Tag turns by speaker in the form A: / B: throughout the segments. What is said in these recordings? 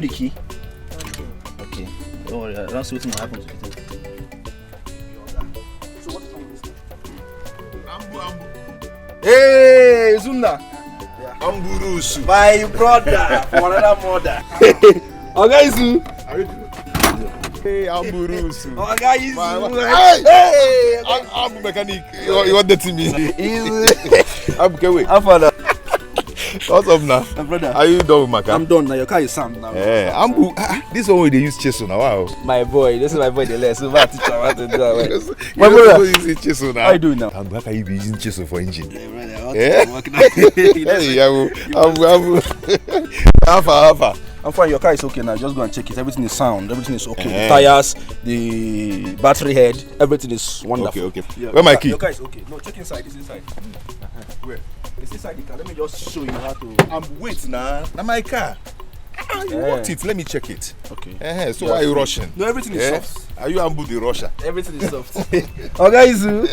A: Ambu the key. Okay. Don't worry, I don't see what's going to happen to it. So what is wrong with this thing?
B: Ambu.
A: Hey, Zunda.
B: Amburusu.
A: My brother, for another mother. Okay, Zu.
B: How you doing? Hey, Amburusu.
A: Okay,
B: Hey, I'm mechanic. You want that to me? I'm going.
A: How far now?
B: What's up now?
A: My brother.
B: Are you done with my car?
A: I'm done now. Your car is sound now.
B: Yeah, Ambu. This one where they use chisel now. Wow.
A: My boy, this is my boy. The less. So my teacher want to do that.
B: My brother using chisel now.
A: How you doing now?
B: Ambu, how can you be using chisel for engine?
A: Yeah, brother.
B: Yeah. Hey, Ambu. Alpha.
A: I'm fine. Your car is okay now. Just go and check it. Everything is sound. Everything is okay. The tires, the battery head, everything is wonderful.
B: Okay.
A: Yeah,
B: Where my key?
A: Your car is okay. No, check inside. It's inside.
B: Where?
A: It's inside the car. Let me just show you how to.
B: Wait now. Now my car. You want it? Let me check it.
A: Okay.
B: So why are you rushing?
A: No, everything is soft.
B: Are you Ambu the rusher?
A: Everything is soft. Okay, Zu.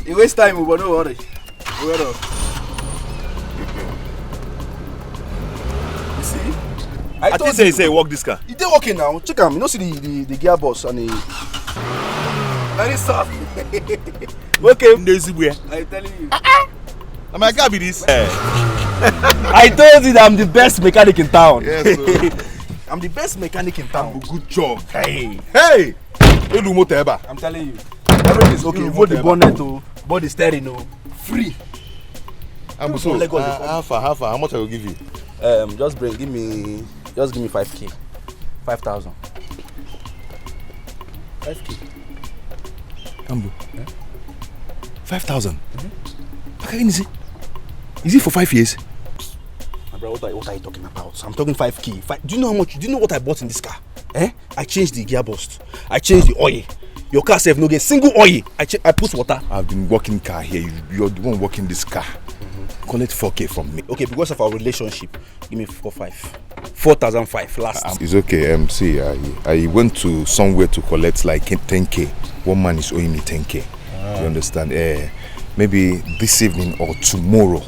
A: You waste time, but don't worry. Wait up. You see?
B: I thought you say walk this car.
A: It did working now. Check him. You know, see the gearbox and the. Very soft. Okay. I'm telling you.
B: Now my car be this.
A: I told you that I'm the best mechanic in town.
B: Yes,
A: I'm the best mechanic in town.
B: Good job.
A: Hey.
B: I'm
A: telling you. Everything is okay. Both the bonnet, both the steering, free.
B: I'm so how much I will give you?
A: Just give me 5K. 5,000. 5K.
B: Ambu. 5,000. Okay, is it for 5 years?
A: My brother, what are you talking about? I'm talking 5K. Do you know how much? Do you know what I bought in this car? I changed the gearbox. I changed the oil. Your car says no get single oil. I put water.
B: I've been working car here. You're the one working this car. Collect 4K from me.
A: Okay, because of our relationship, give me 4,500 last.
B: It's okay. See, I went to somewhere to collect like 10K. One man is owing me 10K. You understand? Maybe this evening or tomorrow,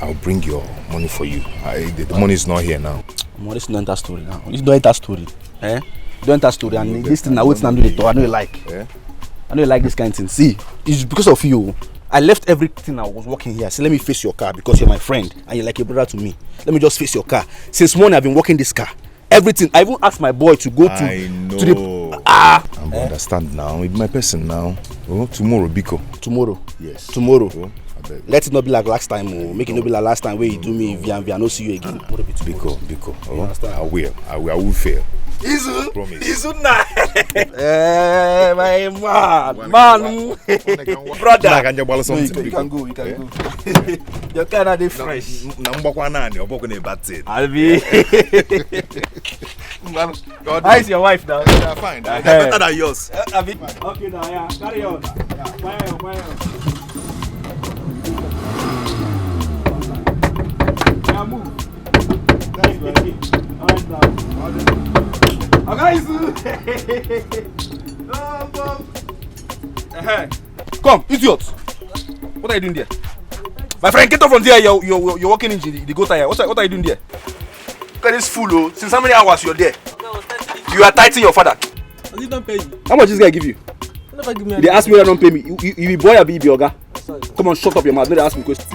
B: I'll bring your money for you. The money is not here now.
A: This is not enter story now. This don't enter story. Don't enter story. And this thing I wait and do it. I know you like. I know you like this kind of thing. See, it's because of you. I left everything I was working here. So let me face your car because you're my friend and you're like a brother to me. Let me just face your car. Since morning I've been working this car. Everything. I even asked my boy to go to.
B: I know.
A: To the. I
B: understand now. It's my person now. Oh, tomorrow, Biko.
A: Tomorrow.
B: Yes.
A: Tomorrow.
B: Oh,
A: let it not be like last time. Make it not be like last time where you do me via no see you again.
B: Biko. Oh, I will fail.
A: Izu.
B: Promise.
A: Izu na. My man. Brother. No, you can go. Your car are fresh.
B: I'll
A: be. How is your wife now?
B: Yeah, fine. Better than yours.
A: Okay, now, yeah. Carry on. Fire. Yeah, move. Come, idiot. What are you doing there? My friend, get off from there. You're walking into the go tire. What are you doing there? Look at this fool. Since how many hours you're there? You are tightening your father.
C: He don't pay you.
A: How much this guy give you?
C: Never give me.
A: They ask me why don't pay me. You be boy or be oga? Come on, shut up your mouth. No, they ask me questions.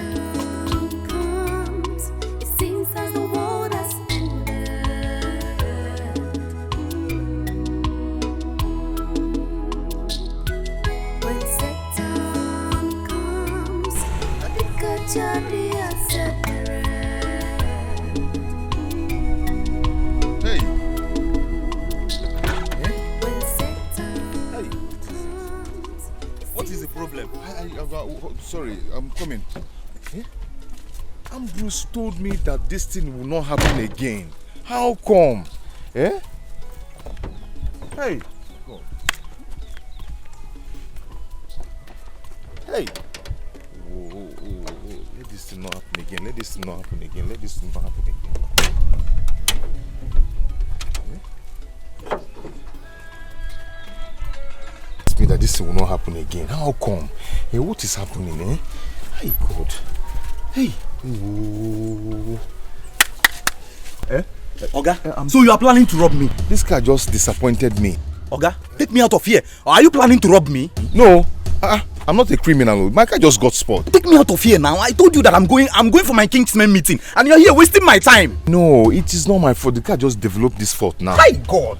B: Sorry, I'm coming. Ambrose told me that this thing will not happen again. How come? Hey! God. Hey! Whoa. Let this thing not happen again. Let this thing not happen again. Me that this will not happen again. How come? Hey, what is happening, Hey, God. Hey. Ooh.
A: Oga, so you are planning to rob me?
B: This car just disappointed me.
A: Oga, take me out of here. Or are you planning to rob me?
B: No, I'm not a criminal. My car just got spoiled.
A: Take me out of here now. I told you that I'm going for my Kingsman meeting, and you're here wasting my time.
B: No, it is not my fault. The car just developed this fault now.
A: My God.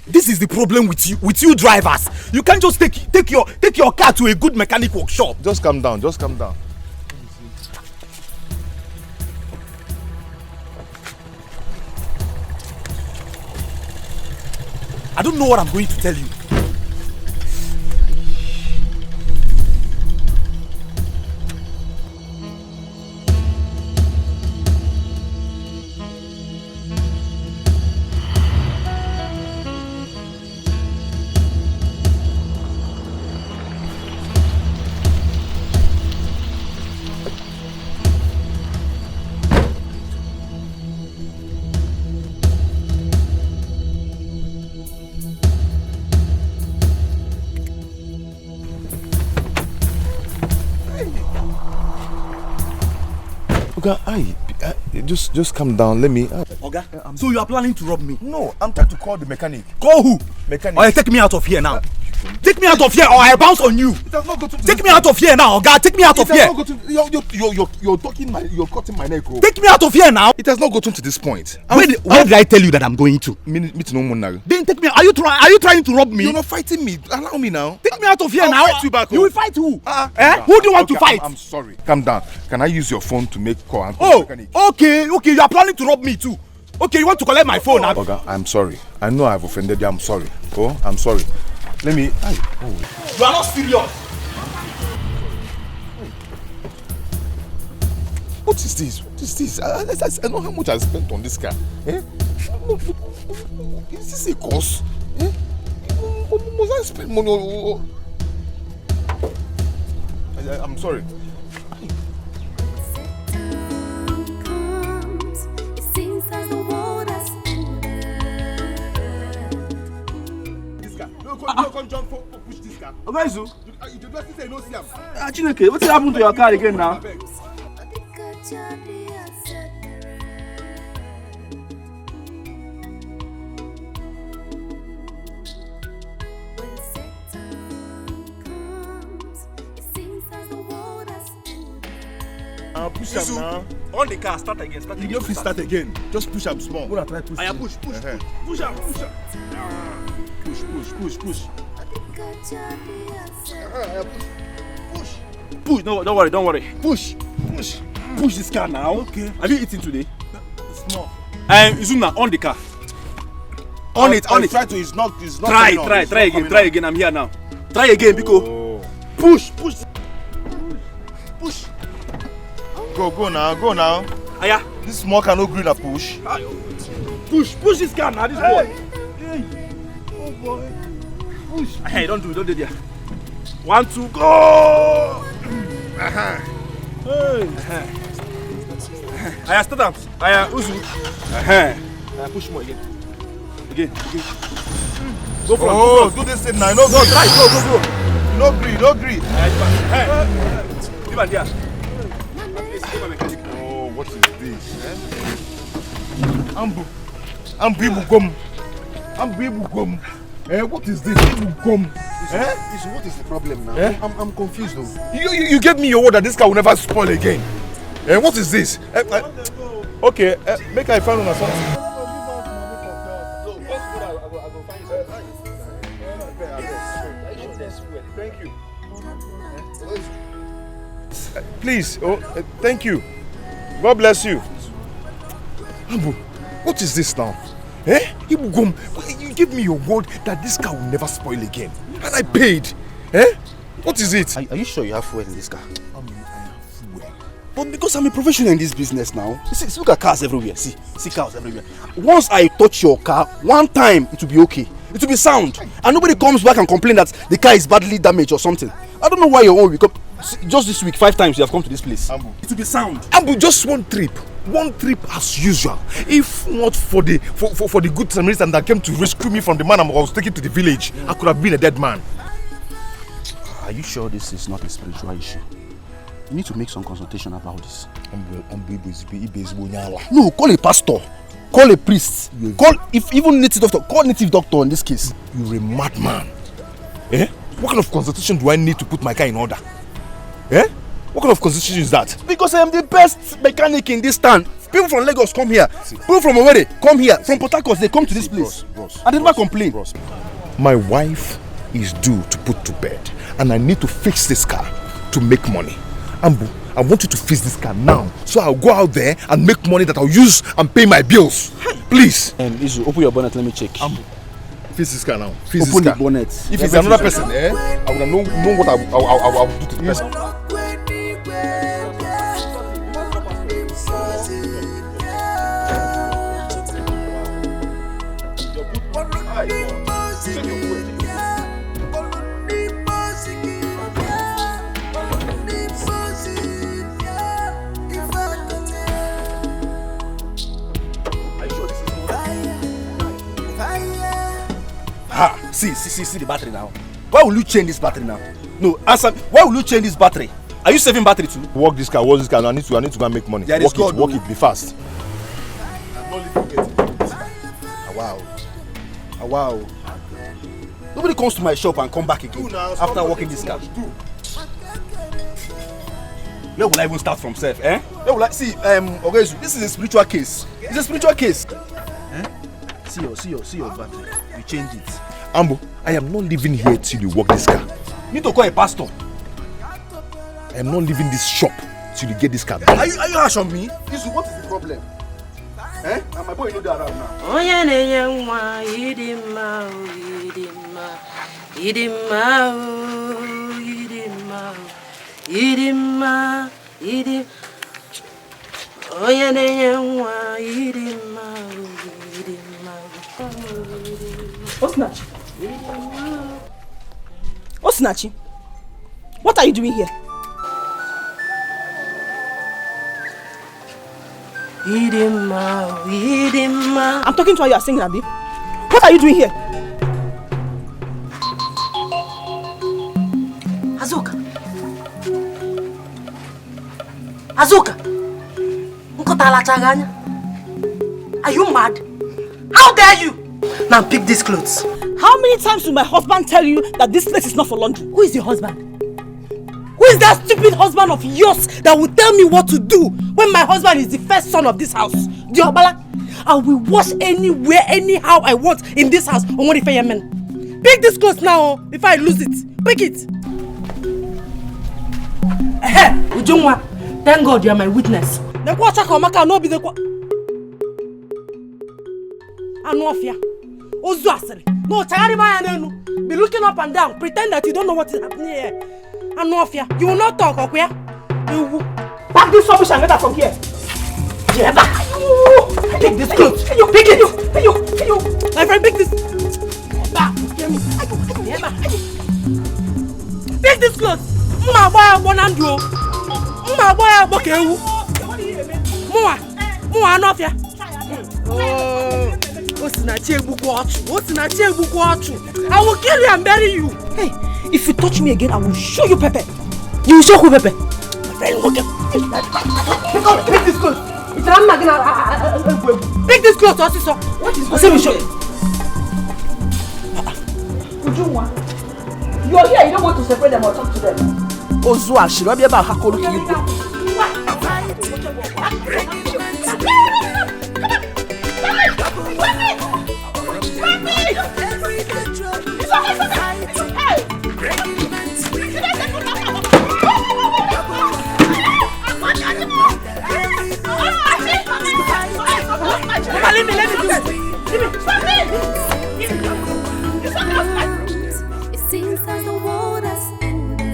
A: This is the problem with you drivers. You can't just take your car to a good mechanic workshop.
B: Just calm down. Just calm down.
A: I don't know what I'm going to tell you.
B: Oga, just calm down. Let me.
A: Oga, so you are planning to rob me?
B: No, I'm trying to call the mechanic.
A: Call who?
B: Mechanic.
A: Alright, take me out of here now. Take me out of here, or I bounce on you.
B: It has not got to
A: Take me out of here now, Oga. Take me out of here.
B: You're cutting my neck.
A: Take me out of here now.
B: It has not gotten to this point.
A: Where did I tell you that I'm going to?
B: Meet no more now.
A: Then take me. Are you trying to rob me?
B: You're not fighting me. Allow me now.
A: Take me out of here
B: I'll
A: now.
B: fight you back.
A: You will fight who? Who do you want to fight?
B: I'm sorry. Calm down. Can I use your phone to make call?
A: Okay. You are planning to rob me too. Okay, you want to collect my phone now?
B: Oga, I'm sorry. I know I've offended you. I'm sorry. Oh, I'm sorry. Let me.
A: You are not serious.
B: What is this? What is this? I know how much I spent on this car. Is this a cost? Must I spend money on? I'm sorry.
C: Come jump for push this car.
A: Wazico.
C: You just say no see am.
A: Chineke, what happened to your car again now?
C: Push am now.
A: On the car, start again.
C: You no fit start again. Just push am small.
A: Gonna try push.
C: Push. Push am. Push.
A: Push. No, don't worry.
C: Push this car now.
A: Okay. Have you eaten today?
C: Small.
A: Izuna, on the car. On it.
C: Try to. It's not.
A: Try again. I'm here now. Try again, Biko. Push.
C: Go now.
A: Aya.
C: This small car no green a push.
A: Push this car now. This boy.
C: Hey. Oh boy. Push.
A: Hey, don't do there. 1, 2, go.
C: Hey.
A: Aya, start up. Aya, Uzu. Aya, push more again. Go for it.
C: Do this thing now. No, go.
A: Try. Go.
C: No green.
A: Hey. Give an there.
C: Oh, what is this? Ambu Ibugom. What is this? Ibugom.
D: What is the problem now? I'm confused though.
C: You gave me your word that this car will never spoil again. What is this? Okay, make I find on something. Thank you. Please, thank you. God bless you.
B: Ambu, what is this now? Ibugom, you gave me your word that this car will never spoil again. And I paid. What is it?
D: Are you sure you have fuel in this car?
B: I have fuel.
D: But because I'm a professional in this business now, see, look at cars everywhere. See cars everywhere. Once I touch your car, one time it will be okay. It will be sound. And nobody comes back and complain that the car is badly damaged or something. I don't know why your own will come. Just this week, 5 times you have come to this place.
C: Ambu.
D: It will be sound.
B: Ambu, just one trip as usual. If not for the good Samaritan that came to rescue me from the man I was taken to the village, I could have been a dead man.
D: Are you sure this is not a spiritual issue?
A: You need to make some consultation about this.
B: No,
A: No, call a pastor. Call a priest. Call, if even native doctor, call native doctor in this case.
B: you're a madman. Eh? What kind of consultation do I need to put my car in order? Eh? What kind of consultation is that?
A: Because I am the best mechanic in this town. People from Lagos come here. People from Owerri come here. From Port Harcourt, they come to this place.
B: Bros,
A: I did not complain.
B: my wife is due to put to bed, and I need to fix this car to make money. Ambu, I want you to fix this car now, so I'll go out there and make money that I'll use and pay my bills. Please.
A: Izu, open your bonnet, let me check.
B: Ambu, fix this car now. Fix
A: Open
B: this
A: the
B: car.
A: bonnet.
B: If it's another person, I would know what I will do to the person.
A: See the battery now. Why will you change this battery now? No, answer. Why will you change this battery? Are you saving battery too?
B: Work this car. I need to go and make money.
A: There is God,
B: work it, be fast.
A: I'm not leaving getting this car. Wow. Nobody comes to my shop and come back again after working this car. Where will I even start from self? Where will I see? Ogezu, this is a spiritual case. It's a spiritual case. See your battery. You change it.
B: Ambo, I am not leaving here till you work this car.
A: You need to call a pastor.
B: I am not leaving this shop till you get this car done.
A: Are you harsh on me? Isu, what is the problem? And my boy know that around now.
E: Oh yeah,
F: Osinachi, what are you doing here? I'm talking to her, you are singing, Abi. What are you doing here?
E: Azuka, are you mad? How dare you? Now pick these clothes.
F: How many times will my husband tell you that this place is not for laundry?
E: Who is your husband?
F: Who is that stupid husband of yours that will tell me what to do when my husband is the first son of this house? Diobala, I will wash anywhere, anyhow I want in this house. Men. Pick this clothes now before I lose it. Pick it.
E: Ujungwa, thank God you are my witness.
F: The kwacha komaka no be the kwa. Anofia. Ozu asiri. No, chagari ba yanenu. Be looking up and down, pretend that you don't know what is happening here. Anofia, you will not talk, okay? You will pack this rubbish and get out from here. Yeah, pick this clothes. Pick it. My friend, pick this. Pick this clothes. Mma boy bonandu. Mma boy bokewu. Mwa Anofia. Osinachi egbuku ochu. I will kill you and bury you. Hey, if you touch me again, I will show you Pepe. You will show who Pepe? My friend, look at pick this clothes. Pick this clothes, Osiso. What is going on? Ujunwa, you are here, you don't want to separate them or talk to them. Ozu ashiri, obi eba hakolu ki you. Let me do it. Stop me!
G: It seems that the world has ended.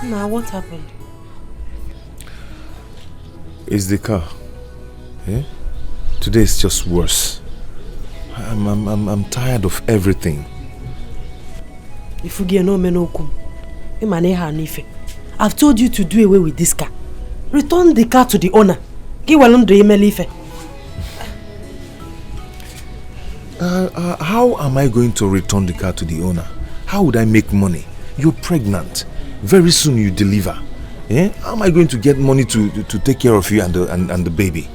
F: Now, what happened?
B: It's the car. Yeah? Today is just worse. I'm tired of everything.
F: If you get no menokum, I've told you to do away with this car. Return the car to the owner.
B: How am I going to return the car to the owner? How would I make money? You're pregnant. Very soon you deliver. Eh? How am I going to get money to take care of you and the baby?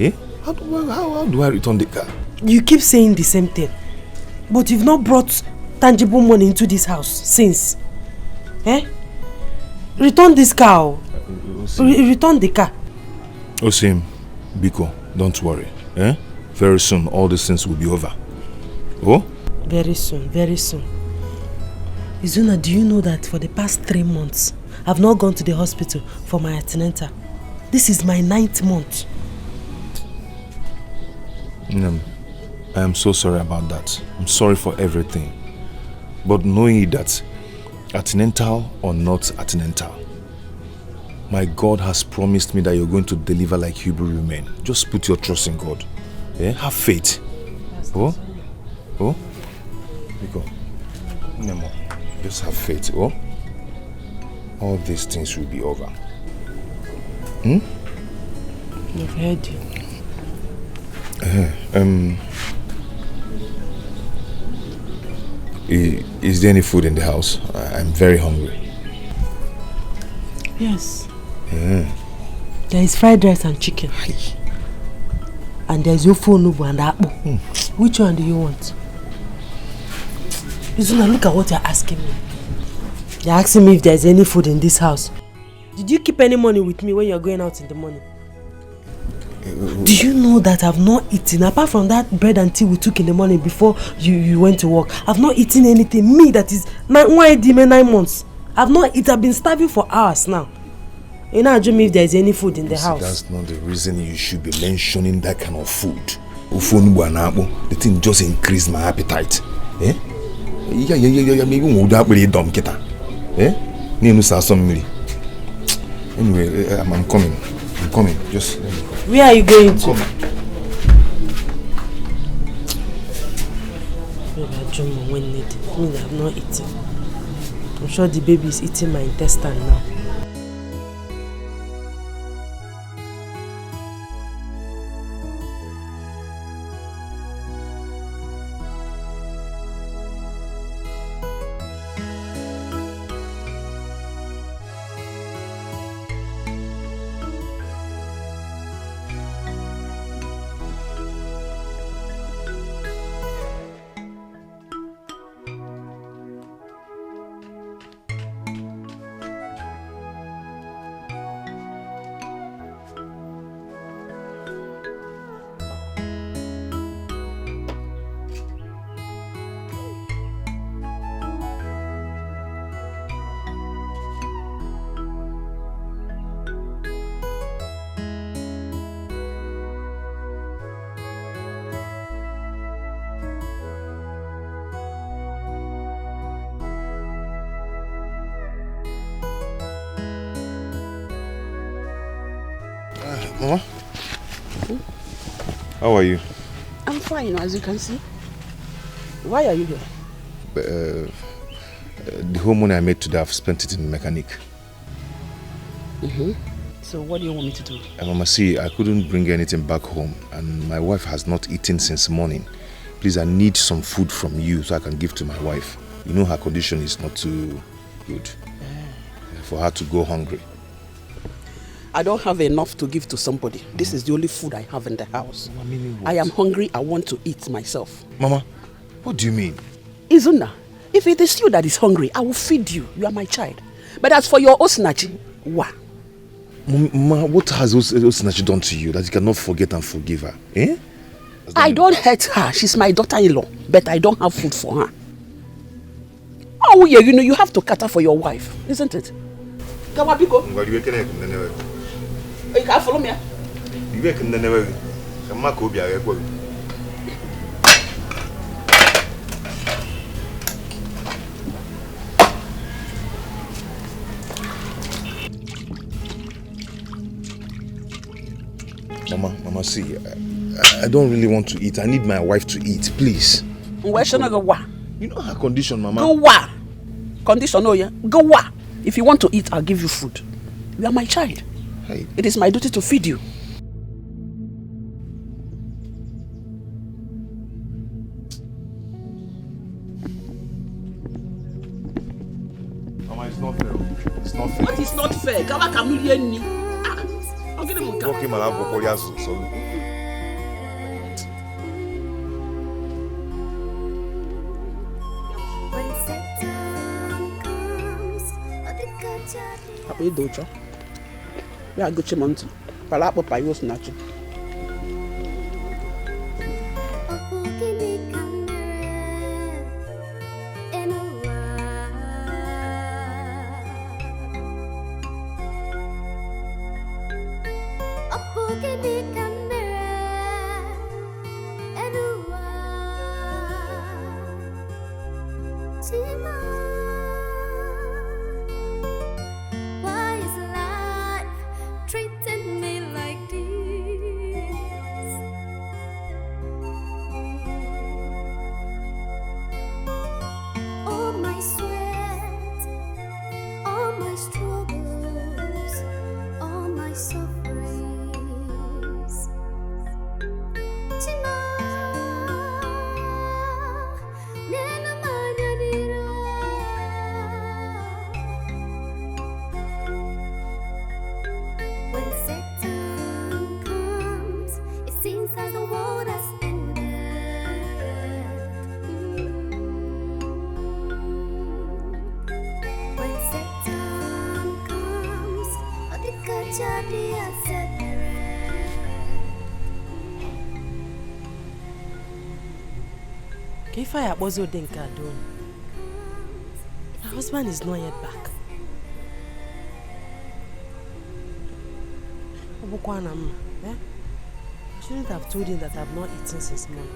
B: Eh? How do I return the car?
F: You keep saying the same thing. But you've not brought tangible money into this house since. Eh? Return this car. Return the car.
B: Osim, Biko, don't worry. Eh? Very soon all these things will be over. Oh?
F: Very soon, very soon. Izuna, do you know that for the past 3 months, I've not gone to the hospital for my antenatal? This is my 9th month.
B: I am so sorry about that. I'm sorry for everything. But knowing that, antenatal or not antenatal, my God has promised me that you're going to deliver like Hebrew women. Just put your trust in God. Yeah? Have faith. Oh? Because Nemo, just have faith. Oh? All these things will be over.
F: I've heard you.
B: Is there any food in the house? I'm very hungry.
F: Yes. There is fried rice and chicken. And there is ofu onubu and akpu. Which one do you want? Izuna, look at what you're asking me. You're asking me if there's any food in this house. Did you keep any money with me when you're going out in the morning? Do you know that I've not eaten, apart from that bread and tea we took in the morning before you went to work? I've not eaten anything. Me, that is 9 months. I've not eaten. I've been starving for hours now. You know, me if there's any food in the house. That's
B: not the reason you should be mentioning that kind of food. The thing just increased my appetite. Eh? Anyway, I'm coming. Just
F: where are you going to? Maybe I've not eaten. I'm sure the baby is eating my intestine now.
B: Mama? How are you?
H: I'm fine, as you can see. Why are you here?
B: The whole money I made today, I've spent it in the mechanic.
H: So what do you want me to do?
B: Mama, see, I couldn't bring anything back home and my wife has not eaten since morning. Please, I need some food from you so I can give to my wife. You know her condition is not too good. For her to go hungry.
H: I don't have enough to give to somebody. This is the only food I have in the house. I am hungry. I want to eat myself.
B: Mama, what do you mean?
H: Izuna, if it is you that is hungry, I will feed you. You are my child. But as for your Osinachi, what?
B: Mama, what has Osinachi done to you that you cannot forget and forgive her? Eh?
H: I don't hurt her. She's my daughter-in-law. But I don't have food for her. Oh yeah, you know, you have to cater for your wife, isn't it? Kawabiko. You can't follow me.
B: Mama, see, I don't really want to eat. I need my wife to eat, please.
H: Where should I go?
B: You know her condition, Mama.
H: Go wa. Condition, oh yeah. Go wa. If you want to eat, I'll give you food. You are my child.
B: Hey.
H: It is my duty to feed you.
B: Mama, it's not fair. It's not fair.
H: What is not fair? Kama kamilieni. I'll get him.
B: Okay, Mama, so.
H: Apa itu dojo? Ya go chimontu. Pala apa payo snachu.
F: If I was Denka done, my husband is not yet back. I shouldn't have told him that I've not eaten since morning.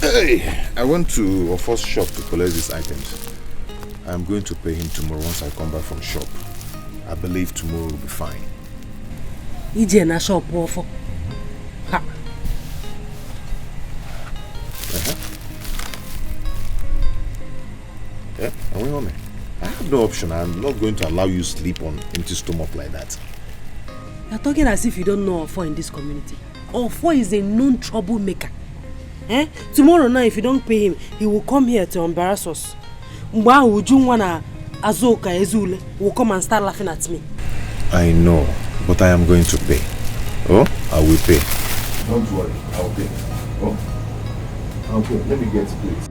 B: Hey, I went to a first shop to collect these items. I'm going to pay him tomorrow once I come back from shop. I believe tomorrow will be fine.
F: Ije na shop ofo. Ha.
B: Yeah, are we home? I have no option. I'm not going to allow you to sleep on empty stomach like that.
F: You're talking as if you don't know Ofo in this community. Ofo is a known troublemaker. Tomorrow night, if you don't pay him, he will come here to embarrass us. Mwa ujungwana Azoka Ezule will come and start laughing at me.
B: I know, but I am going to pay. Oh, I will pay. Don't worry, I'll pay. Oh, I'll pay. Let me get please.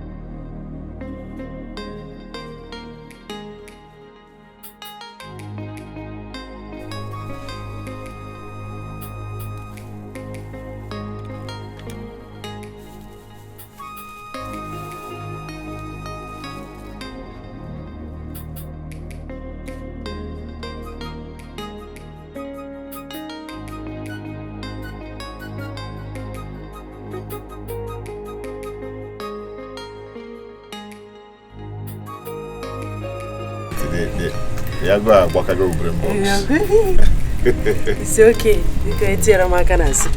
F: It's okay. You can eat your macanas.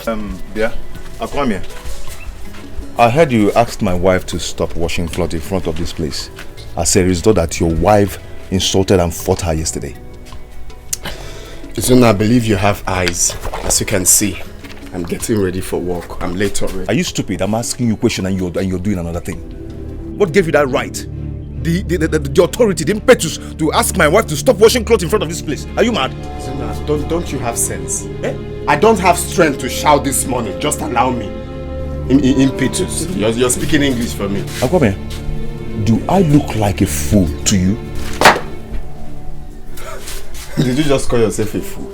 B: Yeah, I'll come here. I heard you asked my wife to stop washing clothes in front of this place as a result that your wife insulted and fought her yesterday.
I: Izuna, I believe you have eyes. As you can see, I'm getting ready for work. I'm late already.
B: Are you stupid? I'm asking you a question and you're doing another thing. What gave you that right? The authority, the impetus to ask my wife to stop washing clothes in front of this place. Are you mad?
I: Izuna, don't you have sense? Eh? I don't have strength to shout this morning. Just allow me. Impetus. You're speaking English for me.
B: Akwame, do I look like a fool to you?
I: Did you just call yourself a fool?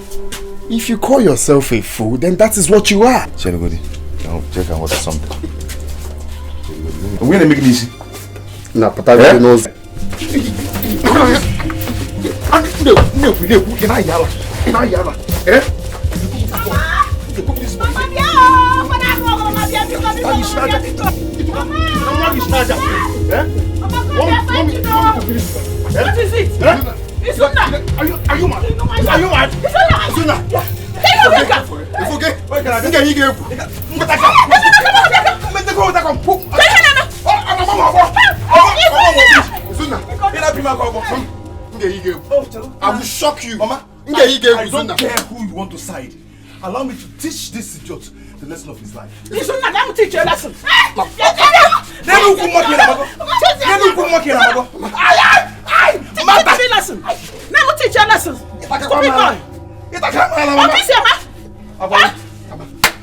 I: If you call yourself a fool, then that is what you are.
B: Cherigodi, check and order something. We're gonna make it easy.
I: Nah, but I really knows.
F: What is it? Izuna!
C: Are you mad? Are you mad?
F: Izuna!
C: It's okay. Wait, can I get you?
I: I will shock you.
C: Mama, I don't care who you want to side. Allow me to teach this idiot the lesson of his life.
F: Izuna, let me teach you a lesson.
C: Let
F: me teach you a lesson. Stupid boy.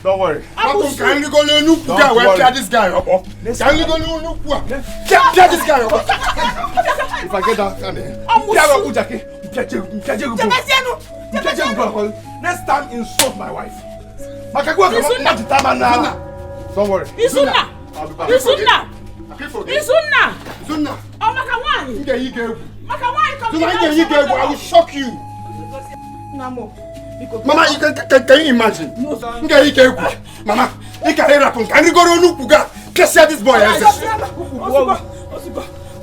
C: Don't worry.
I: Can you go look at this guy up? Can you go look at this guy up? If I get that,
C: next time insult my wife. Don't worry.
F: Izuna. Oh,
I: I will shock you. Mama, can you imagine? Mama, can you go to Nukuga? This boy.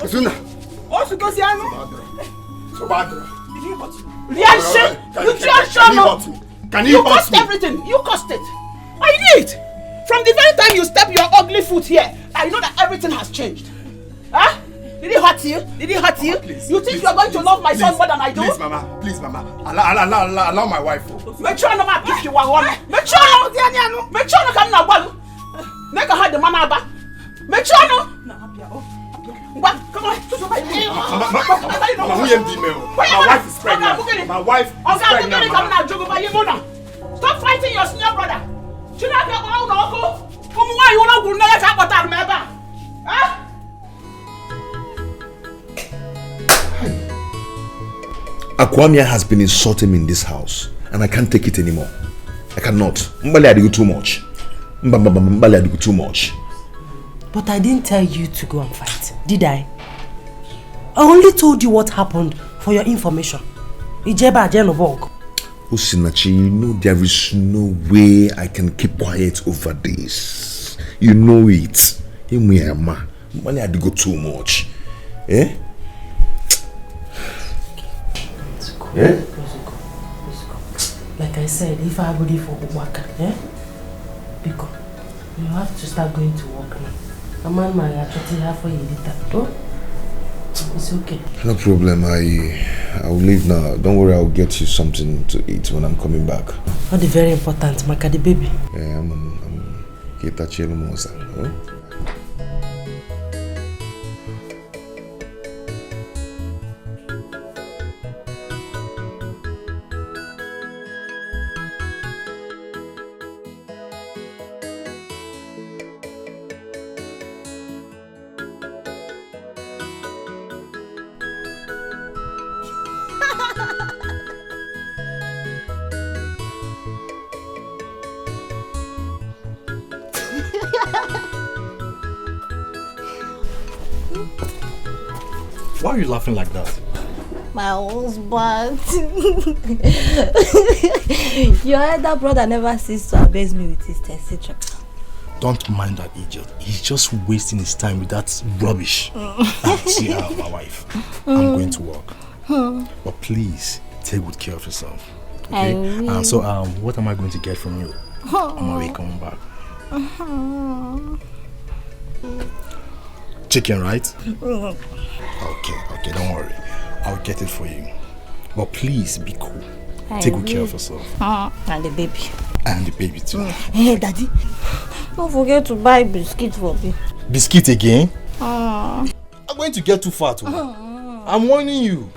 I: Izuna.
F: Reaction! You cost everything. You cost it. I knew it. From the very time you step your ugly foot here, I know that everything has changed. Huh? Did it hurt you? Did it hurt you?
I: Please,
F: you think you are going to love my son more than I do?
I: Please, Mama. Allow my wife.
F: Make sure no man pick you one. Make sure no come na one. Make her the mama back. Make sure no. What? Come on.
I: My wife is pregnant. My wife is pregnant.
F: Stop fighting your senior brother.
B: Akwamia has been insulting me in this house and I can't take it anymore. I cannot. Mbali, I do too much. Mbali, I do too much.
E: But I didn't tell you to go and fight, did I? I only told you what happened for your information. Ijeba Jenobog.
B: Osinachi, you know there is no way I can keep quiet over this. You know it. Mbali, I do too much. Eh?
E: Yeah? Like I said, if I go for work, because you have to start going to work now. A man might actually have for you later. Oh? It's okay.
B: No problem. I'll leave now. Don't worry, I'll get you something to eat when I'm coming back.
E: Not the very important, Maka the baby.
B: Yeah, I'm Kitachi Mosa.
C: Why are you laughing like that?
J: My husband. Your elder brother never ceased to abase me with his etc.
C: Don't mind that idiot. He's just wasting his time with that rubbish. See her, my wife. I'm going to work. But please, take good care of yourself. Okay? So, what am I going to get from you? I'm already coming back. Chicken, right? Okay, don't worry. I'll get it for you. But please be cool. Take good care of yourself.
J: And the baby.
C: And the baby too.
J: Hey, Daddy. Don't forget to buy biscuit for me.
C: Biscuit again? I'm going to get too fat. I'm warning you.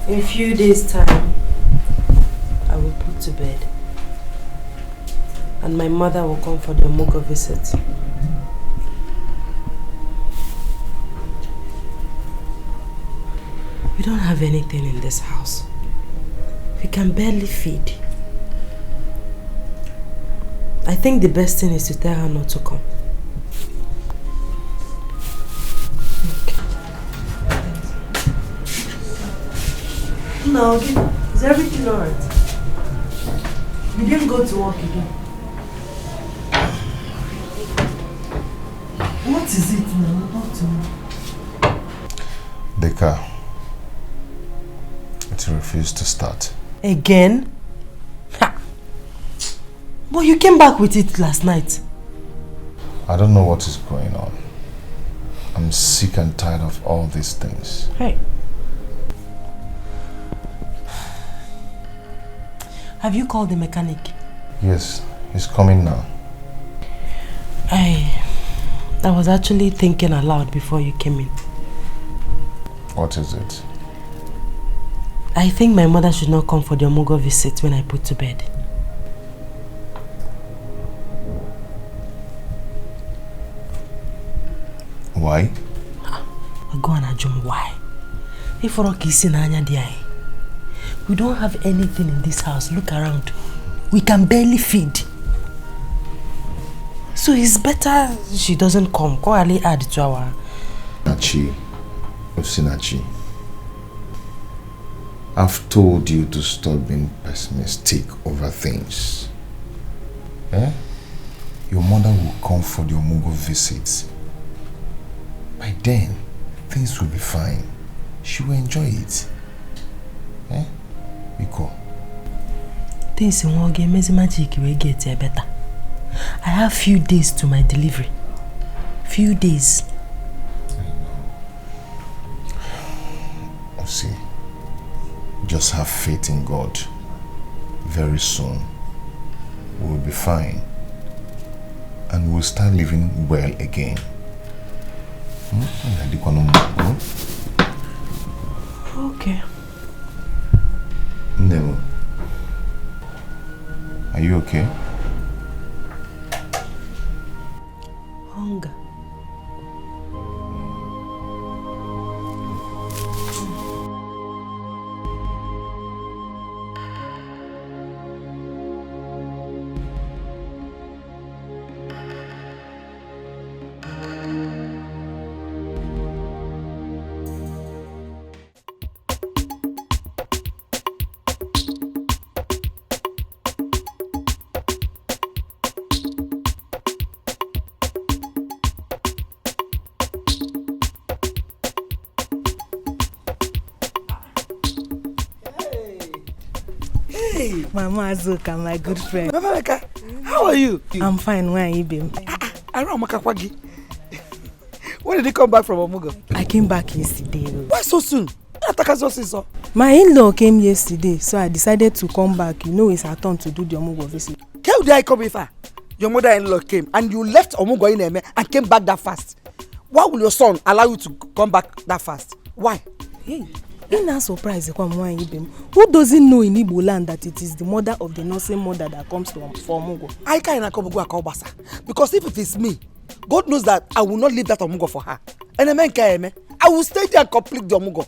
E: In a few days' time, I will put to bed. And my mother will come for the Omugo visit. We don't have anything in this house. We can barely feed. I think the best thing is to tell her not to come. No, is everything alright? You didn't go to work again. What is it now? Talk to me.
B: The car. It refused to start.
E: Again? Ha! But you came back with it last night.
B: I don't know what is going on. I'm sick and tired of all these things.
E: Hey. Have you called the mechanic?
B: Yes, he's coming now.
E: I was actually thinking aloud before you came in.
B: What is it?
E: I think my mother should not come for the Omugo visit when I put to bed.
B: Why?
E: Go on, Ajum, why? We don't have anything in this house. Look around. We can barely feed. So it's better she doesn't come. Go Ali add to our...
B: Nachi, Osinachi, I've told you to stop being pessimistic over things. Eh? Your mother will come for the Omugo visits. By then, things will be fine. She will enjoy it. Eh? Biko.
E: Things won't get magic will get better. I have few days to my delivery. Few days.
B: See, just have faith in God. Very soon, we'll be fine. And we'll start living well again.
E: Okay.
B: Nemo, are you okay?
E: Hunger.
F: Hey, Mama Azuka, my good friend.
K: Mama Meka, how are you?
F: I'm fine. Where are you been?
K: I don't know. When did you come back from Omugo?
F: I came back yesterday.
K: Why so soon?
F: My in-law came yesterday, so I decided to come back. You know, it's our turn to do the Omugo visit.
K: How did I come here? Your mother-in-law came and you left Omugo in Eme and came back that fast. Why will your son allow you to come back that fast? Why?
F: Hey, ain't that surprised? Who doesn't know in Igbo land that it is the mother of the nursing mother that comes to for Omugo?
K: I can't come to Akobasa. Because if it is me, God knows that I will not leave that Omugo for her. And I will stay there and complete the Omugo.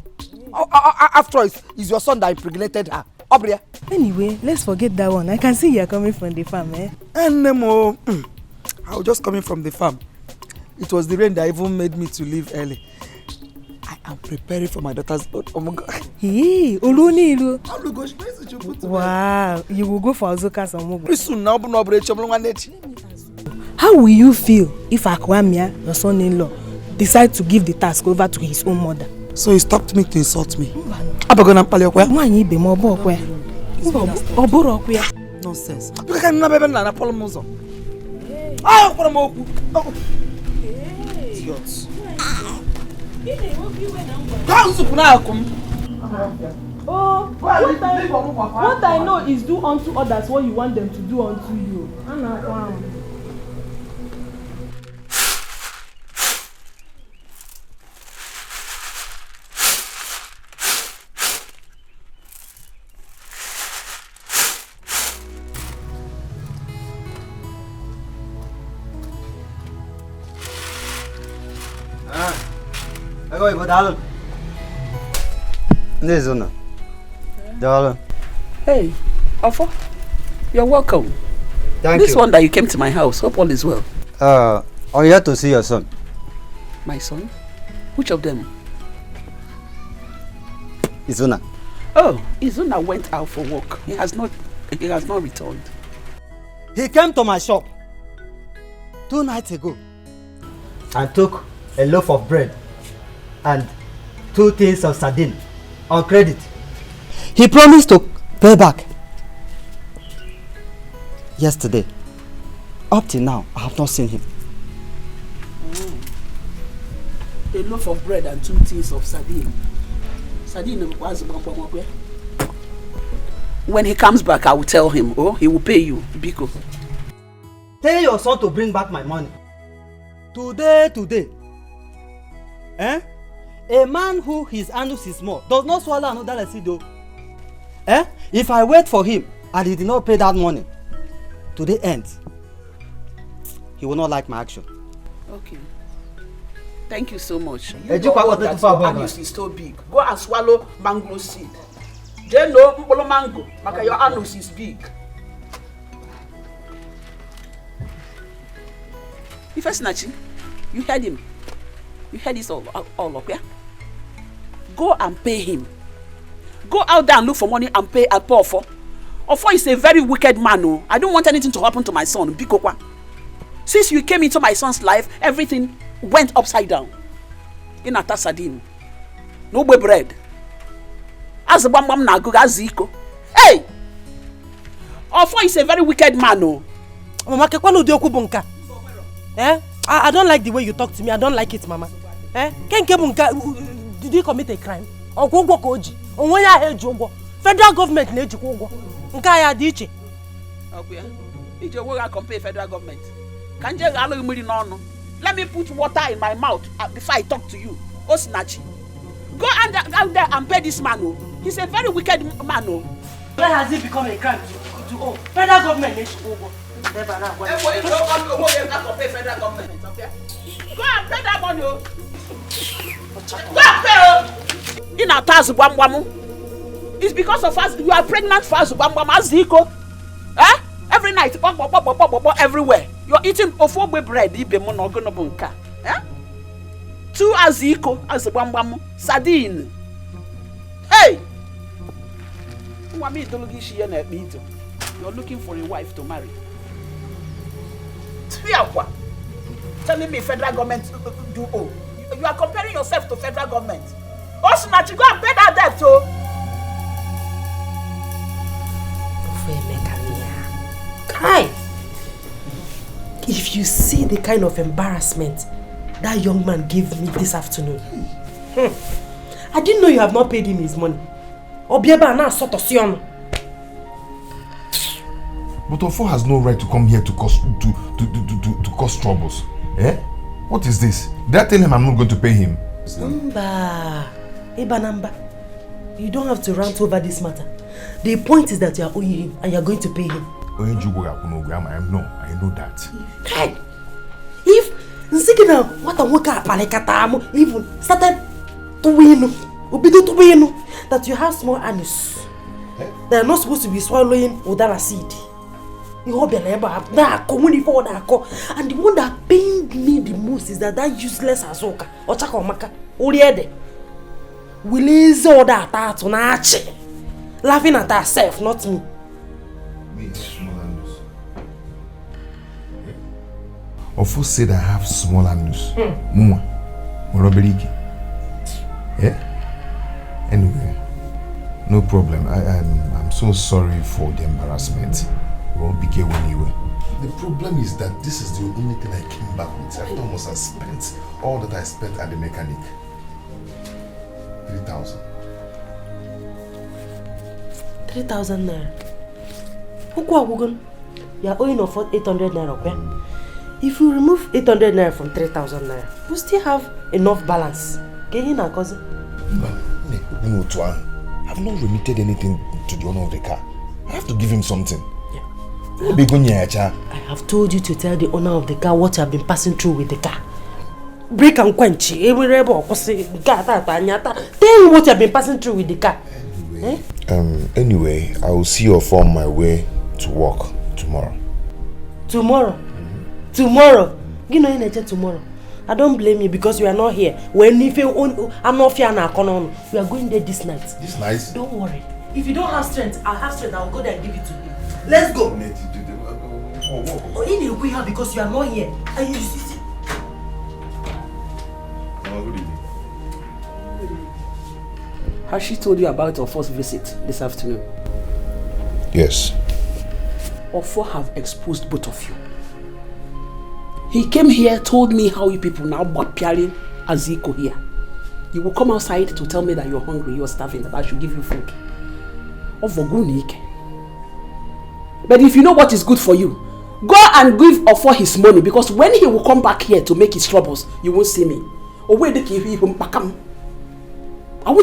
K: After all, it's your son that impregnated her. Obria.
F: Anyway, let's forget that one. I can see you're coming from the farm, eh?
K: And I was just coming from the farm. It was the rain that even made me to leave early. I am preparing for my daughter's Omugo.
F: Hey, wow, you will go for Azuka's Omugo. How will you feel if Akwamia, your son-in-law, decides to give the task over to his own mother?
K: So he stopped me to insult me. Nonsense. You can't never be a polomozo. Ah, idiots.
F: Oh, what I know is do unto others what you want them to do unto you.
H: Hey, Ofo, you're welcome.
L: Thank
H: this
L: you.
H: One that you came to my house, hope all is well.
L: I'm here to see your son.
H: My son? Which of them?
L: Izuna.
H: Oh, Izuna went out for work. He has not returned.
L: He came to my shop 2 nights ago and took a loaf of bread and 2 tins of sardine on credit. He promised to pay back yesterday. Up till now, I have not seen him.
H: A loaf of bread and 2 tins of sardine. Sardine was when he comes back, I will tell him. Oh, he will pay you, Biko.
L: Tell your son to bring back my money. Today. Eh? A man who his anus is small does not swallow another lesido. Eh? If I wait for him and he did not pay that money, today ends. He will not like my action.
H: Okay. Thank you so much.
L: Hey,
H: You know that your anus is so big. Go and swallow mango seed. Then no mbolo mango, maka your anus is big. Ifesinachi, you heard him. You heard this all up, yeah? Go and pay him. Go out there and look for money and pay and pour for. Ofo is a very wicked man. Oh. I don't want anything to happen to my son. Bikokwa. Since you came into my son's life, everything went upside down. In a sardine. No bread. As a bam na go Wazico. Hey! Ofo is a very wicked man. Oh.
F: Mama, eh? I don't like the way you talk to me. I don't like it, Mama. Eh? Did you commit a crime? Federal government
H: compare federal government. Let me put water in my mouth before I talk to you. Osinachi. Go out there and pay this man. Oh. He's a very wicked man. Oh.
F: Where has it become a crime to owe? Federal government
H: Go and pay that money. Go and pay. In a task, it's because of us. You are pregnant for us, Wazico. Eh? Every night, everywhere. You're eating ofo bread. Eh? 2 Wazico as a sardine. Hey! You're looking for a wife to marry. Telling me federal government do owe. You are comparing yourself to federal government. Also, now you go and pay that debt,
E: Kai! If you see the kind of embarrassment that young man gave me this afternoon. I didn't know you have not paid him his money. Obieba na sort of sion.
B: But Ofo has no right to come here to cause troubles. Eh? What is this? Did I tell him I'm not going to pay him?
E: Namba. You don't have to rant over this matter. The point is that you are owing him and you are going to pay him.
B: I know that.
E: Hey, if Nzikina what a worker palekatamu even started to win, that you have small anus. They are not supposed to be swallowing udara seed. You hope and the one that pained me the most is that useless Azoka or Chakomaka Uriede will ease all that on Archie, laughing at herself, not me.
B: Ofo said I have small anus. Muma, Moroberigi. Yeah? Anyway, no problem. I'm so sorry for the embarrassment. We won't be careful anyway. The problem is that this is the only thing I came back with. I almost have spent all that I spent at the mechanic. 3,000.
E: 3,000 naira. You are owing of 800 naira, okay? If you remove 800 naira from 3,000 naira, you still have enough balance. Can you not, cousin?
B: No, Tuan. I've not remitted anything to the owner of the car. I have to give him something. Yeah.
E: I have told you to tell the owner of the car what you have been passing through with the car. Break and quench. Tell him what you have been passing through with the car.
B: Anyway, I will see you on my way to work tomorrow.
E: Tomorrow? Tomorrow? You know tomorrow. I don't blame you because you are not here. When if you I'm not here now, we are going there this night.
B: This night?
E: Don't worry. If you don't have strength, I'll have strength. I'll go there and give it to you. Let's go. Because you are not here. And you see.
B: Good evening.
H: Has she told you about our first visit this afternoon?
B: Yes.
H: Ofo have exposed both of you. He came here, told me how you people now bought Piarin Wazico here. You will come outside to tell me that you're hungry, you're starving, that I should give you food. But if you know what is good for you, go and give Ofo his money, because when he will come back here to make his troubles, you won't see me. I won't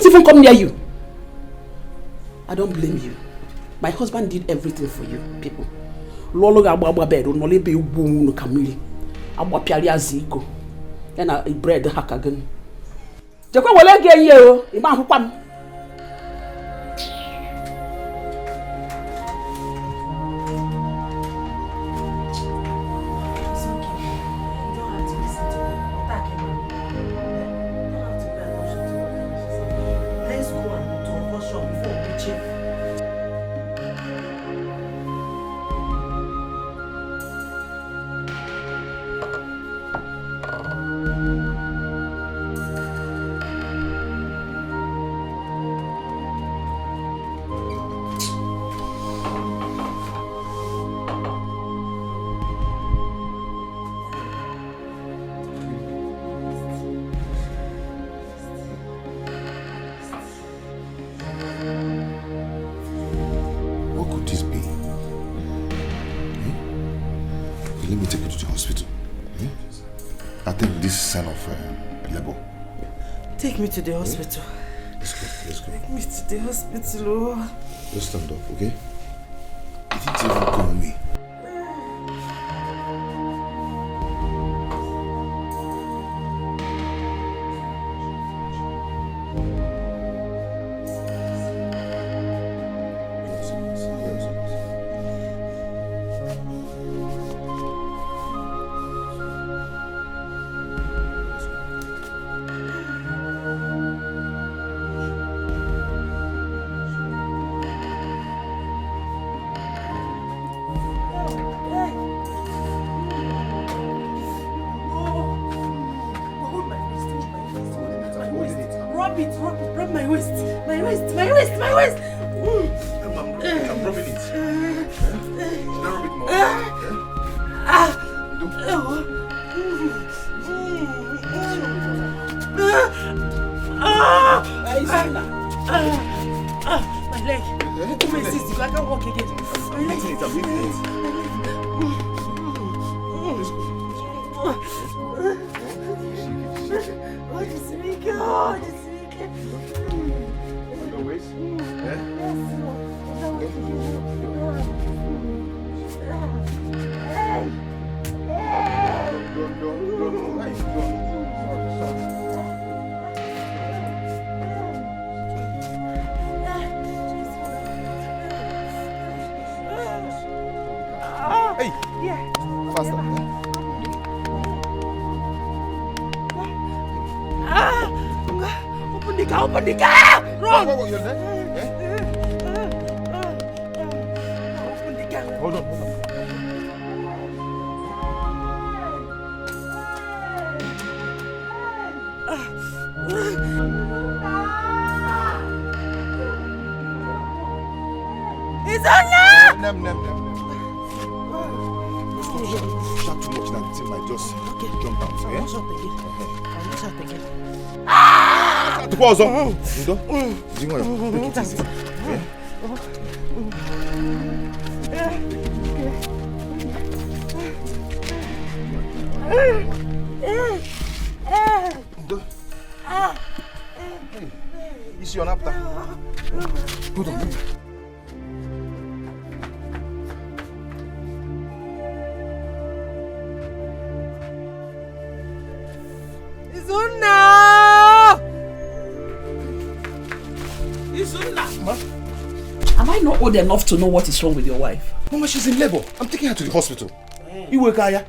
H: even come near you. I don't blame you. My husband did everything for you, people. Lolo gababa bed, only be boom kamili. Abwa piali Wazico. Then I bread hack again. Jakwa wale ge ye Iba hupam.
E: Take me to the hospital.
B: Let's go.
E: Take me to the hospital.
B: Just stand up, okay? You didn't even call me.
E: Rub my waist.
B: I'm dropping it. Should I rub it more?
F: My leg. Come and sit. I can't walk again.
B: I'm beating it.
F: Hey! Yeah.
B: Faster.
F: Open the car! Run!
B: You're there?
F: Open the car.
B: Hold on.
F: It's on now!
B: Shout too much that thing might just jump out.
F: I'll not shout again. I'll not shout again.
B: Pause on. Take it easy. It's your napta. Hold on.
H: Am I not old enough to know what is wrong with your wife?
B: Mama, she's in labor. I'm taking her to the hospital. You work, Aya?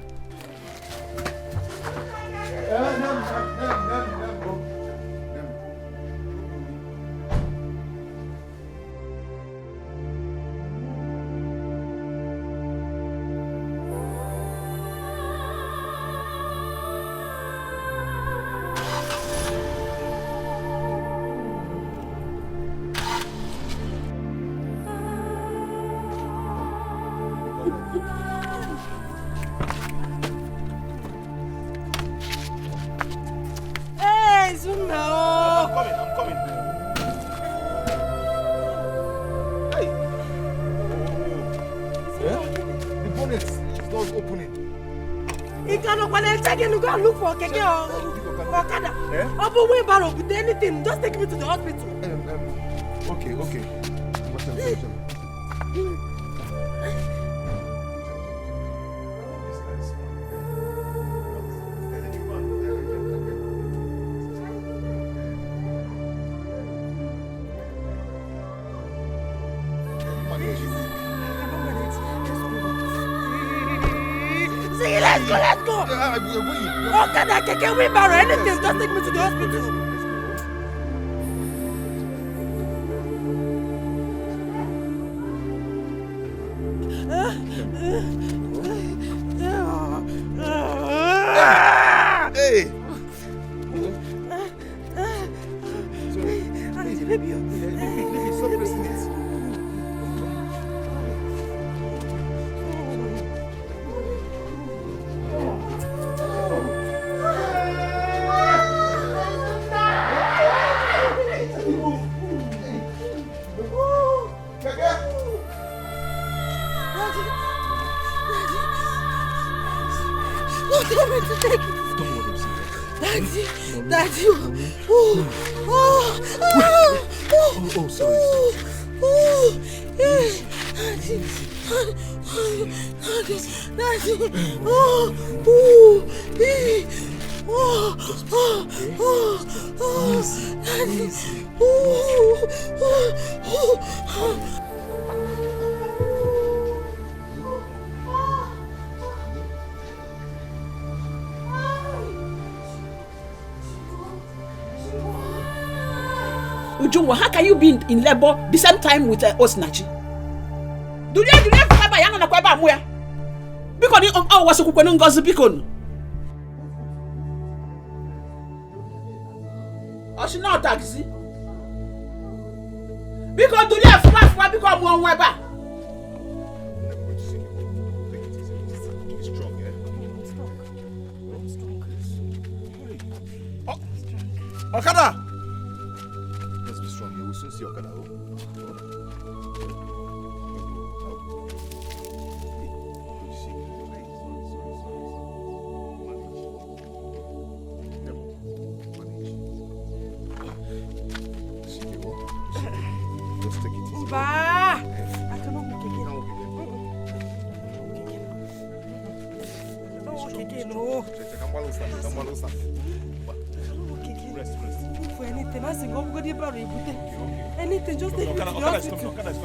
F: Hey, Zuna!
B: I'm coming. Hey! The bonnet is not opening.
F: You cannot go and look for Keke or Okada. Or wheelbarrow with anything. Just take me to the hospital.
B: Okay.
F: See, let's go. Okada, Keke, wheelbarrow, anything. Just take me to the hospital.
B: Hey!
F: Baby,
B: stop pressing it.
F: Daddy.
B: Sorry.
H: Ujungwa, how can you be in labor the same time with Osinachi? Do you have to yana na kweba amwe? Because ni wasu kukwenu ngozi bikonu. Oshina taxi. Because do you have fast because one weber?
B: Okada! Let's be strong. You will soon see Okada. Just take it easy.
F: Uba! I cannot walk again. I cannot walk again. No.
B: Rest.
F: For anything, I sing over the barrel. Anything, just take me to the
B: Okada is
F: hospital.
B: coming.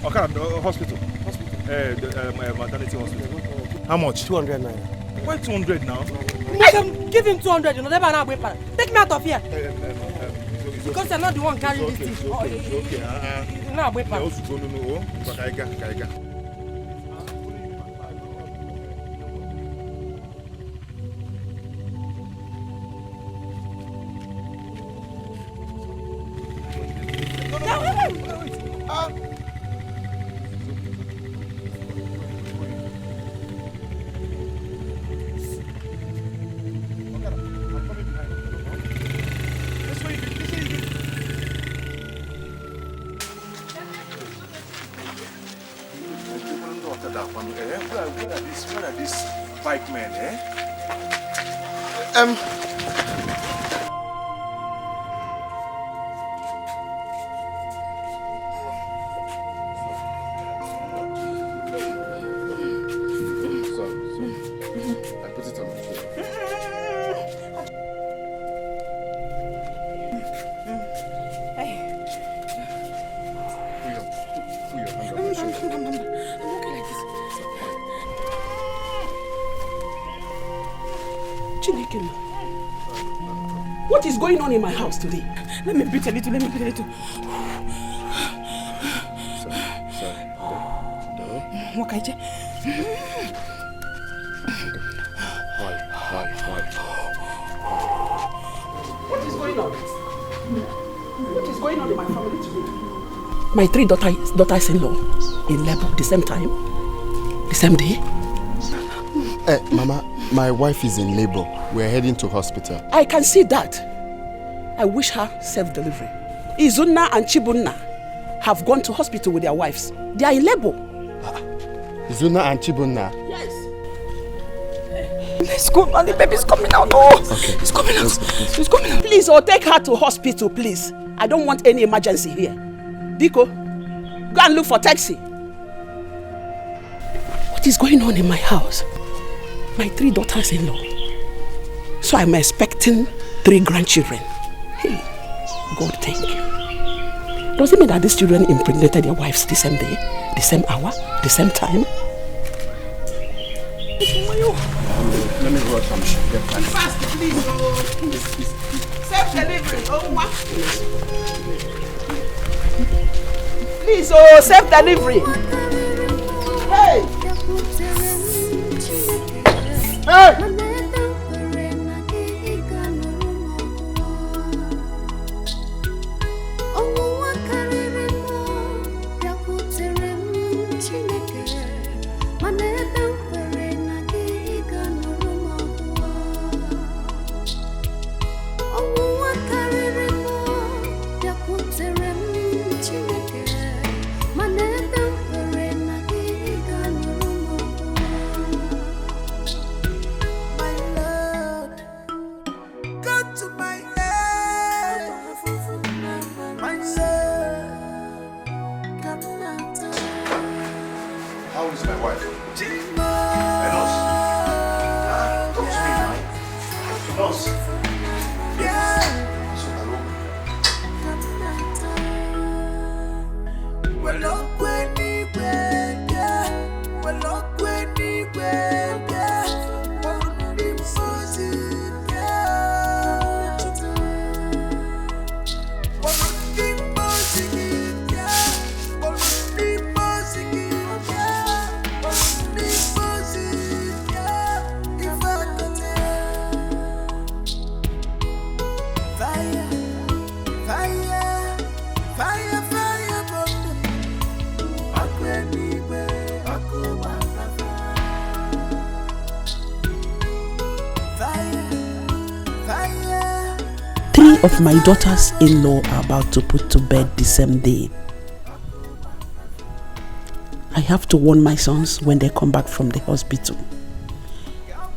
B: Okada, hospital. Maternity hospital. How much?
L: 200 naira.
B: Why 200 now?
F: Madam, give him 200. You know, never now. Take me out of here. Because you're not the one carrying this thing.
B: It's okay.
F: No, wait,
B: No. Kaiga. Where are these bike men, eh?
I: I put it on the floor. Put your hand on my shoulder.
H: I'm okay like this. Chineke, what is going on in my house today? Let me breathe a little.
I: Sorry.
H: Wakaije.
I: Why?
H: What is going on? What is going on in my family today? My 3 daughters-in-law in labor the same time, the same day.
I: Mama, my wife is in labor. We're heading to hospital.
H: I can see that. I wish her safe delivery. Izunna and Chibunna have gone to hospital with their wives. They are in labor.
I: Izunna and Chibunna?
H: Yes.
F: Let's go, man. The baby's coming out. No.
I: Okay.
F: It's coming out.
H: It's coming out. Please, take her to hospital, please. I don't want any emergency here. Biko, go and look for taxi. What is going on in my house? My 3 daughters-in-law. So I'm expecting 3 grandchildren. Hey, God, thank you. Does it mean that these children impregnated their wives the same day, the same hour, the same time?
I: Let me go out from shop.
H: Fast, please. Self-delivery. Please, self-delivery. Hey! Hey!
B: How is my wife? Enos? Talk to me now. Enos? Yes. So, hello?
H: of my daughter's in-law are about to put to bed the same day. I have to warn my sons when they come back from the hospital.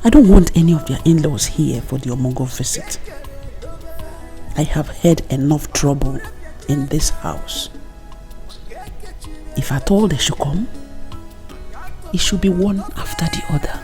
H: I don't want any of their in-laws here for the Omogo visit. I have had enough trouble in this house. If at all they should come, it should be one after the other.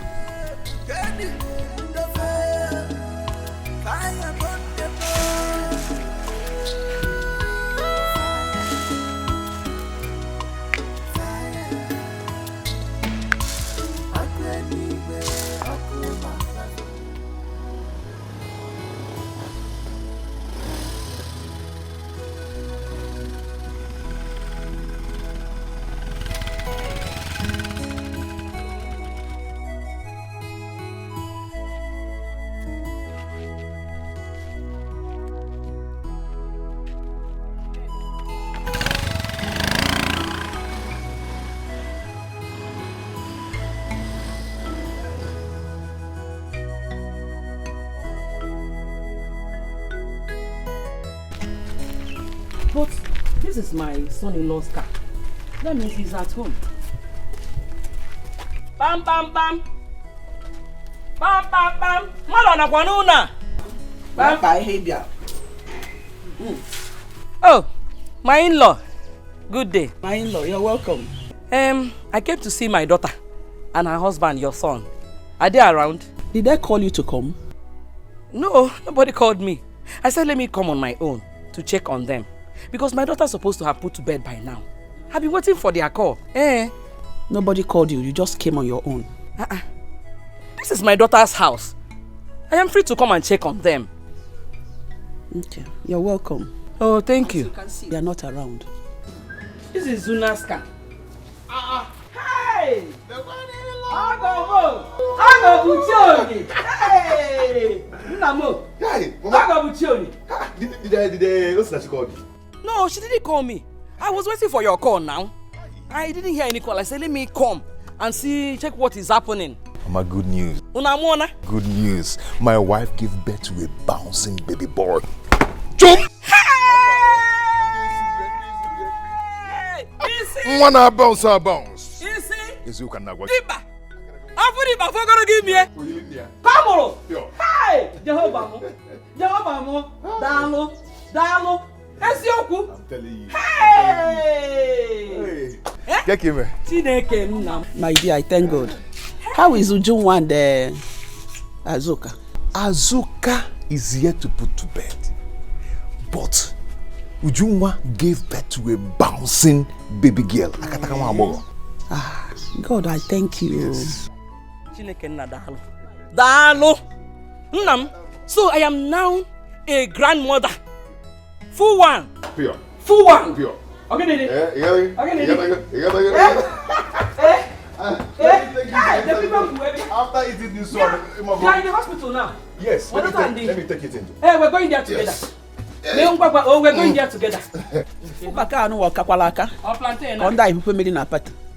H: But this is my son-in-law's car. That means he's at home. Bam bam bam. Bam bam bam. Malona kwanuna. Bam bye behavior. Oh, my in-law. Good day. My in-law, you're welcome. I came to see my daughter and her husband, your son. Are they around? Did they call you to come? No, nobody called me. I said let me come on my own to check on them. Because my daughter's supposed to have put to bed by now. I've been waiting for their call. Nobody called you. You just came on your own. This is my daughter's house. I am free to come and check on them. Okay. You're welcome. Oh, thank you. As you can see, they are not around. This is Zuna's car. Hey! Hey! No, she didn't call me. I was waiting for your call now. I didn't hear any call. I said, let me come and check what is happening.
B: Mama, good news.
H: Unamona?
B: Good news. My wife gave birth to a bouncing baby boy. Jump!
H: Hey!
B: Wanna bounce or bounce?
H: Easy.
B: Is you can now go.
H: Diba! Afuriba for gonna give me. Come on! Hey! Jehovah! Jehovah! Dalo! Dalo!
B: I'm telling you.
H: Hey!
B: Get him.
H: My dear, I thank God. How is Ujunwa and Azuka?
B: Azuka is here to put to bed. But Ujunwa gave birth to a bouncing baby girl.
H: God, I thank you.
B: Yes.
H: So I am now a grandmother. Full one.
B: Pure.
H: Full one.
B: Pure.
H: Okay, Didi. The people who
B: after eating this one,
H: they are in the hospital now.
B: Yes, let me take it in.
H: Hey, we're going there together.
B: Yes.
H: We're going there together. Or plantain.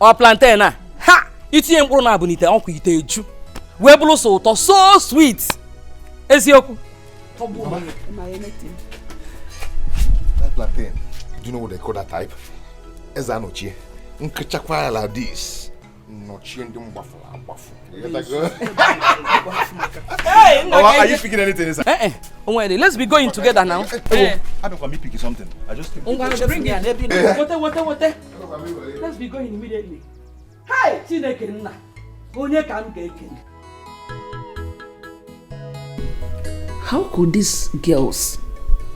H: Or plantain. Ha! It's in Bruna Bonita, Uncle Iteju. Webulo so sweet. Ezioku.
B: That plantain, do you know what they call that type? Ezanochi. Nkachakwa like this. Nochi and buffalo.
H: Hey,
B: are you picking anything inside?
H: Let's be going together now.
B: I don't want me picking something. I just think.
H: Bring it. What? Let's be going immediately. Hey, how could these girls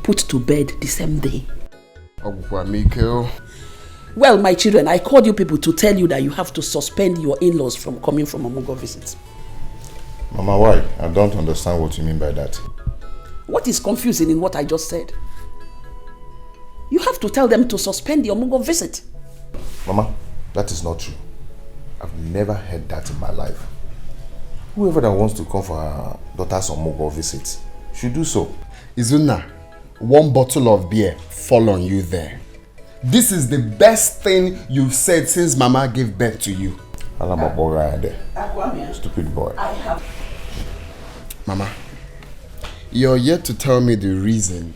H: put to bed the same day? Well, my children, I called you people to tell you that you have to suspend your in-laws from coming from Omogo visits.
B: Mama, why? I don't understand what you mean by that.
H: What is confusing in what I just said? You have to tell them to suspend the Omogo visit.
B: Mama, that is not true. I've never heard that in my life. Whoever that wants to come for her daughter's Omogo visit should do so.
I: Izuna, one bottle of beer fall on you there. This is the best thing you've said since Mama gave birth to you.
B: Stupid boy.
I: Mama, you're yet to tell me the reason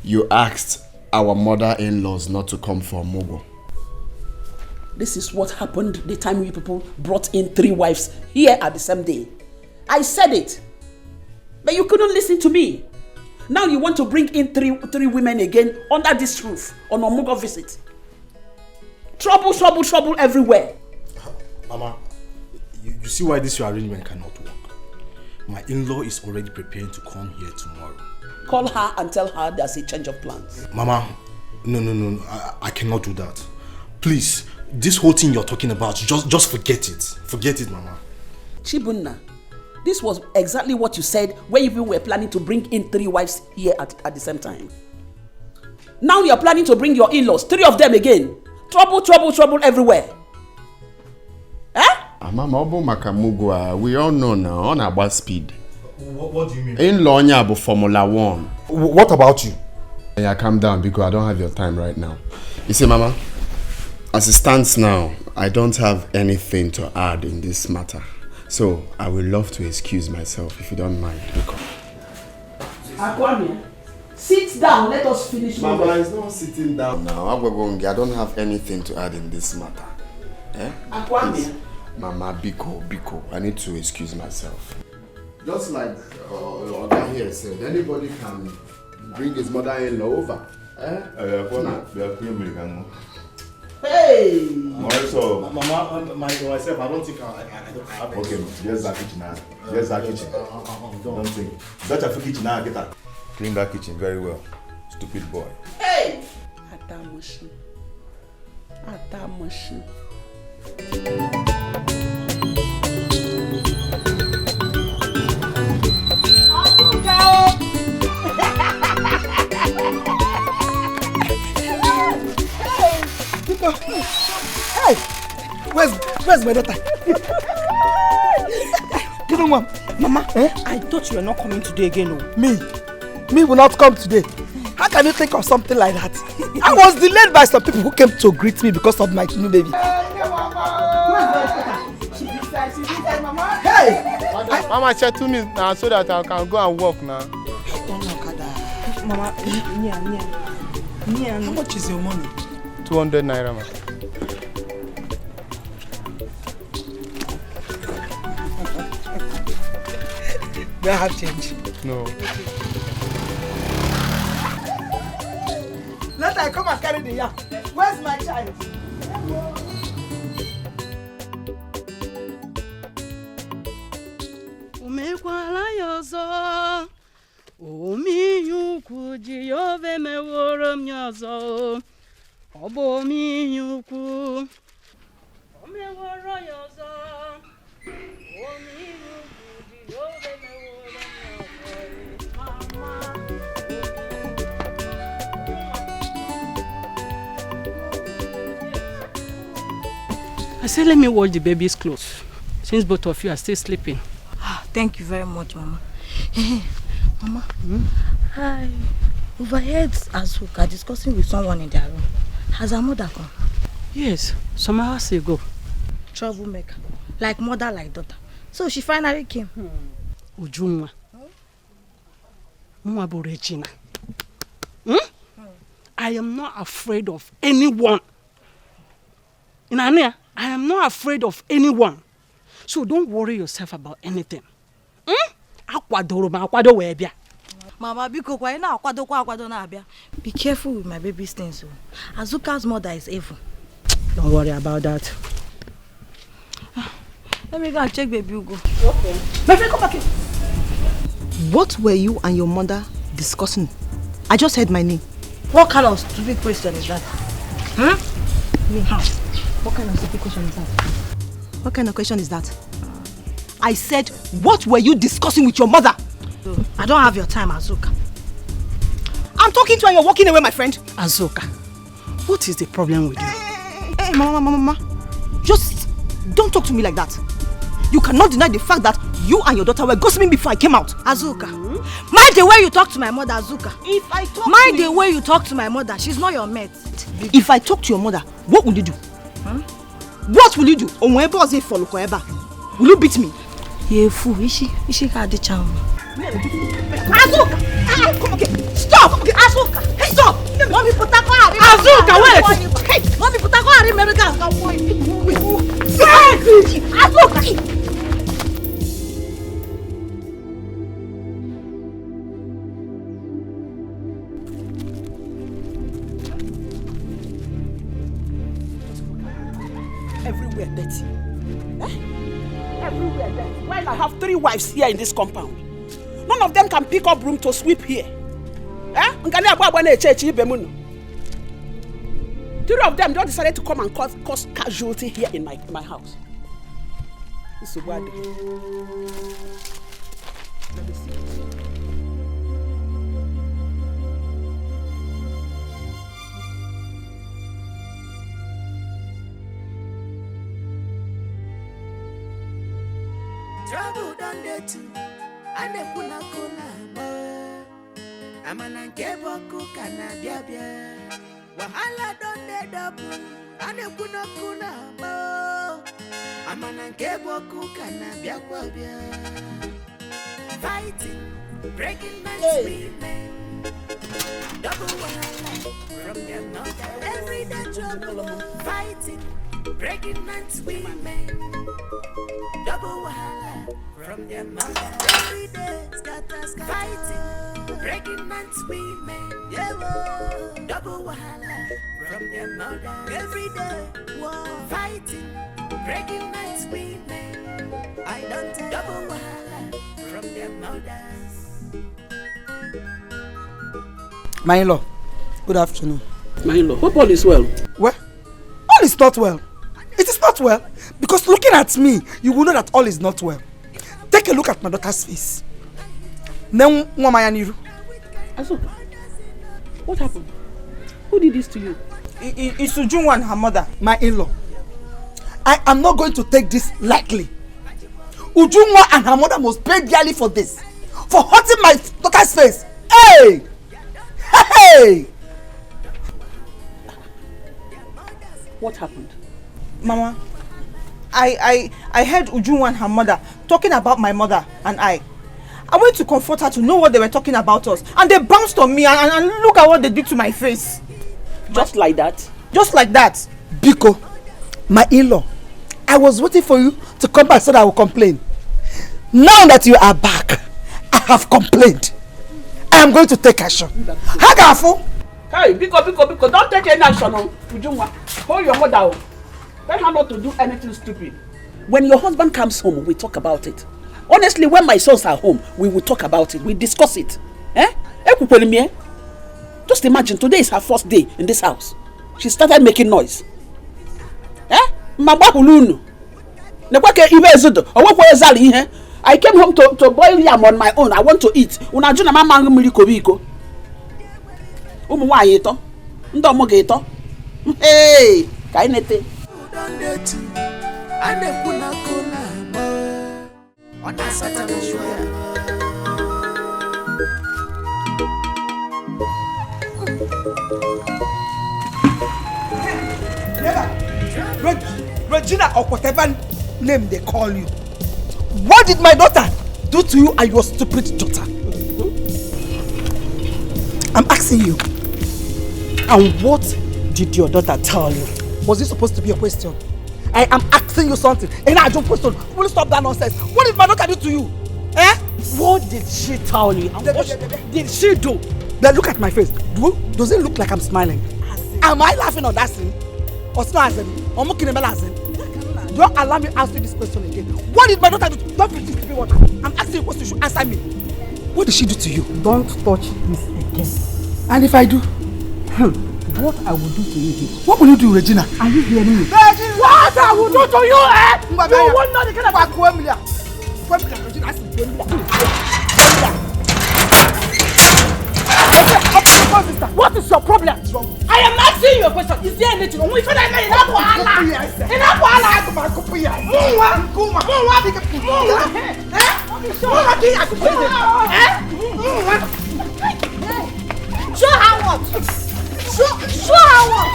I: you asked our mother-in-laws not to come for Mugo.
H: This is what happened the time you people brought in 3 wives here at the same day. I said it, but you couldn't listen to me. Now you want to bring in three women again under this roof on a Mugo visit. Trouble, trouble, trouble everywhere.
C: Mama, you see why this your arrangement cannot work. My in-law is already preparing to come here tomorrow.
H: Call her and tell her there's a change of plans.
C: Mama, no, I cannot do that. Please, this whole thing you're talking about, just forget it. Forget it, Mama.
H: Chibunna, this was exactly what you said when you were planning to bring in 3 wives here at the same time. Now you're planning to bring your in-laws, 3 of them again. Trouble, trouble, trouble everywhere.
I: Mama, Obo Makamugwa, we all know now on about speed.
C: What do you mean?
I: In-law about Formula 1.
C: What about you?
I: Yeah, calm down because I don't have your time right now. You see, Mama, as it stands now, I don't have anything to add in this matter. So, I would love to excuse myself if you don't mind.
H: Akwame, sit down, let us finish.
I: Mama, it's not sitting down now. I don't have anything to add in this matter.
H: Akwame.
I: Mama, Biko, I need to excuse myself. Just like Oga here said, anybody can bring his mother-in-law over.
H: Hey!
C: Mama, myself, I don't think I have.
B: Okay, there's that kitchen now. There's that kitchen. Don't think. Such a kitchen now, get that. Clean that kitchen very well. Stupid boy.
H: Hey! Atamushi.
K: Hey, where's my daughter? Give me one. Mama,
F: I thought you were not coming today again.
K: Me will not come today. How can you think of something like that? I was delayed by some people who came to greet me because of my new baby. Hey!
M: Mama said to me now so that I can go and walk now.
F: Mama,
K: how much is your money?
M: 200 naira, ma.
K: Do I have change?
M: No.
K: Let I come and carry the yam. Where's my child?
F: Umekwala yozo, omiyuku jiyove meworo myozo, obo miyuku, omeworo yozo, omiyuku jiyove meworo myozo, mama. I said, let me wash the baby's clothes, since both of you are still sleeping.
J: Thank you very much, Mama. Mama, I overheard Azuka discussing with someone in their room. Has her mother come?
F: Yes, some hours ago.
J: Troublemaker. Like mother, like daughter. So she finally came.
F: Ujumwa. Regina. I am not afraid of anyone. Inania, I am not afraid of anyone. So don't worry yourself about anything.
J: Mama, be careful with my baby's things. Azuka's mother is evil.
F: Don't worry about that.
J: Let me go and check baby Ugo.
F: Okay. My friend, come back here.
K: What were you and your mother discussing? I just heard my name.
J: What kind of stupid question is that?
K: What kind of stupid question is that? What kind of question is that? I said, what were you discussing with your mother?
J: I don't have your time, Azuka.
K: I'm talking to you and you're walking away, my friend.
F: Azuka, what is the problem with you?
K: Hey, Mama. Just don't talk to me like that. You cannot deny the fact that you and your daughter were gossiping before I came out.
J: Azuka, mind the way you talk to my mother, Azuka.
K: If I talk
J: mind the way you talk to my mother, she's not your mate.
K: If I talk to your mother, what will you do? What will you do? Will you beat me?
J: You're a fool. Is she got the charm? Azuka! Come again! Stop! Azuka! Hey, stop! Mommy put that car.
F: Azuka, wait!
J: Hey, mommy put that car in America. Azuka!
H: Everywhere dirty. Eh? Everywhere dirty. While I have 3 wives here in this compound, none of them can pick up broom to sweep here. Eh? 3 of them just decided to come and cause casualty here in my house. This is what. Let me see.
N: Trouble done there too, and they put a cola. Amana kebo kukana biabia. Wahala done there double, and they put a cola. Amana kebo kukana biabia. Fighting, breaking man's women. Double wahala from their mother. Every day trouble, fighting, breaking man's women. Double wahala from their mother. Every day scatter, fighting, breaking man's women. Yeah, double wahala from their mother. Every day fighting, breaking man's women. I don't take double wahala from their mothers.
K: My in-law, good afternoon.
H: My in-law, hope all is well.
K: Well, all is not well. It is not well. Because looking at me, you will know that all is not well. Take a look at my daughter's face.
H: Azuka, what happened? Who did this to you?
K: It's Ujunwa and her mother. My in-law. I am not going to take this lightly. Ujunwa and her mother must pay dearly for this. For hurting my daughter's face. Hey! Hey!
H: What happened?
J: Mama, I heard Ujunwa and her mother talking about my mother and I. I went to comfort her to know what they were talking about us. And they bounced on me and look at what they did to my face.
H: Just like that?
J: Just like that.
K: Biko, my in-law, I was waiting for you to come back so that I will complain. Now that you are back, I have complained. I am going to take action. Hagafu!
H: Hey, Biko, don't take any action. Ujunwa, hold your mother. Tell her not to do anything stupid. When your husband comes home, we talk about it. Honestly, when my sons are home, we will talk about it. We discuss it. Just imagine, today is her first day in this house. She started making noise. I came home to boil yam on my own. I want to eat. Hey, kainete.
K: Regina or whatever name they call you. What did my daughter do to you and your stupid daughter? I'm asking you. And what did your daughter tell you? Was this supposed to be a question? I am asking you something. And I don't question. Will you stop that nonsense? What did my daughter do to you? Eh?
F: What did she tell you? And what did she do?
K: Then look at my face. Does it look like I'm smiling? Am I laughing on that scene? Or not? Don't allow me to ask you this question again. What did my daughter do? Don't pretend to be what I'm asking you a question. You should answer me. What did she do to you?
F: Don't touch this again.
K: And if I do?
F: What I will do to you again?
K: What will you do, Regina?
F: Are you hearing me?
K: Regina!
F: What I will do to you, eh? You will not get about
K: Regina.
F: What is your problem? I am asking you a question. Is there anything? We should have made enough wahala. Enough wahala. Show her what? Show her what?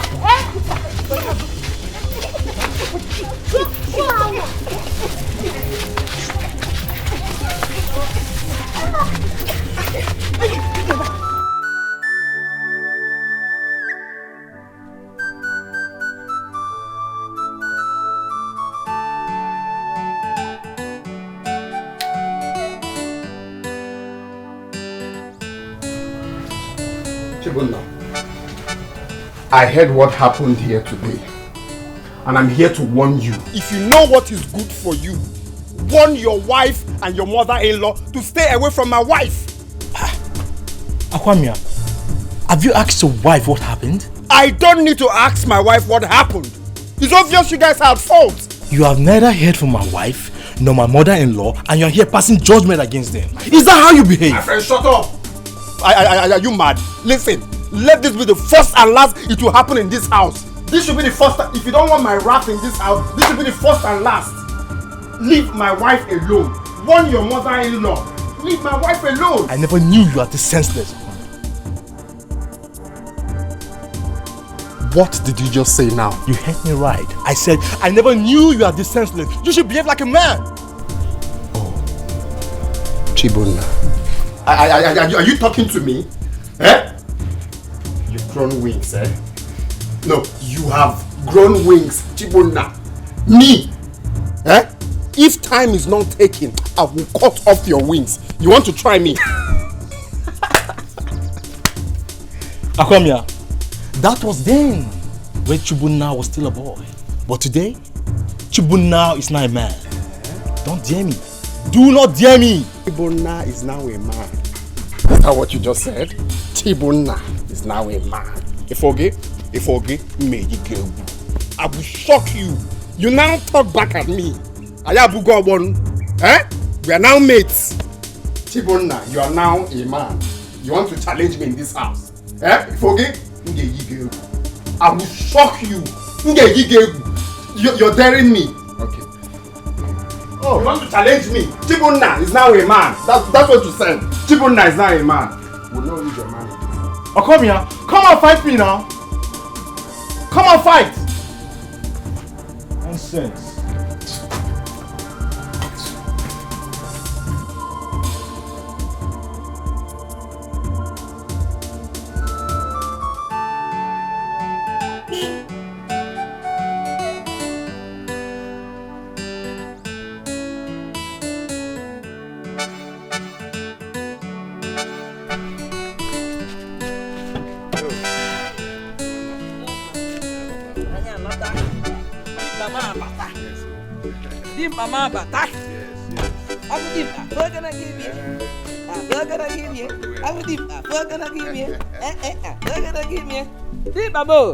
F: Show her what?
I: Chibunna, I heard what happened here today. And I'm here to warn you.
O: If you know what is good for you, warn your wife and your mother-in-law to stay away from my wife.
C: Akwamia, have you asked your wife what happened?
O: I don't need to ask my wife what happened. It's obvious you guys are at fault.
C: You have neither heard from my wife nor my mother-in-law, and you're here passing judgment against them. Is that how you behave?
O: My friend, shut up. Are you mad? Listen, let this be the first and last it will happen in this house. This should be the first. If you don't want my wrath in this house, this should be the first and last. Leave my wife alone. Warn your mother-in-law. Leave my wife alone.
C: I never knew you were this senseless.
O: What did you just say now?
C: You heard me right. I said, I never knew you are this senseless. You should behave like a man.
O: Oh, Chibunna. Are you talking to me? Eh? You've grown wings, eh? No, you have grown wings, Chibunna. Me? Eh? If time is not taken, I will cut off your wings. You want to try me?
C: Akwamia, that was then, when Chibunna was still a boy. But today, Chibunna is now a man. Don't dare me. Do not dare me.
O: Chibunna is now a man. Is that what you just said? Chibunna is now a man. Ifoge, may you go. I will shock you. You now talk back at me. Ayabugobon. Eh? We are now mates. Chibunna, you are now a man. You want to challenge me in this house? Eh? Ifoge, I will shock you. You're daring me.
I: Okay.
O: Oh, you want to challenge me? Chibunna is now a man. That's what you said. Chibunna is now a man. We'll not use your man.
C: Akwamia, come and fight me now. Come and fight. Nonsense.
F: Mama Bata. I will give a burger and give you. A burger and give you. I will give a burger and give you. A burger and give you. Deep Babo.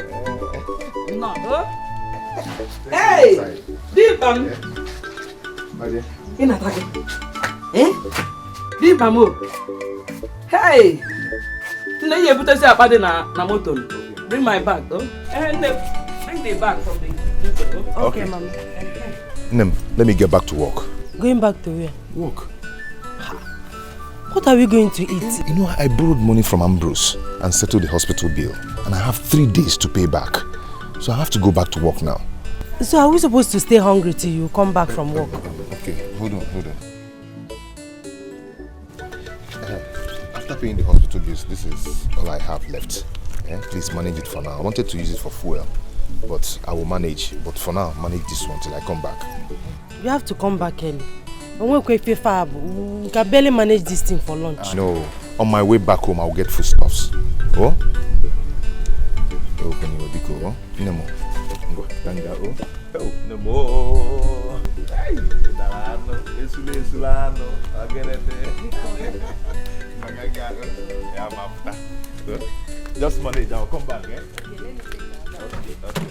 F: No. Hey! Deep Bam. In attack. Eh? Deep Bamo. Hey! No, you put us up at the motor. Bring my bag, though. And bring the bag from the. Okay, Mama.
B: Nem, let me get back to work.
E: Going back to where?
B: Work.
E: What are we going to eat?
B: You know, I borrowed money from Ambrose and settled the hospital bill. And I have 3 days to pay back. So I have to go back to work now.
E: So are we supposed to stay hungry till you come back from work?
B: Okay, hold on. After paying the hospital bills, this is all I have left. Yeah? Please manage it for now. I wanted to use it for fuel, but I will manage. But for now, manage this one till I come back.
E: You have to come back early. We can barely manage this thing for lunch.
B: No, on my way back home, I'll get foodstuffs. Oh? Open your biko, oh? Nemo. Go, Tanga, oh? Oh, Nemo. Hey, Sulano, just manage, I'll come back, eh? Okay.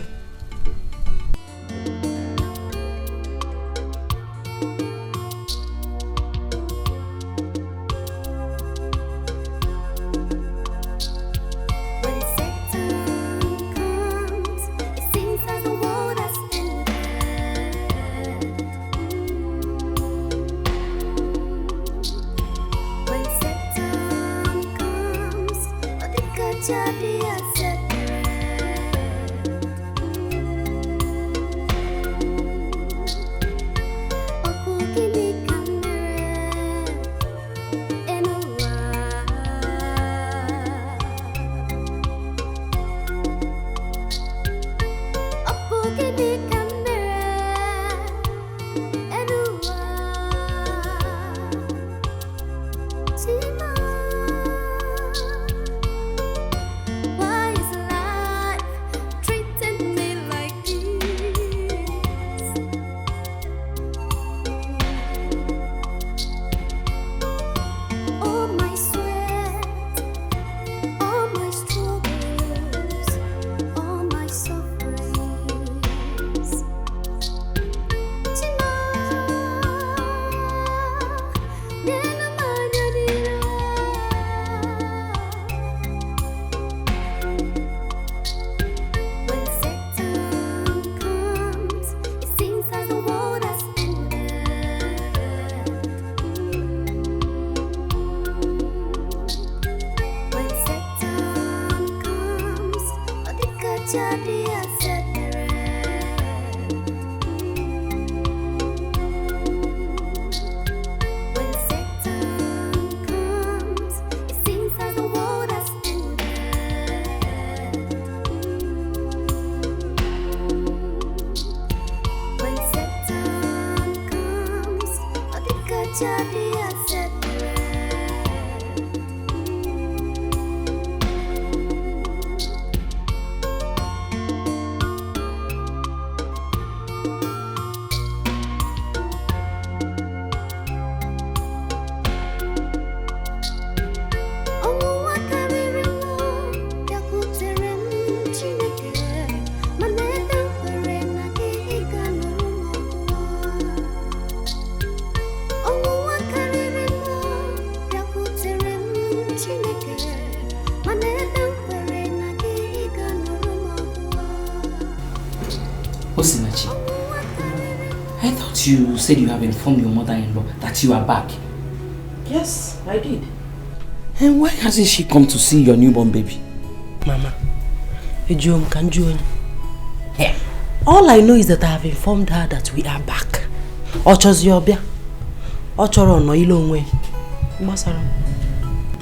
P: I thought you said you have informed your mother-in-law that you are back.
E: Yes, I did.
P: And why hasn't she come to see your newborn baby?
E: Mama, all I know is that I have informed her that we are back.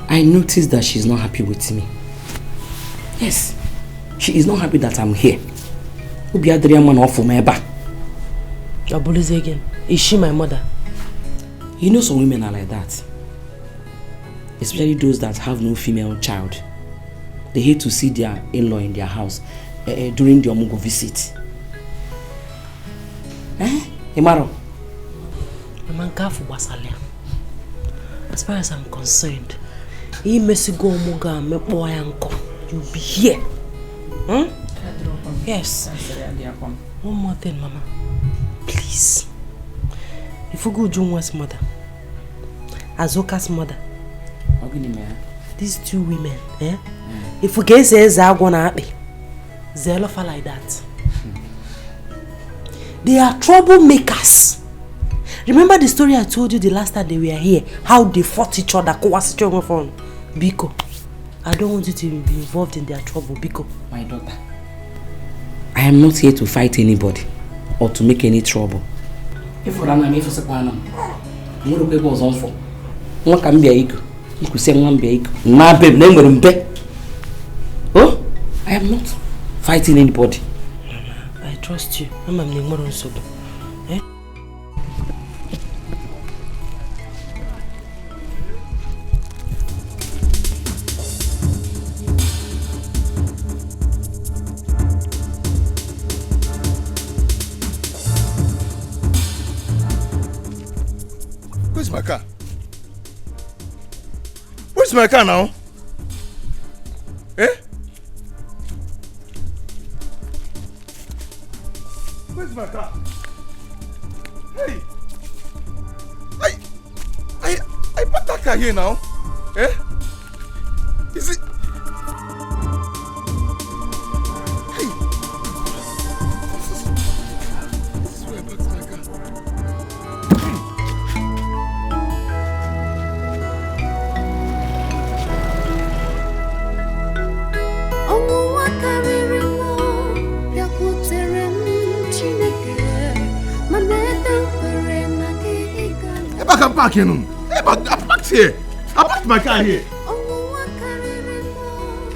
P: I noticed that she's not happy with me. Yes, she is not happy that I'm here.
E: Again. Is she my mother?
P: You know some women are like that. Especially those that have no female child. They hate to see their in-law in their house during the Omugo visit. Imaro?
E: As far as I'm concerned, you'll be here. Hmm? Yes. One more thing, Mama. Please. If you go Junwa's mother, Azoka's mother, these two women, if you get say Zagwana happy, Zelofa like that. They are troublemakers. Remember the story I told you the last time they were here? How they fought each other? Biko, I don't want you to be involved in their trouble, Biko.
P: My daughter, I am not here to fight anybody or to make any trouble. If you run away for Sapanam, you will be on for. What can be a you could say one big, my babe, name be. Oh, I am not fighting anybody.
E: I trust you. I'm a Nimoron Sobo. Eh?
B: Where's my car? Where's my car now? Eh? Where's my car? Hey! I parked that car here now. Eh? Is it? Hey! This is where I parked my car. I can park here. I parked here. I parked my car here.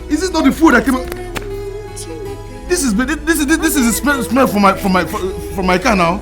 B: Is this not the food that came? This is the smell from my car now.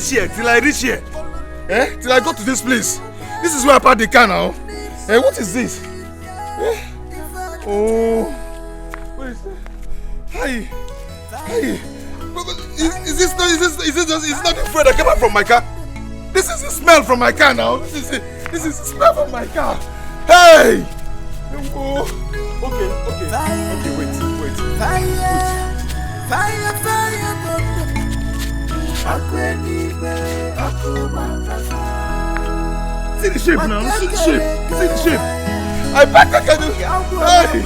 B: Till I reach here, eh? Till I go to this place. This is where I parked the car now. Hey, what is this? Oh, what is that? Hi. Is this not the friend that came out from my car? This is the smell from my car now. This is the smell from my car. Hey! Oh. Okay, wait. See the shape now, see the shape. I back the canoe. Hey!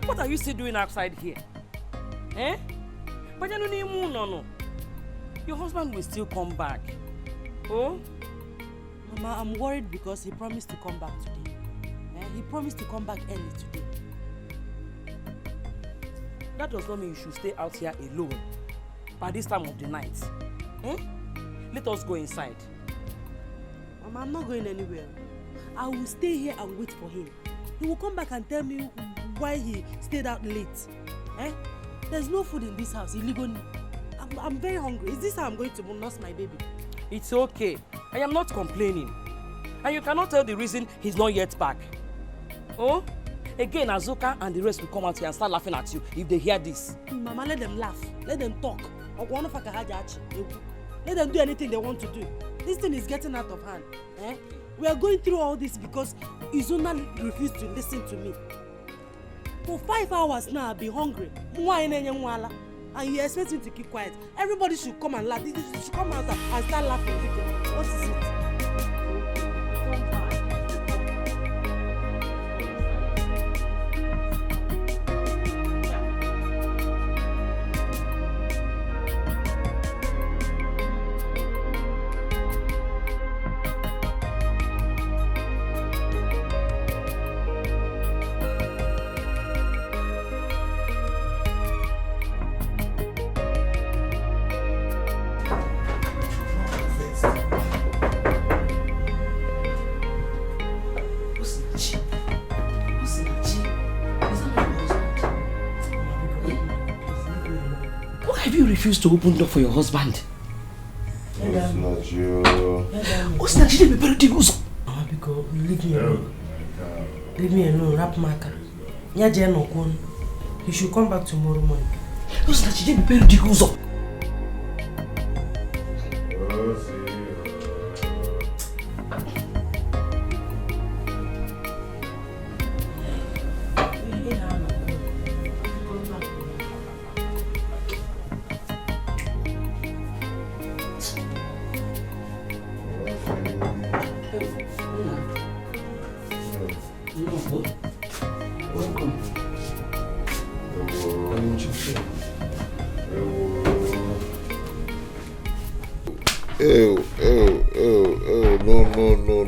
P: What are you still doing outside here? Eh? But no. Your husband will still come back. Oh?
E: Mama, I'm worried because he promised to come back today. He promised to come back early today.
P: That does not mean you should stay out here alone by this time of the night. Eh? Let us go inside.
E: Mama, I'm not going anywhere. I will stay here and wait for him. He will come back and tell me why he stayed out late. Eh? There's no food in this house illegally. I'm very hungry. Is this how I'm going to nurse my baby?
P: It's okay. I am not complaining. And you cannot tell the reason he's not yet back. Oh? Again, Azuka and the rest will come out here and start laughing at you if they hear this.
E: Mama, let them laugh. Let them talk. Let them do anything they want to do. This thing is getting out of hand. Eh? We are going through all this because Izuna refused to listen to me. For 5 hours now, I've been hungry. And you expect me to keep quiet. Everybody should come and laugh. They should come out and start laughing. What is it?
P: Refuse to open door for your husband.
E: What's not you? Mama, because leave me alone. Leave me alone, rap marker. He should come back tomorrow morning.
P: What's not you? Be very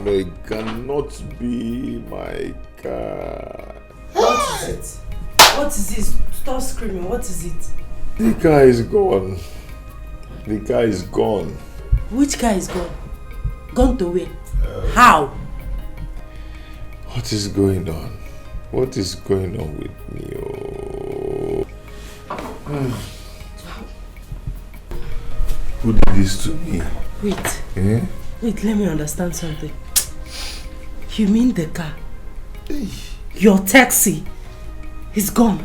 B: No, it cannot be my car.
E: What is it? What is this? Stop screaming, what is it?
B: The car is gone. The car is gone.
E: Which car is gone? Gone to where? How?
B: What is going on? What is going on with me? Who did this to me?
E: Wait.
B: Eh?
E: Wait, let me understand something. You mean the car? Your taxi is gone?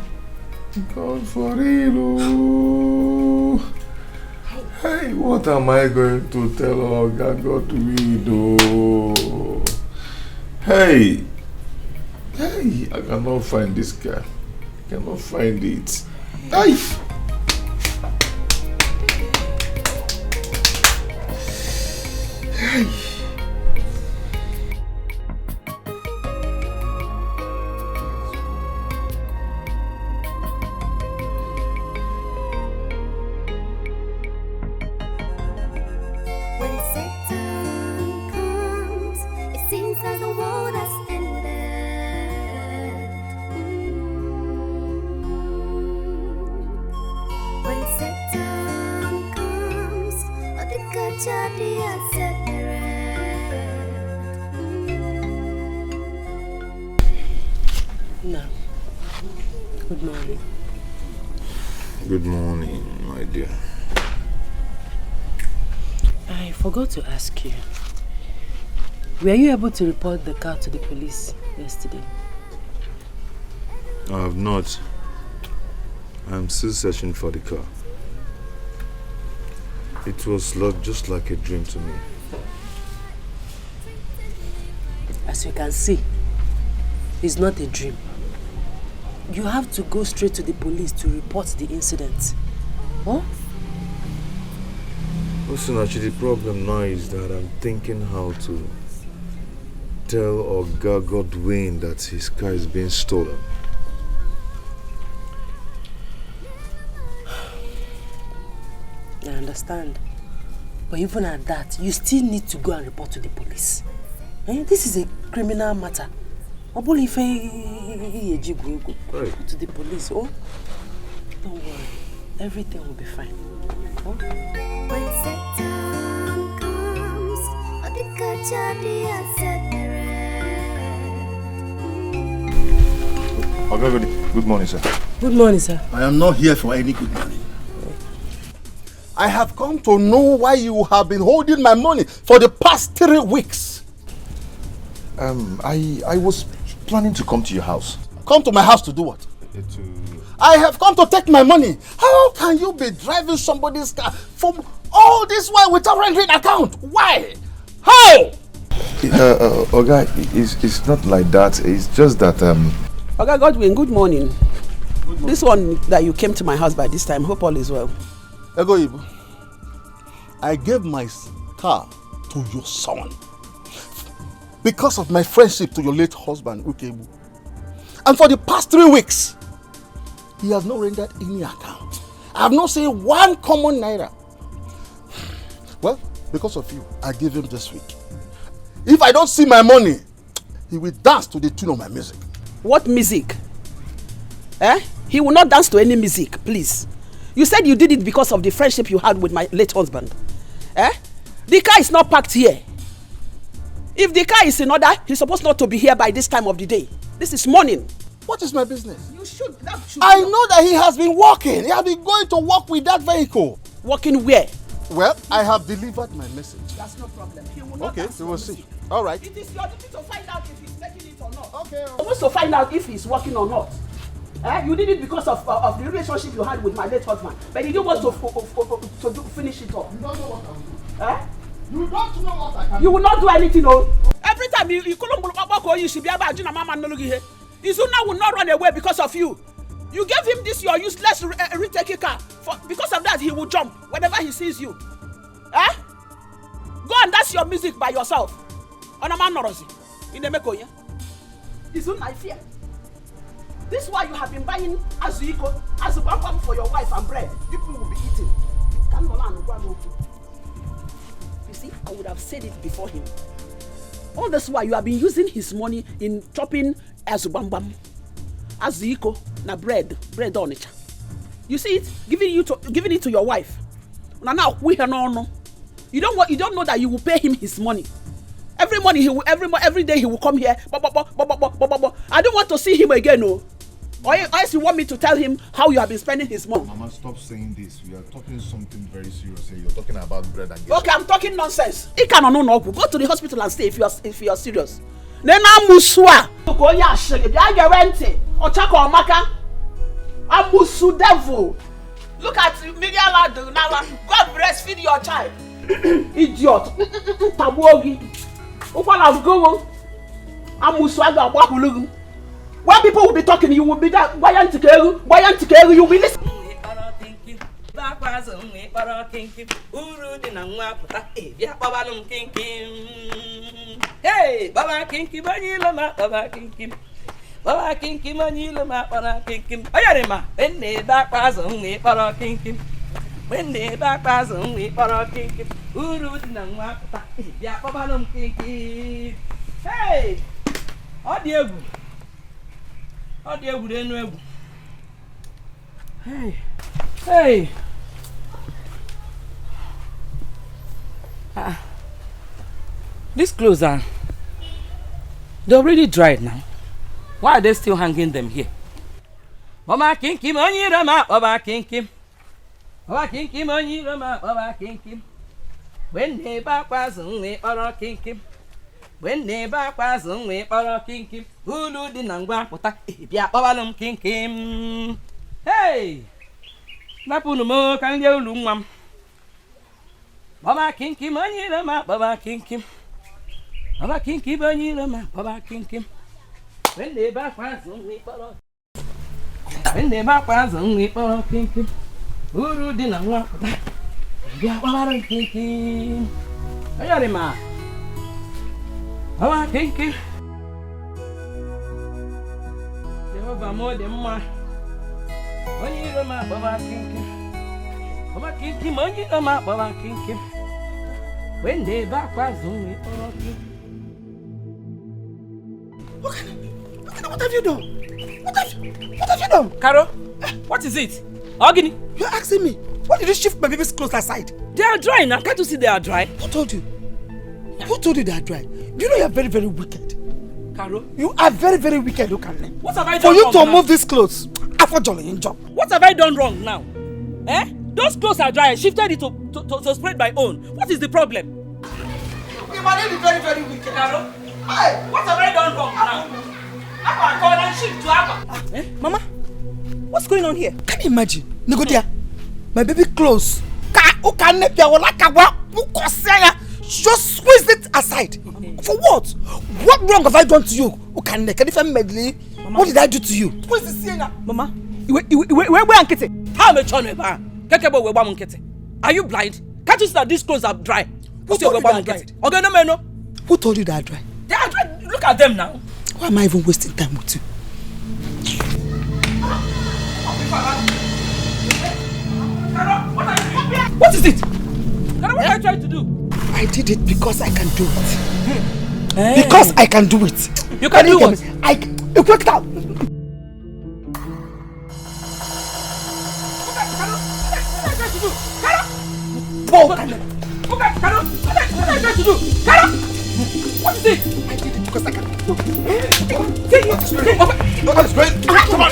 B: Gone for real. Hey, what am I going to tell Oga God we do? Hey, I cannot find this car. cannot find it. Ay!
N: When Satan comes, it seems like the world has ended. When Satan comes, I think I jadi
E: No. Good morning.
B: Good morning, my dear.
E: I forgot to ask you. Were you able to report the car to the police yesterday?
B: I have not. I'm still searching for the car. It was just like a dream to me.
E: As you can see, it's not a dream. You have to go straight to the police to report the incident. Huh?
B: Listen, actually, the problem now is that I'm thinking how to tell Oga Godwin that his car is being stolen.
E: I understand. But even at that, you still need to go and report to the police. This is a criminal matter. Right. To the police. Oh, don't worry. Everything will be fine. Huh?
N: When Satan comes, I think I jadi
B: Good morning, sir.
E: Good morning, sir.
D: I am not here for any good morning. I have come to know why you have been holding my money for the past 3 weeks.
B: I was planning to come to your house.
D: Come to my house to do what? I have come to take my money. How can you be driving somebody's car from all this while without rendering account? Why? How?
B: Oga, it's not like that. It's just that
H: Oga Godwin, good morning. This one that you came to my house by this time, hope all is well.
D: Ego Ibu, I gave my car to your son because of my friendship to your late husband, Ukebu. And for the past 3 weeks, he has not rendered any account. I have not seen one common naira. Well, because of you, I gave him this week. If I don't see my money, he will dance to the tune of my music.
H: What music? He will not dance to any music, please. You said you did it because of the friendship you had with my late husband. The car is not parked here. If the car is in order, he's supposed not to be here by this time of the day. This is morning.
D: What is my business?
H: You should.
D: I know that he has been walking. He has been going to work with that vehicle.
H: Working where?
D: Well, I have delivered my message.
H: That's no problem. He will not.
D: Okay, we will see. All right.
H: It is your duty to find out if he's taking it or not.
D: Okay.
H: You're supposed to find out if he's working or not. You did it because of the relationship you had with my late husband, but you didn't want to finish it off.
D: You don't know what I'm doing. You don't know what I can do.
H: You will not do anything, no. Every time you should be able to mama Izuna will not run away because of you. You gave him this your useless retake car. Because of that, he will jump whenever he sees you. Go and dance your music by yourself. On a man norozi. In the Mekoya. Izuna, I fear. This is why you have been buying Wazico, Azubambam for your wife and bread. People will be eating. You see, I would have said it before him. All this while you have been using his money in chopping Azubambam, Wazico, na bread on it. You see it, giving it to your wife. Now we no. You don't know that you will pay him his money. Every day he will come here. I don't want to see him again, no. Or else you want me to tell him how you have been spending his money.
B: Mama, stop saying this. We are talking something very serious here. You're talking about bread and gas.
H: Okay, I'm talking nonsense. Go to the hospital and stay if you are serious. Nena muswa. Okoya shege. Biaga rente. Ochako omaka. Amusu devil. Look at media lad now. God breastfeed your child. Idiot. Tabuogi. Upala go. Amusu aga wa hulugu. When people will be talking, you will be that buoyant to you will be listening. Hey, Baba Kinky, Baba Kinky. Baba Kinky, Baba Kinky. Ayarima, when they back was only Baba Kinky. When they back was only Baba Kinky. Uru Dinamata, Baba Kinky. Hey, oh dear. Oh dear, we didn't know. Hey. These clothes are. They're already dried now. Why are they still hanging them here? Baba Kinky, money, Rama, Baba Kinky. Baba Kinky, money, Rama, Baba Kinky. When they back was only Baba Kinky. When they back was only Baba Kinky. Ulu di nangwa pota bia babalum kinkim. Hey! Napunu mo kan ye ulu nwam. Baba kinkim anyi rama Baba kinkim. Baba kinkim anyi rama Baba kinkim. When they back was only Baba. When they back was only Baba kinkim. Ulu di nangwa pota bia babalum kinkim. Ayarima. Baba kinkim. More than my money, Baba Kinky. Baba Kinky, money, Baba Kinky. When they back was only
K: What have you done? What have you done?
H: Carol, what is it? Agony?
K: You're asking me. Why did you shift my baby's clothes aside?
H: They are dry now. Can't you see they are dry?
K: Who told you? Who told you they are dry? Do you know you're very, very wicked?
H: Carol?
K: You are very, very wicked, look at me.
H: What have I done
K: wrong? For you to
H: now?
K: move these clothes, I for jolly in job.
H: What have I done wrong now? Eh? Those clothes are dry. I shifted it to spread my own. What is the problem?
K: You might be very, very wicked.
H: Carol? Hey, what have I done wrong now? I call and shift to Abba.
J: Mama, what's going on here?
K: Can you imagine? Negodia, my baby clothes. Just squeeze it aside. For what? What wrong have I done to you? Can you medley? What did I do to you?
J: Where's the singer? Mama, where Kitty?
H: How much on it? Are you blind? Can't you see that these clothes are dry?
K: Who told you they are dry? Who told you they are dry?
H: They are dry. Look at them now.
K: Why am I even wasting time with you?
H: What is it? What are you trying to do?
K: I did it because I can do it. Hey. Because I can do it.
H: You can do what?
K: You worked out.
H: What is it?
K: I did it because I can do it.
B: What is great?
H: Come on.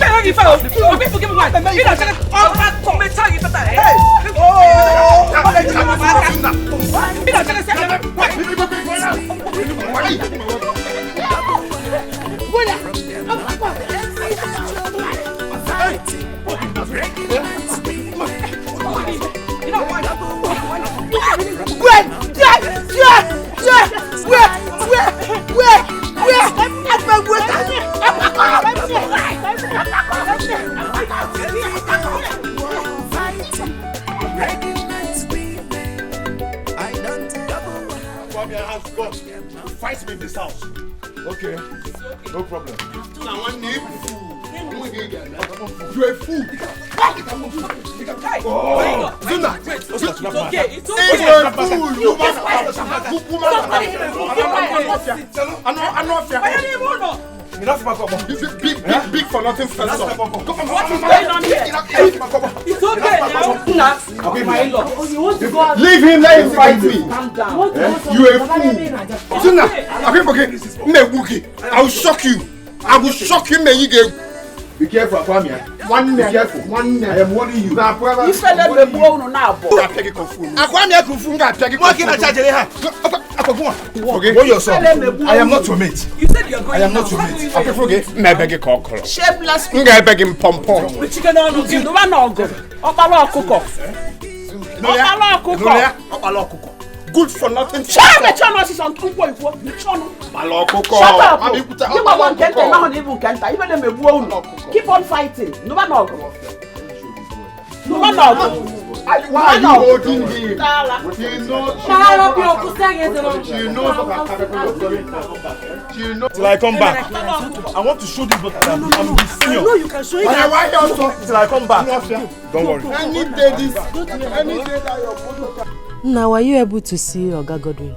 B: Fight me in this house. Okay, no problem. Now one name. You're a fool. Oh, Zuna.
H: It's okay. It's okay.
B: You're a fool. You big for nothing first.
H: What is going on here? It's okay now. Okay, my in-law.
B: Leave him, let him fight me.
H: Calm down.
B: You a fool. Zuna, I will shock you. I will shock you, man. You get. Be careful, Akwamia. Be careful. I am warning you.
H: You fell in the bone now, boy.
B: Akwamia Kufunga, what can I charge you? Okay, what yourself? I am not your mate.
H: You said you're going.
B: I am not your mate. Okay, forget. Me beg a cockle.
H: Shameless.
B: I beg him pom pom.
H: The chicken on you. The one on go. Opala cook.
C: good for nothing.
H: Shut up! Shut up! Shut up! Shut up! Keep on fighting. No man no. No man no.
O: Why are you holding him? She knows.
C: Till I come back. I want to show this book that I'm his senior.
E: No, you can show it.
C: Why also? Till I come back. Don't worry.
O: Any day that you're both.
E: Now, were you able to see Oga Godwin?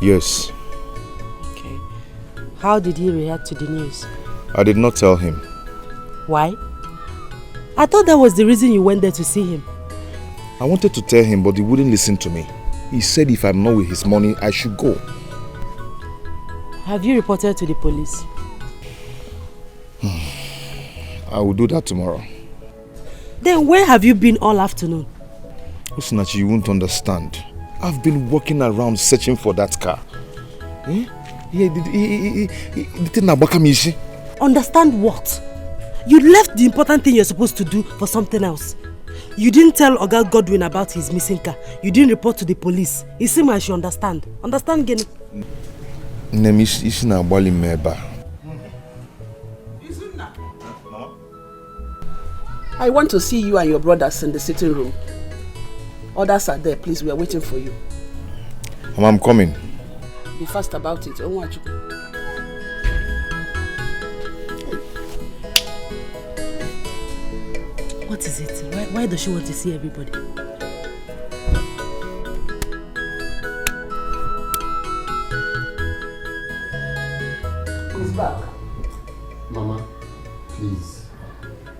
B: Yes.
E: Okay. How did he react to the news?
B: I did not tell him.
E: Why? I thought that was the reason you went there to see him.
B: I wanted to tell him, but he wouldn't listen to me. He said if I'm not with his money, I should go.
E: Have you reported to the police?
B: I will do that tomorrow.
E: Then where have you been all afternoon?
B: Osinachi, you won't understand. I've been walking around searching for that car.
E: Understand what? You left the important thing you're supposed to do for something else. You didn't tell Oga Godwin about his missing car. You didn't report to the police. It seems I should understand. Understand, Gene?
H: I want to see you and your brothers in the sitting room. Others are there, please. We are waiting for you.
B: Mama, I'm coming.
H: Be fast about it.
E: What is it? Why does she want to see everybody?
H: Who's back?
I: Mama, please.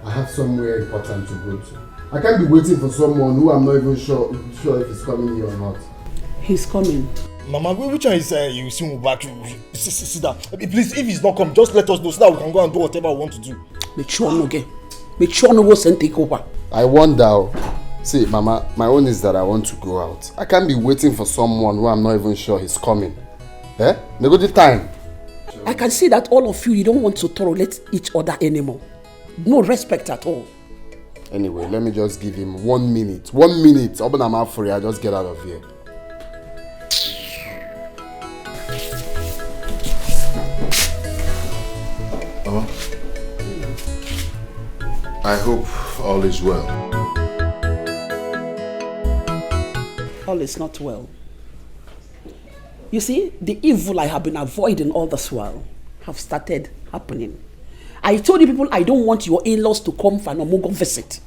I: I have somewhere important to go to. I can't be waiting for someone who I'm not even sure if he's coming here or not.
H: He's coming.
C: Mama, which one is you see me back? Sit down. Please, if he's not come, just let us know so that we can go and do whatever we want to do.
H: Make sure no get. Make sure no go send take over.
I: I wonder. See, Mama, my own is that I want to go out. I can't be waiting for someone who I'm not even sure he's coming. Eh? Nego the time.
H: I can see that all of you don't want to tolerate each other anymore. No respect at all.
I: Anyway, let me just give him 1 minute. 1 minute. Open my mouth for you. I just get out of here.
B: I hope all is well.
H: All is not well. You see, the evil I have been avoiding all this while have started happening. I told you people I don't want your in-laws to come for an Omugo visit.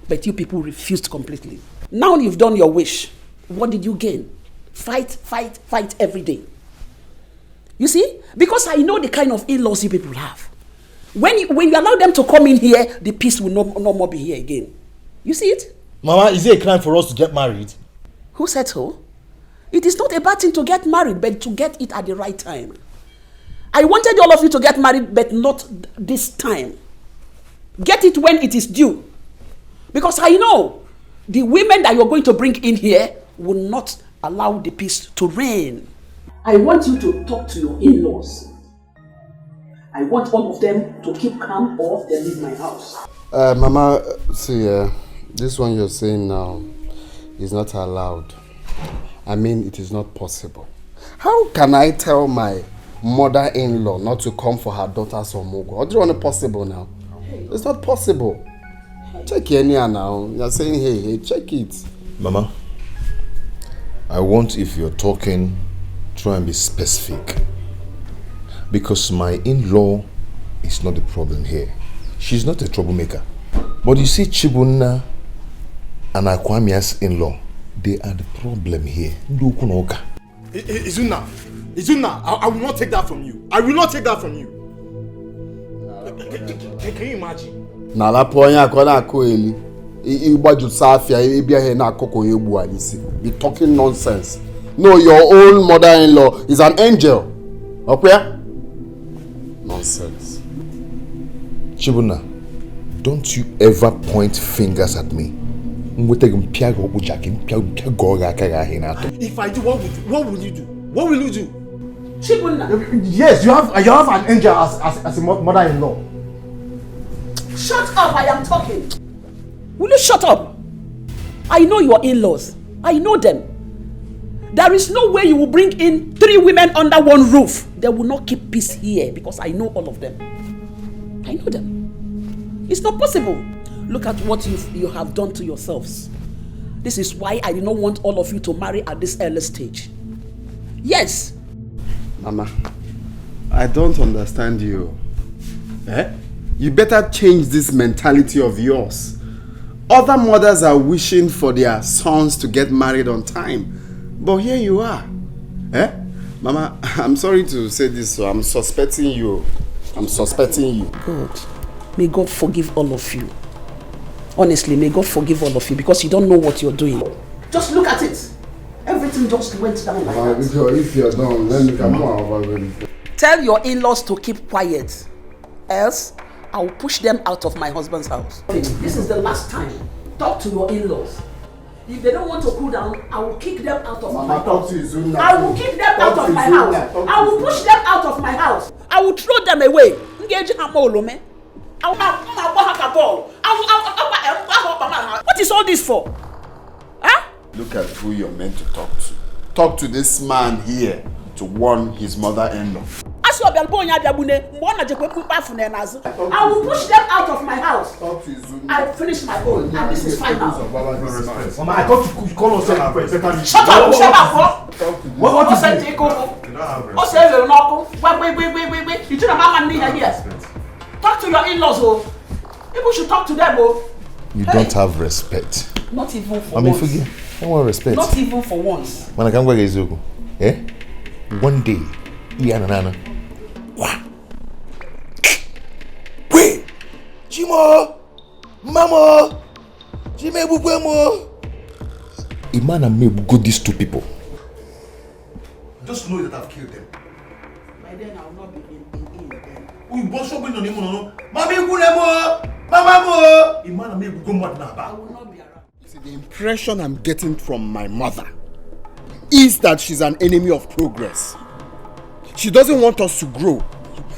H: But you people refused completely. Now you've done your wish. What did you gain? Fight every day. You see? Because I know the kind of in-laws you people have. When you allow them to come in here, the peace will no more be here again. You see it?
C: Mama, is it a crime for us to get married?
H: Who said so? It is not a bad thing to get married, but to get it at the right time. I wanted all of you to get married, but not this time. Get it when it is due. Because I know the women that you're going to bring in here will not allow the peace to reign. I want you to talk to your in-laws. I want all of them to keep calm or they leave my house.
I: Mama, see, this one you're saying now is not allowed. I mean, it is not possible. How can I tell my mother-in-law not to come for her daughter's Omugo? How do you want it possible now? It's not possible. Check it now. You're saying, hey, check it.
B: Mama, I want, if you're talking, try and be specific. Because my in-law is not the problem here. She's not a troublemaker. But you see, Chibunna and Akwamia's in-law, they are the problem here.
C: Izuna, I will not take that from you. I will not take that from you. Can you imagine?
I: Nala ponya akona akoeli. Igbaju safia ebia he na akoko yegbu anisi. Be talking nonsense. No, your own mother-in-law is an angel. Okay? Nonsense.
B: Chibuna, don't you ever point fingers at me. If
C: I do, what will you do? What will you do?
H: Chibuna.
C: Yes, you have an angel as a mother-in-law.
H: Shut up, I am talking. Will you shut up? I know your in-laws. I know them. There is no way you will bring in 3 women under one roof. They will not keep peace here because I know all of them. I know them. It's not possible. Look at what you have done to yourselves. This is why I do not want all of you to marry at this early stage. Yes.
I: Mama, I don't understand you. You better change this mentality of yours. Other mothers are wishing for their sons to get married on time. But here you are. Mama, I'm sorry to say this, so I'm suspecting you.
H: Good. May God forgive all of you. Honestly, may God forgive all of you because you don't know what you're doing. Just look at it. Everything just went down like that.
I: If you're done, let me come on.
H: Tell your in-laws to keep quiet. Else, I will push them out of my husband's house. This is the last time. Talk to your in-laws. If they don't want to cool down, I will kick them out of my house. I will kick them out of my house. I will push them out of my house. I will throw them away. What is all this for? Huh?
I: Look at who you're meant to talk to. Talk to this man here to warn his mother-in-law.
H: I will push them out of my house. I finished my own, and this is final.
C: Mama, I thought you call us first.
H: Shut up, shut up.
C: What is it?
H: Wait. You don't have money here. Talk to your in-laws, oh. People should talk to them, oh.
B: You don't have respect.
H: Not even for once.
B: Forget. I want respect.
H: Not even for once.
B: When I come back, one day, Nana.
K: Wait! Jimo! Mama! Jime Bugwemo!
B: A man and me will go these 2 people.
C: Just know that I've killed them.
H: By then I will not be in.
C: We both should be no name, no. Mama Bugwemo! Mama! A man and me will go mad now.
H: I will not be around.
I: See, the impression I'm getting from my mother is that she's an enemy of progress. She doesn't want us to grow.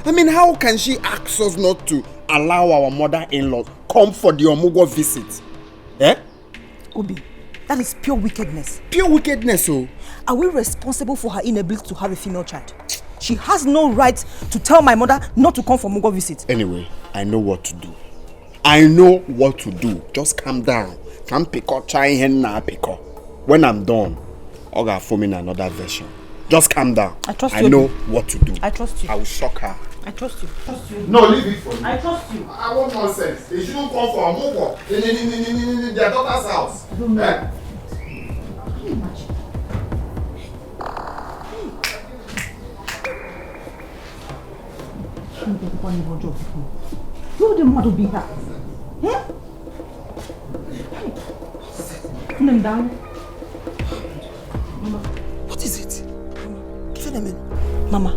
I: I mean, how can she ask us not to allow our mother-in-law come for the Omugo visit?
J: Obi, that is pure wickedness.
I: Pure wickedness, oh.
J: Are we responsible for her inability to have a female child? She has no right to tell my mother not to come for Omugo visit.
I: Anyway, I know what to do. Just calm down. Can't pick up try henna pick up. When I'm done, I'll go forming another version. Just calm down.
J: I trust you.
I: I know what to do.
J: I trust you.
I: I will shock her.
J: I trust you.
I: No, leave it for me.
J: I trust you.
I: I want nonsense. They shouldn't come for a move in their daughter's house.
J: I don't know. Can you imagine? You the mother be her. Put them down. Mama.
K: What is it? Give them in.
J: Mama,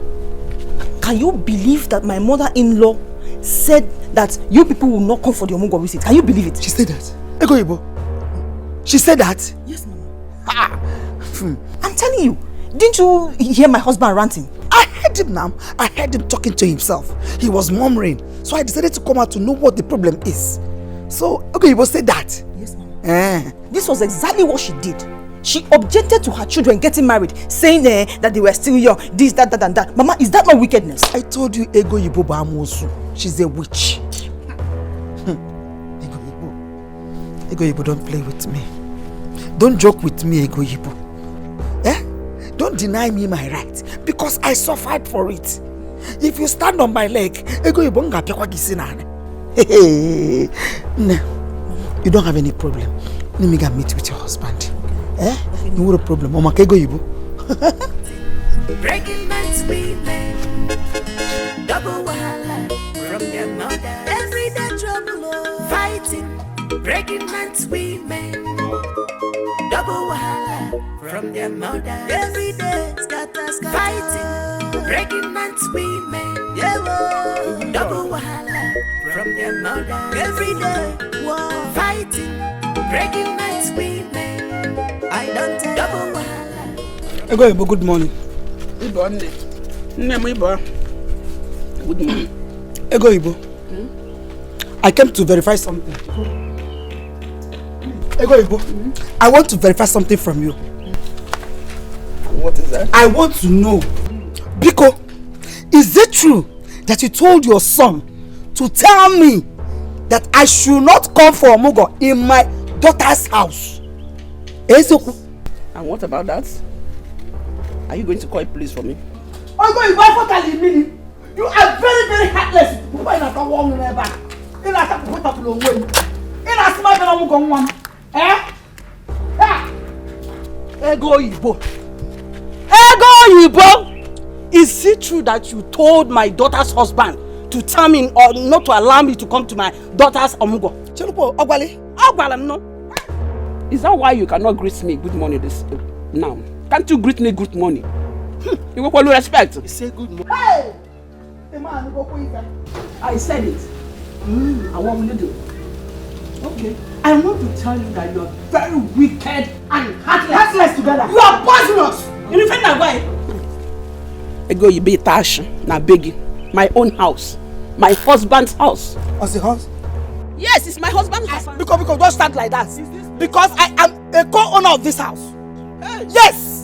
J: can you believe that my mother-in-law said that you people will not come for the Omugo visit? Can you believe it?
K: She said that? Ego Ibo. She said that?
J: Yes, Mama. I'm telling you. Didn't you hear my husband ranting?
K: I heard him now. I heard him talking to himself. He was murmuring. So I decided to come out to know what the problem is. So, Ego Ibo said that?
J: Yes, Mama. This was exactly what she did. She objected to her children getting married, saying that they were still young, this, that, and that. Mama, is that not wickedness?
K: I told you Ego Ibo Bamosu. She's a witch. Ego Ibo, don't play with me. Don't joke with me, Ego Ibo. Don't deny me my right, because I suffered for it. If you stand on my leg, Ego Ibo nga piakwa gisinane. No, you don't have any problem. Let me go meet with your husband. No problem. Mama, Ego Ibo.
N: Breaking man's women, double wahala from their mother. Everyday trouble, fighting. Breaking man's women, double wahala from their mother. Every day, scatter, fighting. Breaking man's women, double wahala from their mother. Every day, fighting. Breaking man's women, I don't tell double wahala.
K: Ego Ibo, good morning.
H: Good morning. Good morning.
K: Ego Ibo. I came to verify something. Ego Ibo, I want to verify something from you.
H: What is that?
K: I want to know. Biko, is it true that you told your son to tell me that I should not come for Omugo in my daughter's house?
H: And what about that? Are you going to call police for me?
K: You are very, very heartless. Why not go on never? In a tap put up low way. In a smart Omugo one. Eh? Ego Yibo. Is it true that you told my daughter's husband to tell me or not to allow me to come to my daughter's Omugo? Chelupo, Ogwale? Ogwale, no.
H: Is that why you cannot greet me good morning this now? Can't you greet me good morning? You go with respect.
K: You say good morning.
H: Hey! I said it. And what will you do?
K: Okay. I want to tell you that you are very wicked and heartless together. You are poisonous. You defend that way.
H: Ego you be tash na begi. My own house. My husband's house.
K: What's the house?
H: Yes, it's my husband's house.
K: Because don't start like that. Because I am a co-owner of this house. Hey. Yes.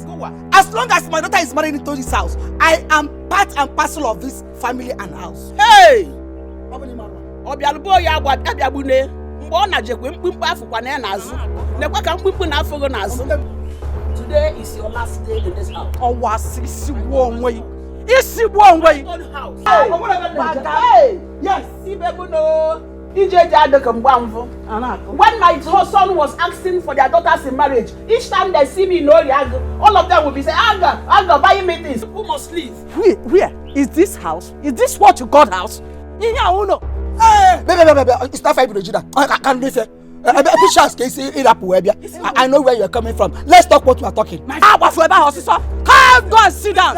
K: As long as my daughter is married into this house, I am part and parcel of this family and house.
H: Hey! Obialubo ya gwa abiabune. Mbo na jekwe mkpimkpa afukwa na nazu. Nekwa ka mkpimkpa na afogo nazu. Today is your last day in this house.
K: Isi wonwe. Isi wonwe.
H: Hey! Yes, Sibebuno. When my son was asking for their daughters in marriage, each time they see me in Oriago, all of them will be saying, Aga, buy me this. Who must leave?
K: Where? Is this house? Is this what you call house? Hey! Baby, it's not 5 Regina. I can't live here. I know where you're coming from. Let's talk what we are talking. Come, go and sit down.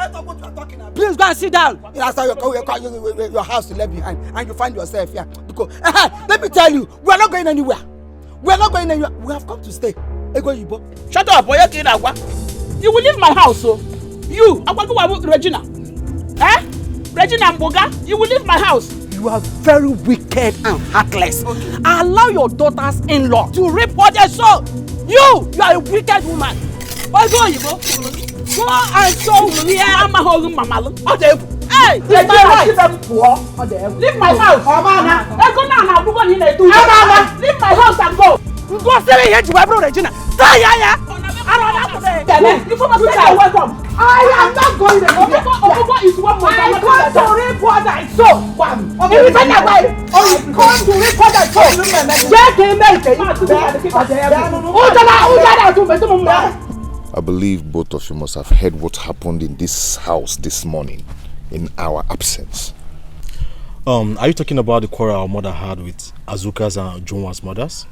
K: Please go and sit down. That's how your house is left behind, and you find yourself here. Because let me tell you, we are not going anywhere. We are not going anywhere. We have come to stay.
H: Shut up, boy. You will leave my house, so you, Regina. Regina Mboga, you will leave my house.
K: You are very wicked and heartless. Okay. Allow your daughters-in-law to reap what they sow. You are a wicked woman. Go and show me. Hey, leave my house. Leave my house. Leave my house and go. Go stay here to Ebro Regina.
H: Welcome.
K: I am not going to
H: Omugo is one more.
K: I come to reap what I sow. You defend that way. I come to reap what I sow.
B: I believe both of you must have heard what happened in this house this morning in our absence.
C: Are you talking about the quarrel our mother had with Azuka's and Junwa's mothers?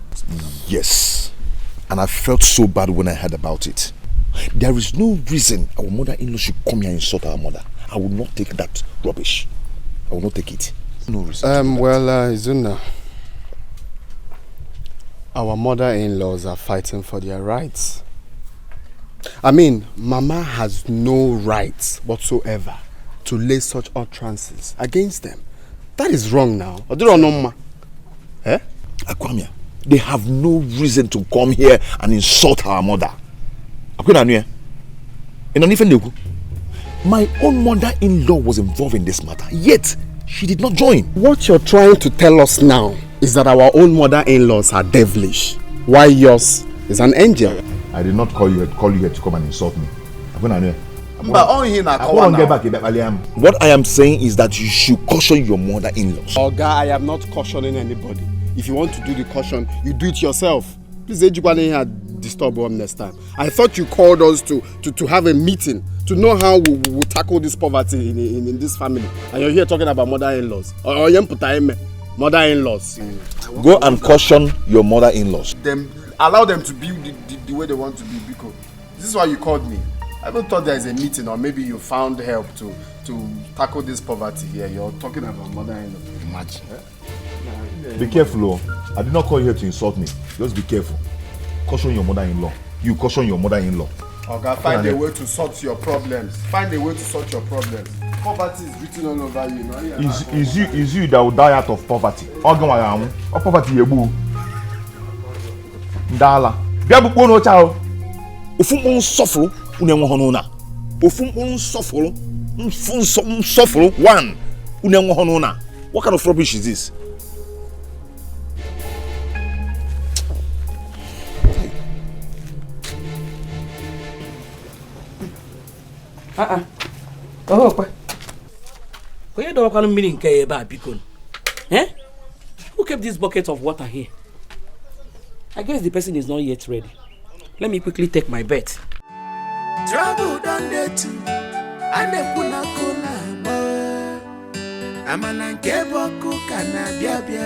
B: Yes. And I felt so bad when I heard about it. There is no reason our mother-in-law should come here and insult our mother. I will not take that rubbish. I will not take it. No reason.
I: Izuna, our mother-in-laws are fighting for their rights. I mean, Mama has no rights whatsoever to lay such utterances against them. That is wrong now.
B: Akwamia, they have no reason to come here and insult our mother. My own mother-in-law was involved in this matter, yet she did not join.
I: What you're trying to tell us now is that our own mother-in-laws are devilish, while yours is an angel.
B: I did not call you here to come and insult me. What I am saying is that you should caution your mother-in-laws.
I: Oga, I am not cautioning anybody. If you want to do the caution, you do it yourself. Please, Ejibane disturb us next time. I thought you called us to have a meeting to know how we will tackle this poverty in this family. And you're here talking about mother-in-laws. Mother-in-laws.
B: Go and caution your mother-in-laws.
I: Allow them to be the way they want to be, because this is why you called me. I even thought there is a meeting, or maybe you found help to tackle this poverty here. You're talking about mother-in-law.
B: Imagine. Be careful, I did not call you here to insult me. Just be careful. Caution your mother-in-law. You caution your mother-in-law.
I: Okay, find a way to sort your problems. Find a way to sort your problems. Poverty is written all over you.
B: Is you that will die out of poverty? Poverty yebu. Ndala. Bia bu no chao. Ofu mo sofro unenwo hono na. Unsuffer one. What kind of rubbish is this?
P: Oh, where do I meaning Bicon? Eh? Who kept this bucket of water here? I guess the person is not yet ready. Let me quickly take my bet.
N: Trouble done there too. And the kuna Amana kebo kukana bia bia.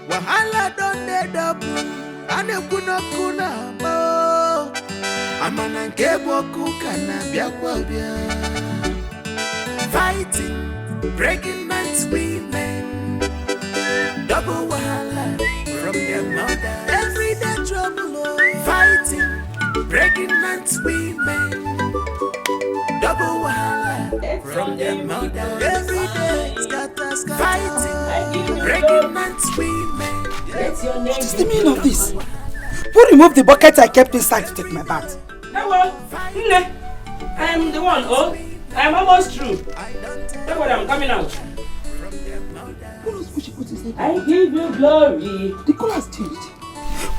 N: Wahala done there double. And the kuna mo. Amana kebo kukana bia bia. Fighting, breaking man's women. Double wahala from their mother. Everyday trouble. Fighting, breaking man's women. Double wahala from their mother. Every day, scatter, fighting, breaking man's women.
K: What is the meaning of this? Who removed the bucket I kept inside to take my bath?
P: Hello, I am the one. Oh, I am almost through. That's what I'm coming out.
K: Who knows what she put inside?
P: I give you glory.
K: The color has changed.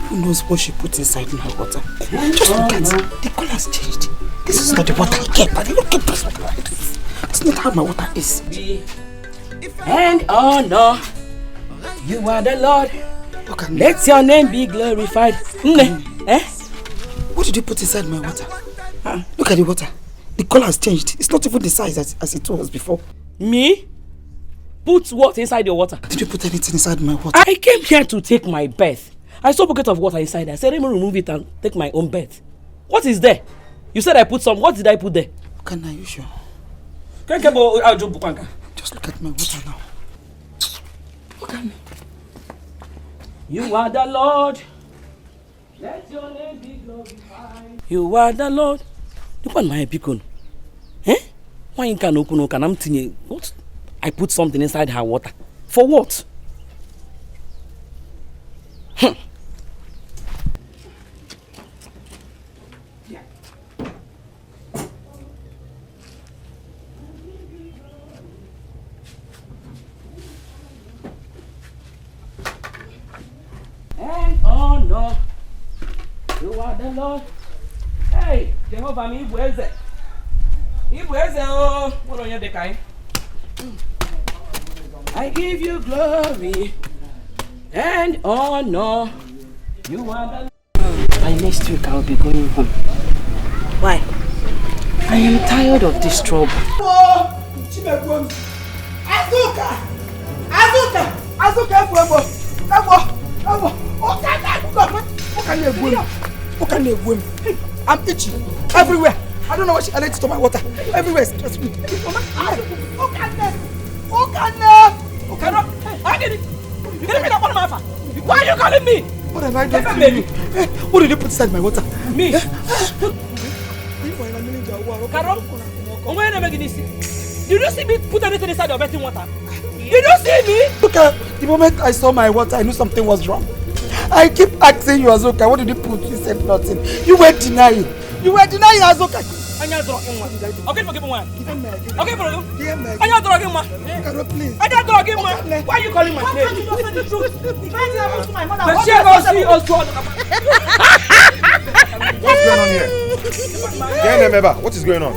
K: Who knows what she put inside my water? Just look at it. The color has changed. This is not the water I kept. I didn't keep this water like this. That's not how my water is.
P: And honor, you are the Lord. Let your name be glorified. Eh?
K: What did you put inside my water? Look at the water. The color has changed. It's not even the size as it was before.
P: Me? Put what inside your water?
K: Did you put anything inside my water?
P: I came here to take my bath. I saw a bucket of water inside. I said, let me remove it and take my own bath. What is there? You said I put some. What did I put there?
K: Are you sure?
P: Just
K: look at my water now. Look at me.
P: You are the Lord. Let your name be glorified. You are the Lord. Look at my beacon. Eh? Why you can't open? Can I'm thinking what? I put something inside her water. For what? And oh no, you are the Lord. Hey, Jehovah, me Ibueze. Ibueze, oh, what on your decay? I give you glory and honor. You are the Lord. By next week, I'll be going home. Why? I am tired of this trouble.
K: I'm itchy everywhere. I don't know what she added to my water. Everywhere stress me.
P: Why are you calling me?
K: What have I done to you? What did you put inside my water?
P: Me? Did you see me put anything inside your bathing water? Did you see me?
K: Look at the moment I saw my water, I knew something was wrong. I keep asking you, Azoka, what did you put? You said nothing. You were denying. You were denying, Azoka.
P: Okay, forgive me one. Okay, forgive me.
K: Please.
P: Why are you calling my name?
B: What's going on here? What is going on?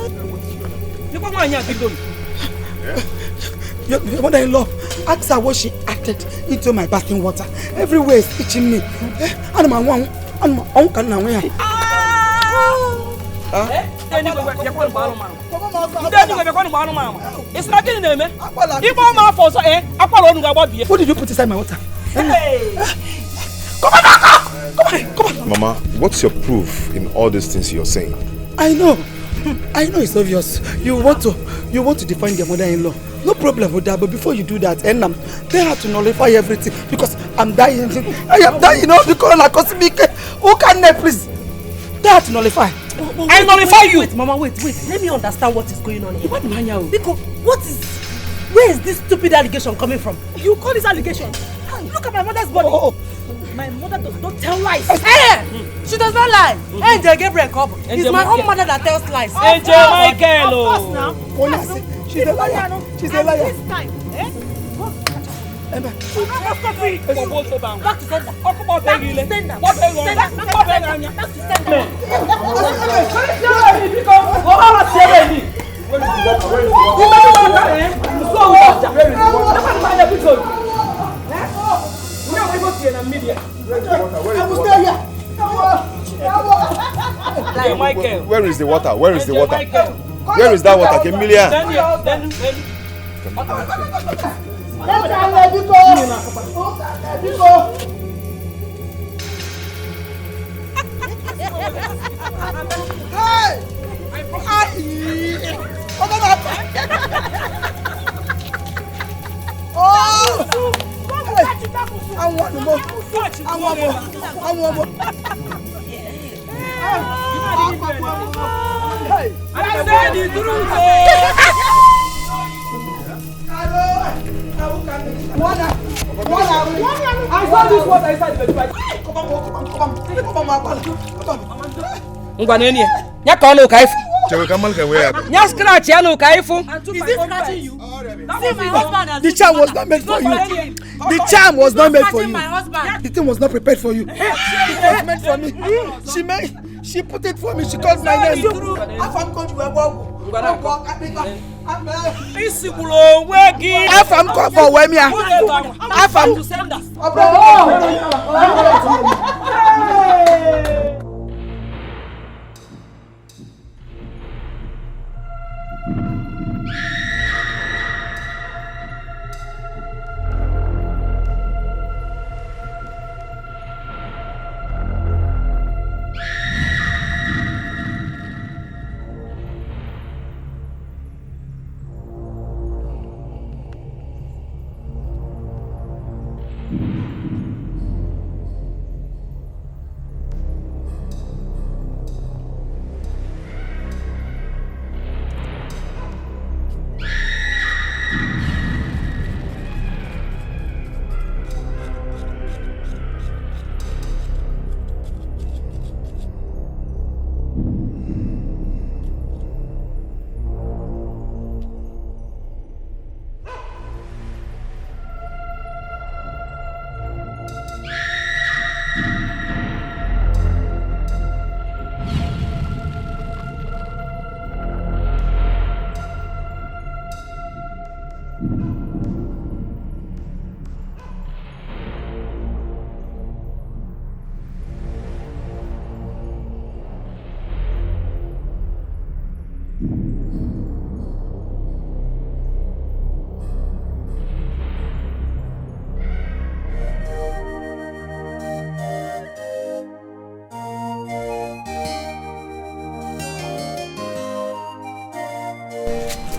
K: Your mother-in-law, ask her what she added into my bathing water. Everywhere is itching me. What did you put inside my water? Come on.
B: Mama, what's your proof in all these things you're saying?
K: I know it's obvious. You want to define your mother-in-law. No problem with that, but before you do that, they have to nullify everything because I'm dying. I am dying of the corona cosmic. Who can they please? They have to nullify.
P: I nullify you.
E: Wait, Mama, wait. Let me understand what is going on here. Because where is this stupid allegation coming from? You call this allegation? Look at my mother's body. My mother does not tell lies. Hey! She does not lie. Angel Gabriel Cobb. It's my own mother that tells lies.
L: Angel Michael.
K: Of course now. She's a liar. She's a liar.
J: This time, eh?
E: Back to sender. Back to sender. Back to sender.
B: Where is the water? Where is the water? Where is that water? Emilia.
E: I saw this water inside the bed.
P: Ngwaneni. Nya ka onu ka ifu.
B: Chewe kamal ka where?
P: Nya scratch ya nu ka ifu.
E: Is this scratching you? See my husband.
K: The charm was not meant for you. The charm was not meant for you.
E: My husband.
K: The thing was not prepared for you. It was meant for me. She put it for me. She called my name. Afam called you a
L: Isikulo wegi.
K: Afam called for Wemia. Afam.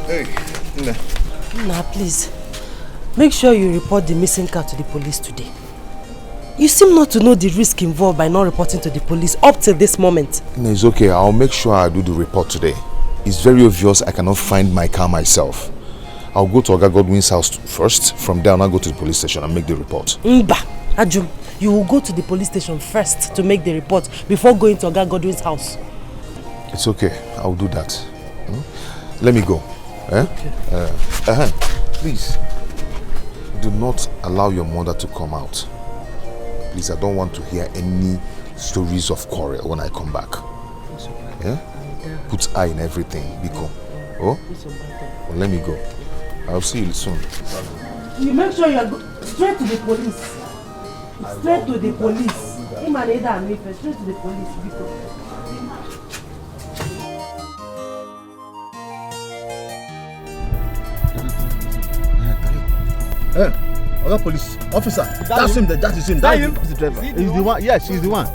B: Hey,
E: Nah, please. Make sure you report the missing car to the police today. You seem not to know the risk involved by not reporting to the police up till this moment.
B: No, it's okay. I'll make sure I do the report today. It's very obvious I cannot find my car myself. I'll go to Oga Godwin's house first. From there, I'll go to the police station and make the report.
E: Mba, Ajum, you will go to the police station first to make the report before going to Oga Godwin's house.
B: It's okay. I'll do that. Let me go. Eh? Okay. Please, do not allow your mother to come out. Please, I don't want to hear any stories of quarrel when I come back. Yeah? Put eye in everything, Biko. Oh? Well, let me go. I'll see you soon.
E: You make sure you are straight to the police. Straight to the police. Straight to the police, Biko.
D: Hey, other police officer. That's him. That is him. That is the driver. He's the one. Yes, he's the one.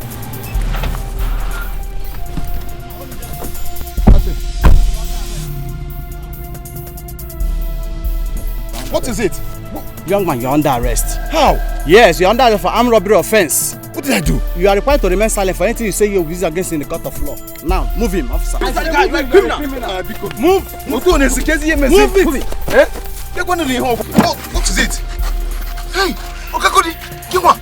B: What is it?
D: Young man, you're under arrest.
B: How?
D: Yes, you're under arrest for armed robbery offense.
B: What did I do?
D: You are required to remain silent for anything you say you're using against in the court of law. Now, move him, officer.
B: Move it. Eh? What is it? Hey, Okakodi, Kiwa.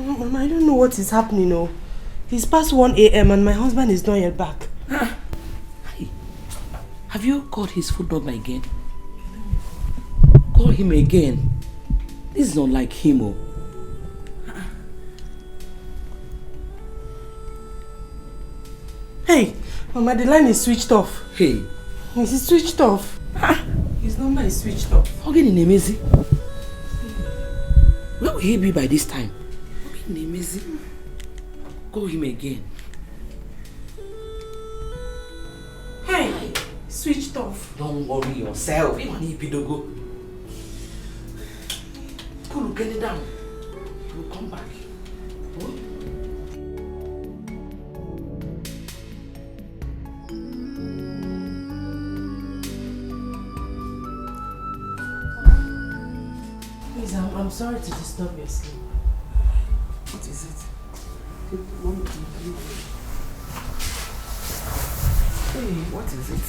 F: Mama, I don't know what is happening. Oh, it's past 1 a.m. and my husband is not yet back.
P: Have you called his phone number again? Call him again. This is not like him. Oh.
F: Hey, Mama, the line is switched off.
P: Hey.
F: It's switched off. His number is switched off.
P: Again in Nemezi. Where will he be by this time? Nemezi. Call him again.
F: Hey, switched off.
P: Don't worry yourself. You need to go. Cool, get it down. He will come back. Oh?
F: Please, I'm sorry to disturb your sleep.
P: What is it? Hey, what is it?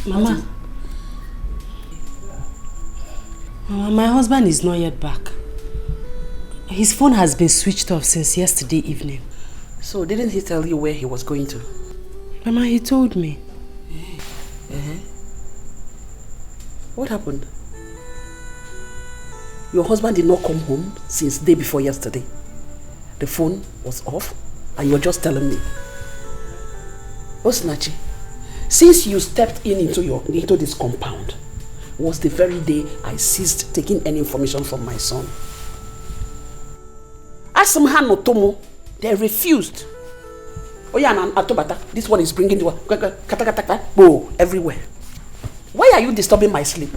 F: Mama. Mama, my husband is not yet back. His phone has been switched off since yesterday evening.
P: So, didn't he tell you where he was going to?
F: Mama, he told me.
P: What happened? Your husband did not come home since the day before yesterday. The phone was off and you're just telling me. Osinachi, since you stepped into this compound, was the very day I ceased taking any information from my son. Ask them Hanotomo, they refused. Oh yeah, and Atobata, this one is bringing the everywhere. Why are you disturbing my sleep?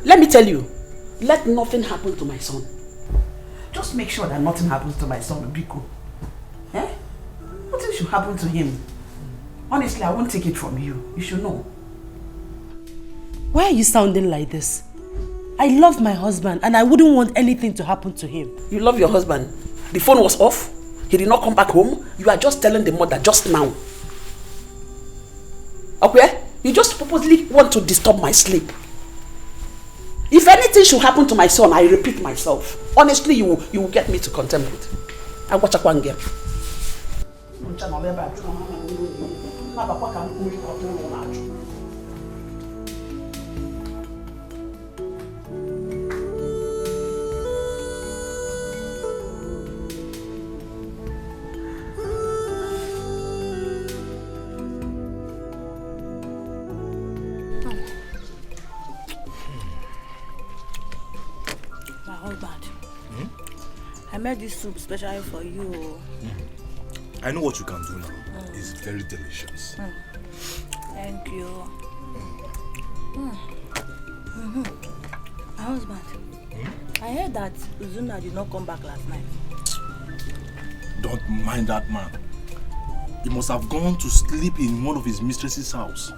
P: Let me tell you, let nothing happen to my son. Just make sure that nothing happens to my son, Biko. Eh? Nothing should happen to him. Honestly, I won't take it from you. You should know.
F: Why are you sounding like this? I love my husband and I wouldn't want anything to happen to him.
P: You love your husband? The phone was off? He did not come back home? You are just telling the mother just now. Okay? You just purposely want to disturb my sleep. If anything should happen to my son, I repeat myself. Honestly, you will get me to contemplate. I watch a one game.
J: I made this soup specially for you.
C: I know what you can do now. It's very delicious.
J: Thank you. My husband, I heard that Uzuna did not come back last night.
C: Don't mind that man. He must have gone to sleep in one of his mistress's house.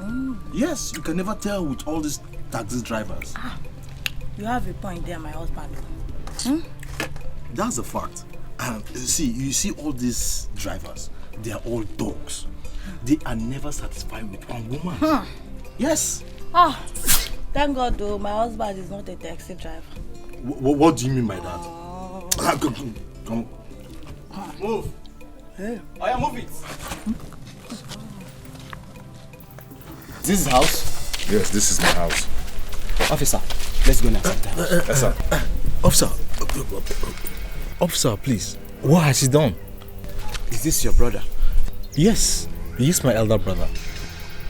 C: Yes, you can never tell with all these taxi drivers.
J: You have a point there, my husband.
C: That's a fact. And you see all these drivers, they are all dogs. They are never satisfied with one woman. Yes.
J: Thank God though, my husband is not a taxi driver.
C: What do you mean by that? Come. Move.
L: Hey.
C: Move it.
L: This is house?
B: Yes, this is my house.
L: Officer, let's go now.
B: Yes, sir.
C: Officer, please.
L: What has he done?
A: Is this your brother?
L: Yes, he is my elder brother.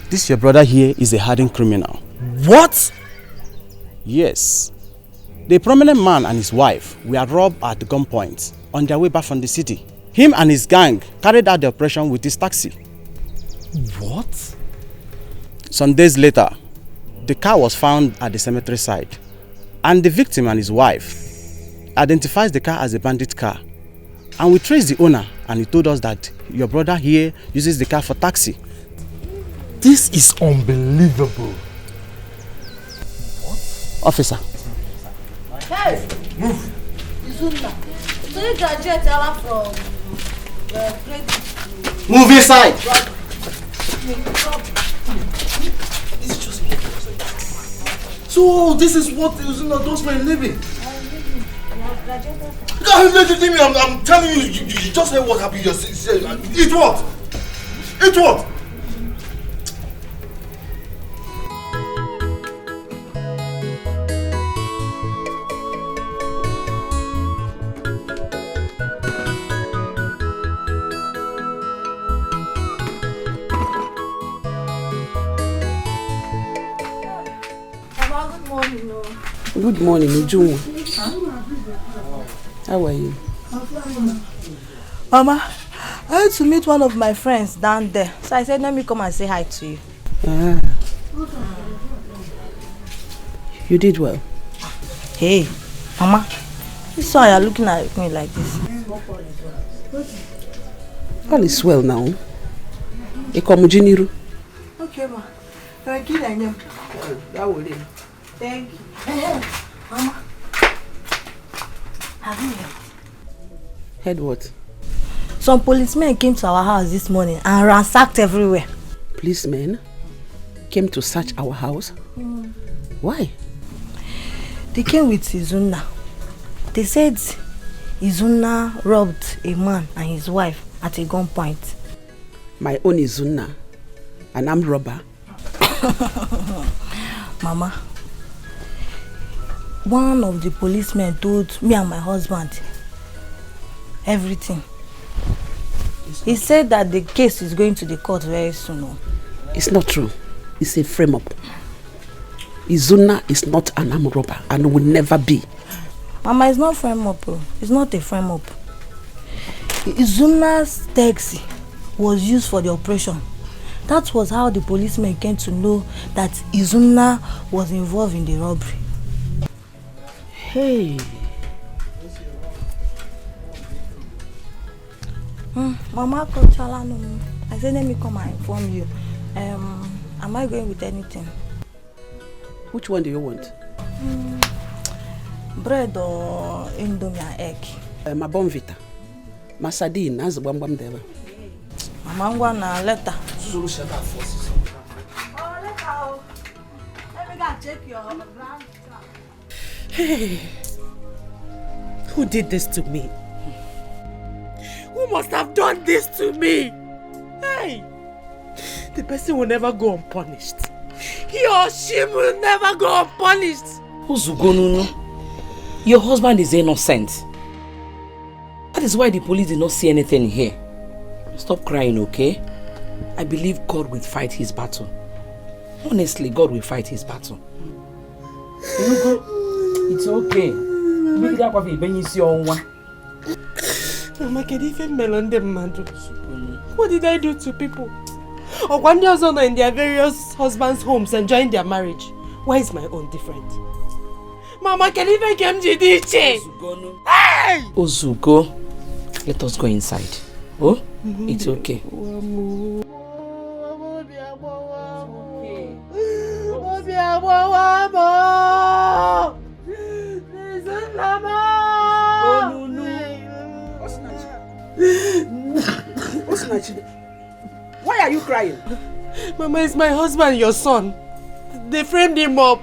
A: This your brother here is a hardened criminal.
L: What?
A: Yes. The prominent man and his wife were robbed at gunpoint on their way back from the city. Him and his gang carried out the operation with his taxi.
L: What?
A: Some days later, the car was found at the cemetery site, and the victim and his wife identifies the car as a bandit car. And we traced the owner, and he told us that your brother here uses the car for taxi.
L: This is unbelievable.
A: What? Officer.
J: Hey!
C: Move!
J: Izuna, so you graduate from grade.
L: Move inside!
C: So this is what Izuna does for a living? I'm telling you, you just heard what happened. Eat what? Eat what?
H: Good morning, Uju. How are you?
J: Mama, I had to meet one of my friends down there. So I said, let me come and say hi to you.
H: Ah. You did well.
J: Hey, Mama, this why you're looking at me like this.
H: All is well now. Ekomujiniru.
J: Okay, ma. Thank you. Thank you. Mama, have you heard?
H: Heard what?
J: Some policemen came to our house this morning and ransacked everywhere.
H: Policemen came to search our house? Why?
J: They came with Izuna. They said Izuna robbed a man and his wife at a gunpoint.
H: My own Izuna, an armed robber.
J: Mama, one of the policemen told me and my husband everything. He said that the case is going to the court very soon.
H: It's not true. It's a frame-up. Izuna is not an armed robber and will never be.
J: Mama, it's not frame-up. It's not a frame-up. Izuna's taxi was used for the operation. That was how the policemen came to know that Izuna was involved in the robbery.
H: Hey.
J: Mama, I said let me come and inform you. Am I going with anything?
H: Which one do you want?
J: Bread or indomie and egg?
H: My bonvita. My sardine, as the bam there.
J: Mama, I'm going to letter.
A: Zulu shut up first.
J: Let me go check your brand.
F: Hey, who did this to me? Who must have done this to me? Hey, the person will never go unpunished. He or she will never go unpunished.
P: Uzugonunu, your husband is innocent. That is why the police did not see anything here. Stop crying, okay? I believe God will fight his battle. Honestly, God will fight his battle. It's okay.
F: What did I do to people? Or when they are in their various husbands' homes enjoying their marriage, why is my own different? Mama, can even come to this? Hey!
P: Ozugo, let us go inside. Oh, it's okay.
F: Why are you crying? Mama, it's my husband, your son. They framed him up.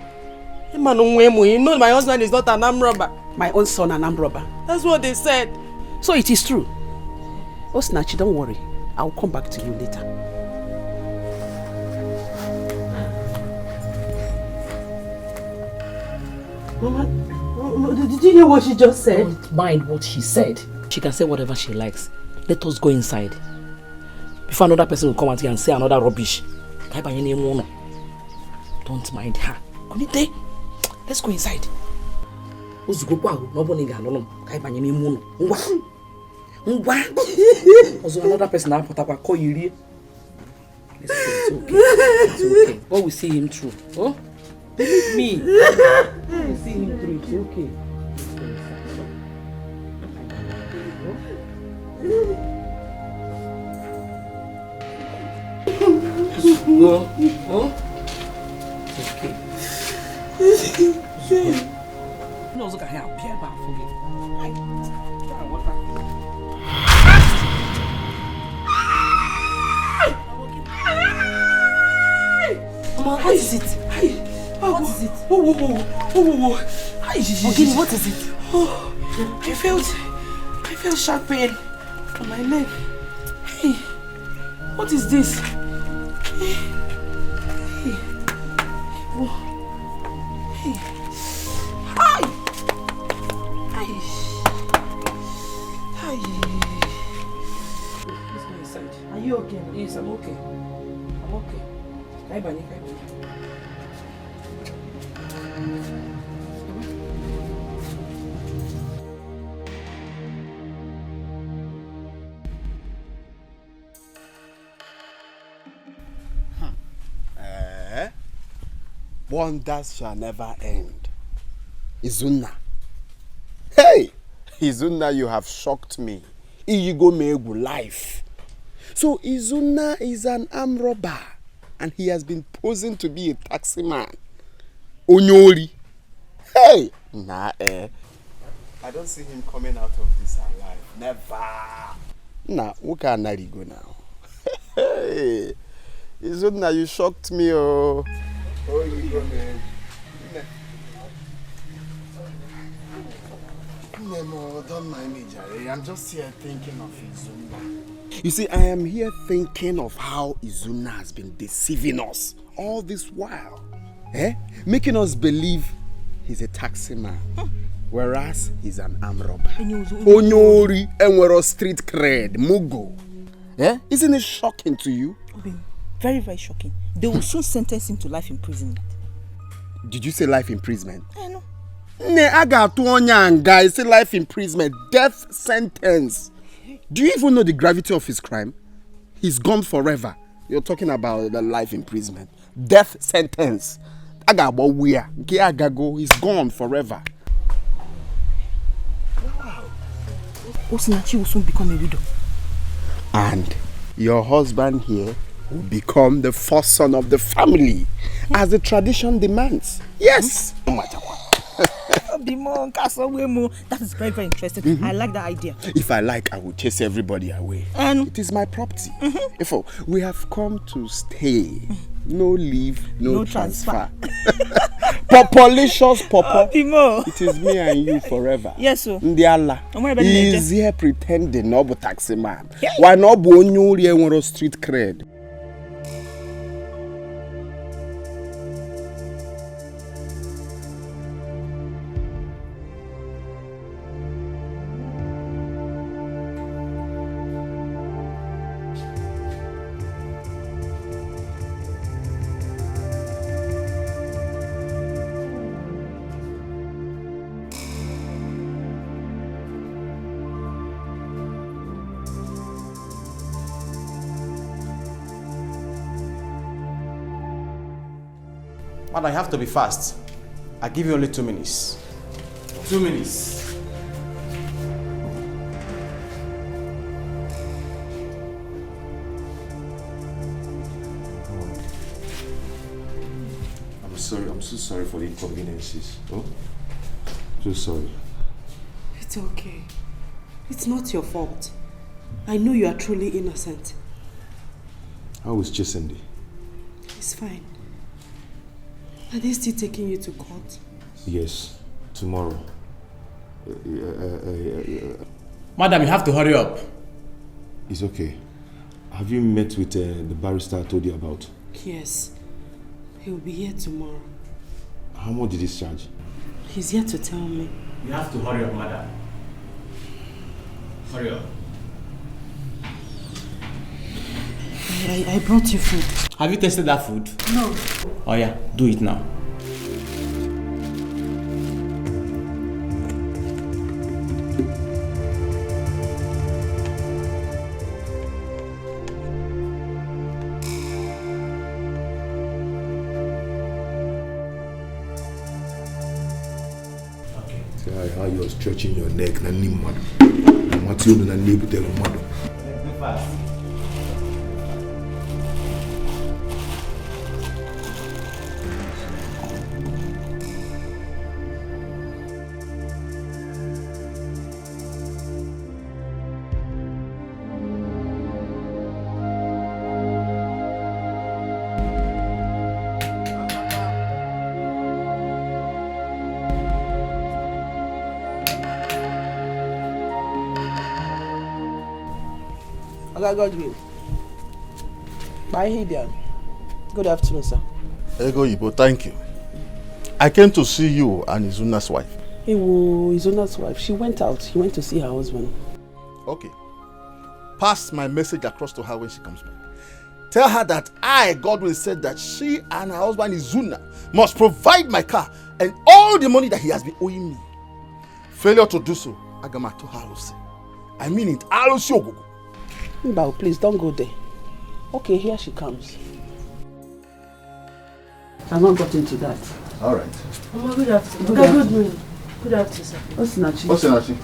F: You know my husband is not an armed robber.
H: My own son, an armed robber.
F: That's what they said.
H: So it is true. Osinachi, don't worry. I'll come back to you later.
F: Mama, did you hear what she just said?
P: Don't mind what she said. She can say whatever she likes. Let us go inside. Before another person will come out here and say another rubbish. Don't mind her. Let's go inside. Also another person now put up a call you. It's okay. It's okay. God will see him through. Oh? Believe me. God will see him through. It's okay. Go. Oh? It's okay. No, look at how Pierre back for me.
J: Mama, what is it?
F: What is it? Oh.
E: Ogini, what is it?
F: Oh, I felt sharp pain on my leg. Hey, what is this? Hey. Hi. Let's go inside.
E: Are you okay?
F: Yes, I'm okay. Bye, Bunny.
O: Wonders shall never end. Izuna. Hey! Izuna, you have shocked me. Iyigo Megu life. So Izuna is an armed robber and he has been posing to be a taxi man. Onyori. Hey! Nah, I don't see him coming out of this alive. Never. Nah, who can I go now? Hey! Izuna, you shocked me, oh. Oh, you go, man. No, don't mind me, Jerry. I'm just here thinking of Izuna. You see, I am here thinking of how Izuna has been deceiving us all this while. Making us believe he's a taxi man, whereas he's an armed robber. Onyori, and we're a street cred, Mugo. Isn't it shocking to you?
J: Very, very shocking. They will soon sentence him to life imprisonment.
O: Did you say life imprisonment?
J: I know.
O: I got to guys, say life imprisonment, death sentence. Do you even know the gravity of his crime? He's gone forever. You're talking about the life imprisonment, death sentence. I got about where? He's gone forever.
J: Wow. Osinachi will soon become a widow.
O: And your husband here will become the first son of the family, as the tradition demands. Yes. No matter what.
J: That is very, very interesting. I like that idea.
O: If I like, I will chase everybody away. It is my property. Therefore, we have come to stay. No leave, no transfer. Populicious Papa. It is me and you forever.
J: Yes, sir.
O: Ndiala. He is here pretending no taxi man. Why not Onyori street cred?
A: But I have to be fast. I give you only 2 minutes. 2 minutes.
B: I'm sorry. I'm so sorry for the inconveniences. Oh, so sorry.
F: It's okay. It's not your fault. I know you are truly innocent.
B: How is Chesende?
F: It's fine. Are they still taking you to court?
B: Yes, tomorrow.
A: Madam, you have to hurry up.
B: It's okay. Have you met with the barrister I told you about?
F: Yes. He'll be here tomorrow.
B: How much did he charge?
F: He's here to tell me.
A: You have to hurry up, madam. Hurry up.
F: I brought you food.
A: Have you tasted that food?
F: No.
A: Oh yeah, do it now.
B: See how you are stretching your neck, na ni mad. What you do na ni butel mad.
H: Oga Godwin. Bye, Hidian. Good afternoon, sir.
B: Ego Ibo, thank you. I came to see you and Izuna's wife.
H: Izuna's wife. She went out. She went to see her husband.
B: Okay. Pass my message across to her when she comes back. Tell her that I, Godwin, said that she and her husband Izuna must provide my car and all the money that he has been owing me. Failure to do so, Agamato Halose. I mean it, Halose Ogogo.
H: Mbao, please don't go there. Okay, here she comes. I've not got into that.
B: All right.
E: Mama, good afternoon. Good morning. Good afternoon, sir.
B: Osinachi.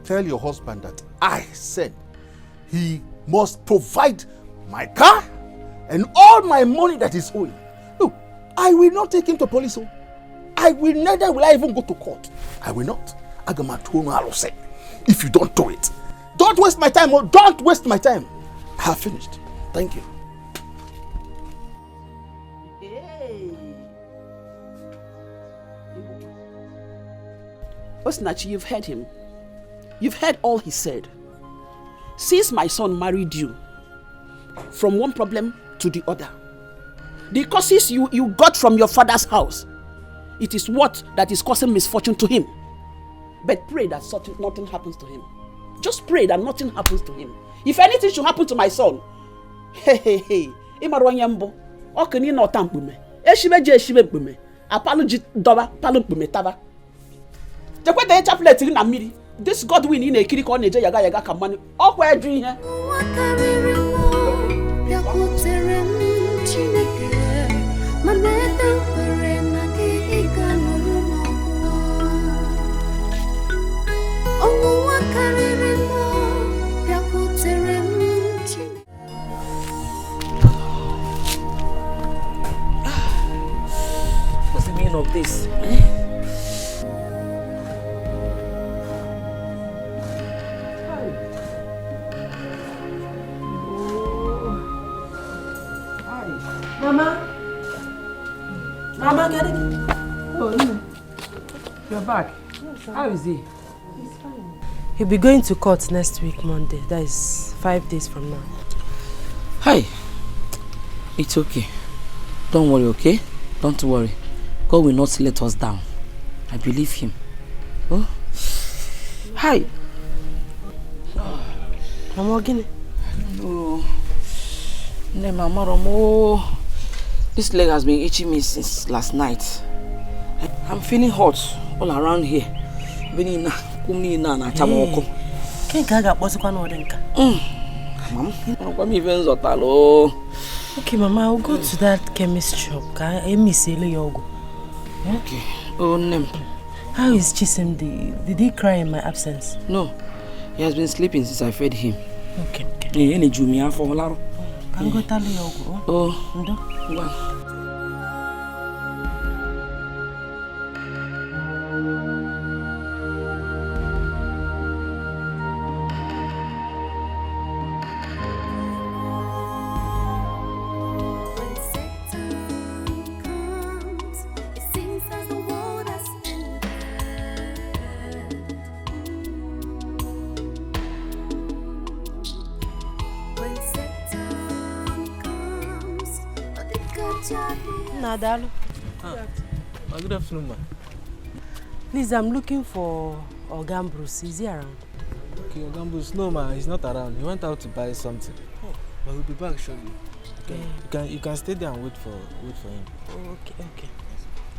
B: Tell your husband that I said he must provide my car and all my money that is owing. Look, I will not take him to police. Neither will I even go to court. I will not. If you don't do it, don't waste my time. Don't waste my time. I have finished. Thank you.
H: Osinachi, you've heard him. You've heard all he said. Since my son married you, from one problem to the other, the causes you got from your father's house, it is what that is causing misfortune to him. But pray that nothing happens to him. Just pray that nothing happens to him. If anything should happen to my son, Imarwanyambo, Okani no tampume, Eshibe mpume, Apology doba, palumpume taba. Jakwete chaplet na miri. This Godwin in a kiri on yaga yaga kamani. Oh, where do you
P: What's the meaning of this?
E: Mama, get it?
P: Oh, no. You're back.
E: Yes,
P: how is he?
E: He's fine. He'll be going to court next week, Monday. That is 5 days from now.
P: Hi. It's okay. Don't worry, okay? Don't worry. God will not let us down. I believe him. Oh? Hi.
E: Mama, Guinea?
P: No. No, Mama Romo. This leg has been itching me since last night. I'm feeling hot all around here. Mom,
E: okay, Mama, I'll go to that chemist shop.
P: Okay. Oh, name.
E: How is Chisimdi? Did he cry in my absence?
P: No. He has been sleeping since I fed him.
E: Okay.
P: Can
E: go tell you.
P: Oh.
E: Go. Nadalo.
Q: Good afternoon, ma.
E: Please, I'm looking for Bruce. Is he around?
Q: Okay, Bruce, no, ma, he's not around. He went out to buy something. Oh, but he'll be back shortly. You can stay there and wait for him.
E: Oh, okay.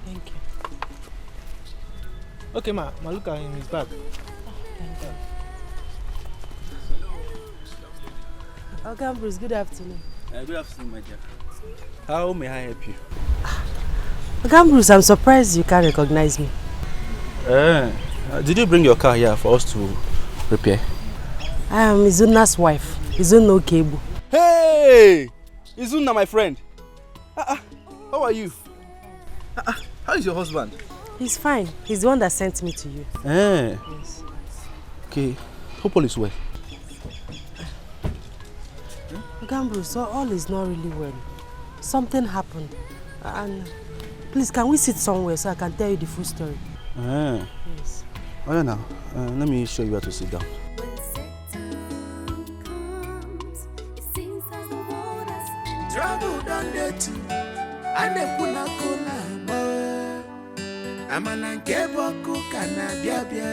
E: Thank you.
Q: Okay, ma, look at him. He's back.
E: Thank you. Bruce, good afternoon.
A: Good afternoon, my dear. How may I help you?
E: Bruce, I'm surprised you can't recognize me.
A: Did you bring your car here for us to repair?
E: I am Izuna's wife. Izuna Okebu.
A: Hey! Izuna, my friend. How are you? How is your husband?
E: He's fine. He's the one that sent me to you.
A: Yes. Okay. Hope all is well.
E: Bruce, all is not really well. Something happened. And please, can we sit somewhere so I can tell you the full story?
A: Yes. Oh, yeah, now. Let me show you where to sit down.
N: Anekuna kuna mo Amana nkeboku kana biabia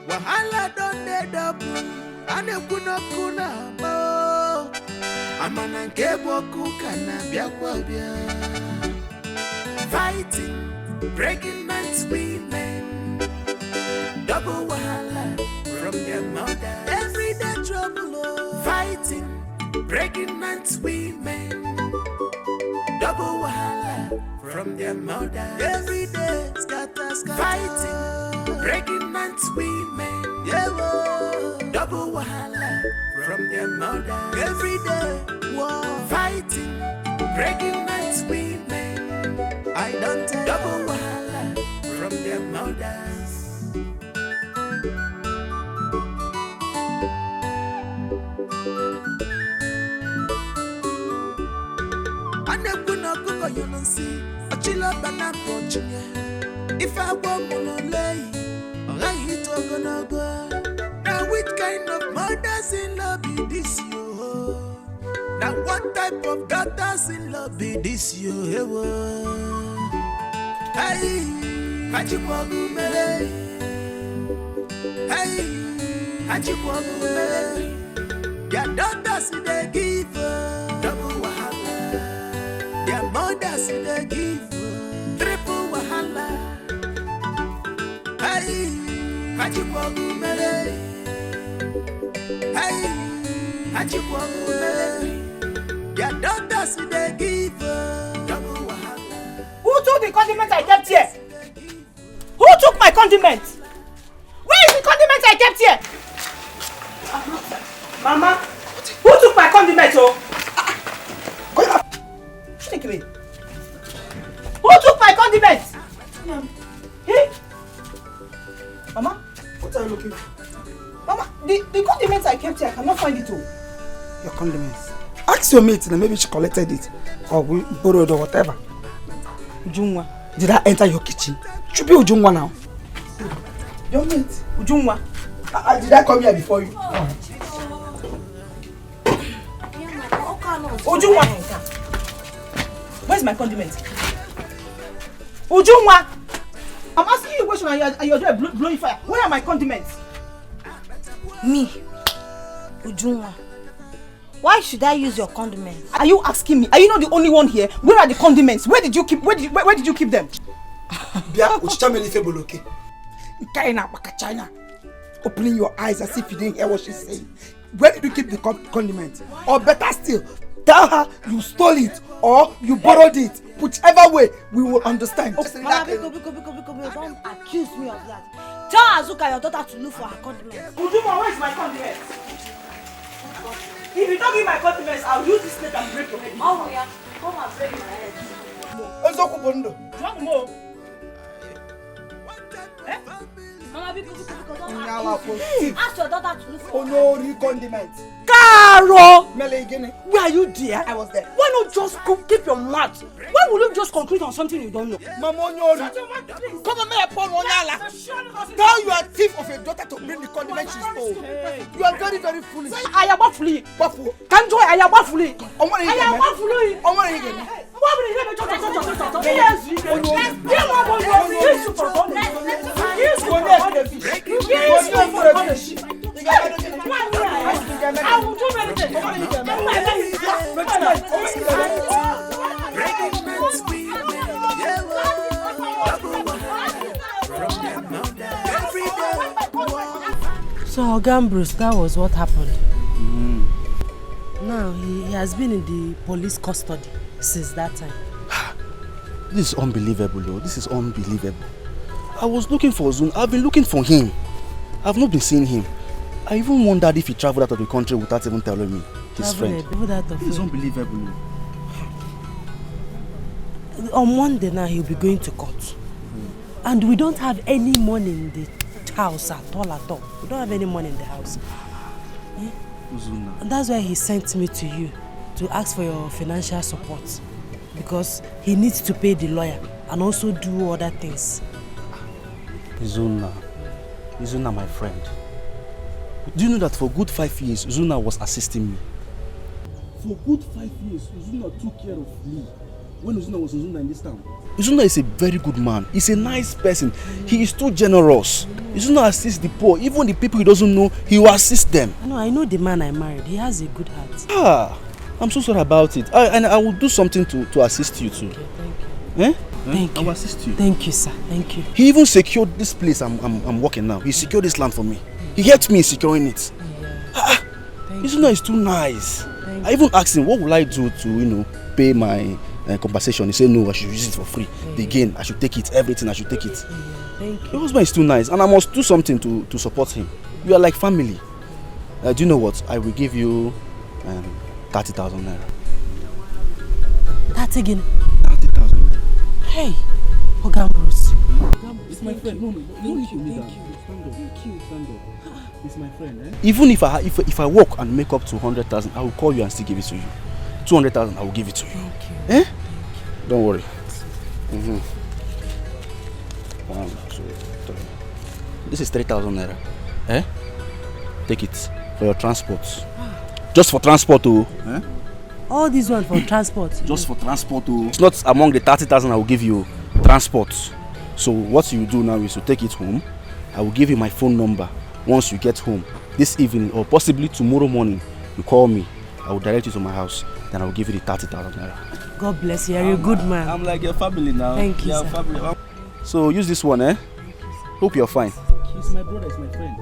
N: Wahala donde double Anekuna kuna mo Amana nkeboku kana biabia Fighting, breaking man's women Double wahala from their mother Everyday trouble Fighting, breaking man's women Double wahala from their mother. Every day, scatter, fighting, breaking man's women. Yeah, double wahala from their mother. Every day, war, fighting, breaking man's women. I don't tell double wahala from their mothers. Anekuna kuko yononsi Achila bana pochine If I want monolay Alright ogonogo Now which kind of mothers in love be this yo? Now what type of daughters in love be this yo? Hey, Hachikwagu mele Hey, Hachikwagu mele Their daughters in the give double wahala Their mothers in the give triple wahala. Hey, Hachikwagu mele. Hey, Hachikwagu mele. Their daughters in the give double wahala.
J: Who took the condiment I kept here? Who took my condiment? Where is the condiment I kept here? Mama, who took my condiment? Oh? Who took my condiments? Hey? Mama?
K: What are you looking for?
J: Mama, the condiments I kept here, I cannot find it all.
K: Your condiments? Ask your mate and maybe she collected it. Or we borrowed or whatever.
J: Ujungwa.
K: Did I enter your kitchen? Should be Ujungwa now.
J: Your mate? Ujungwa.
K: Did I come here before you?
J: Ujungwa. Where's my condiment? Ujungwa! I'm asking you a question and you're there blowing fire. Where are my condiments?
R: Me? Ujungwa. Why should I use your condiments?
J: Are you asking me? Are you not the only one here? Where are the condiments? Where did you keep them?
K: Bia, uchichameli feboloke. Kaina baka China. Opening your eyes as if you didn't hear what she's saying. Where did you keep the condiment? Or better still, tell her you stole it or you borrowed it. Whichever way, we will understand.
R: Mama, Biko, don't accuse me of that. Tell Azuka your daughter to look for her condiments.
J: Ujuma, where is my condiments? If you don't give my condiments, I'll use this plate and break your head.
R: Oh yeah, come and break my head.
J: Drop more.
R: Mama, Biko, don't
K: Ask
R: your daughter to look for
K: no condiments.
J: Caro!
K: Where
J: are you there?
K: I was there.
J: Why not just keep your mouth? Why would you just conclude on something you don't know?
K: Mama, come on, tell your thief of a daughter to bring the condiment she stole. You are very, very foolish.
J: I am not foolish. Can't joy, I am not foolish. I am not foolish. I will do anything.
F: So, Gambros, that was what happened. Now, he has been in the police custody since that time.
A: This is unbelievable, though. This is unbelievable. I was looking for Zun. I've been looking for him. I've not been seeing him. I even wondered if he traveled out of the country without even telling me, his friend. This is unbelievable.
F: On Monday now, he'll be going to court. And we don't have any money in the house at all. We don't have any money in the house. And that's why he sent me to you to ask for your financial support. Because he needs to pay the lawyer and also do other things.
A: Zuna, my friend. Do you know that for good 5 years, Zuna was assisting me? For good 5 years, Zuna took care of me. when Uzuna was Uzuna in this town. Uzuna is a very good man. He's a nice person. He is too generous. Uzuna assists the poor. Even the people he doesn't know, he will assist them.
E: I know the man I married. He has a good heart.
A: I'm so sorry about it. And I will do something to assist you too.
E: Okay, thank you.
A: Thank you. I will assist you.
E: Thank you, sir. Thank you.
A: He even secured this place I'm working now. He secured this land for me. He helped me in securing it. Uzuna is too nice. I even asked him, what will I do to, pay my compensation? He said, no, I should use it for free. The gain, I should take it. Everything, I should take it.
E: Thank you.
A: Your husband is too nice, and I must do something to support him. You are like family. Do you know what? I will give you 30,000 naira.
E: That again?
A: 30,000 naira.
E: Hey, Oga Bruce.
A: It's my friend. No, thank you. Stand up. It's my friend. Even if I work and make up to 100,000, I will call you and still give it to you. 200,000, I will give it to you.
E: Thank you.
A: Don't worry. 1, 2, 3. This is 3,000 naira. Take it for your transport. Just for transport,
E: All this one for transport.
A: Just for transport, It's not among the 30,000 I will give you. Transport. So what you do now is to take it home. I will give you my phone number. Once you get home this evening or possibly tomorrow morning, you call me. I will direct you to my house. Then I will give you the 30,000 naira.
E: God bless you. You're a good man.
A: I'm like your family now.
E: Thank you, sir.
A: Family. So use this one, Hope you're fine. He's my brother, he's my friend.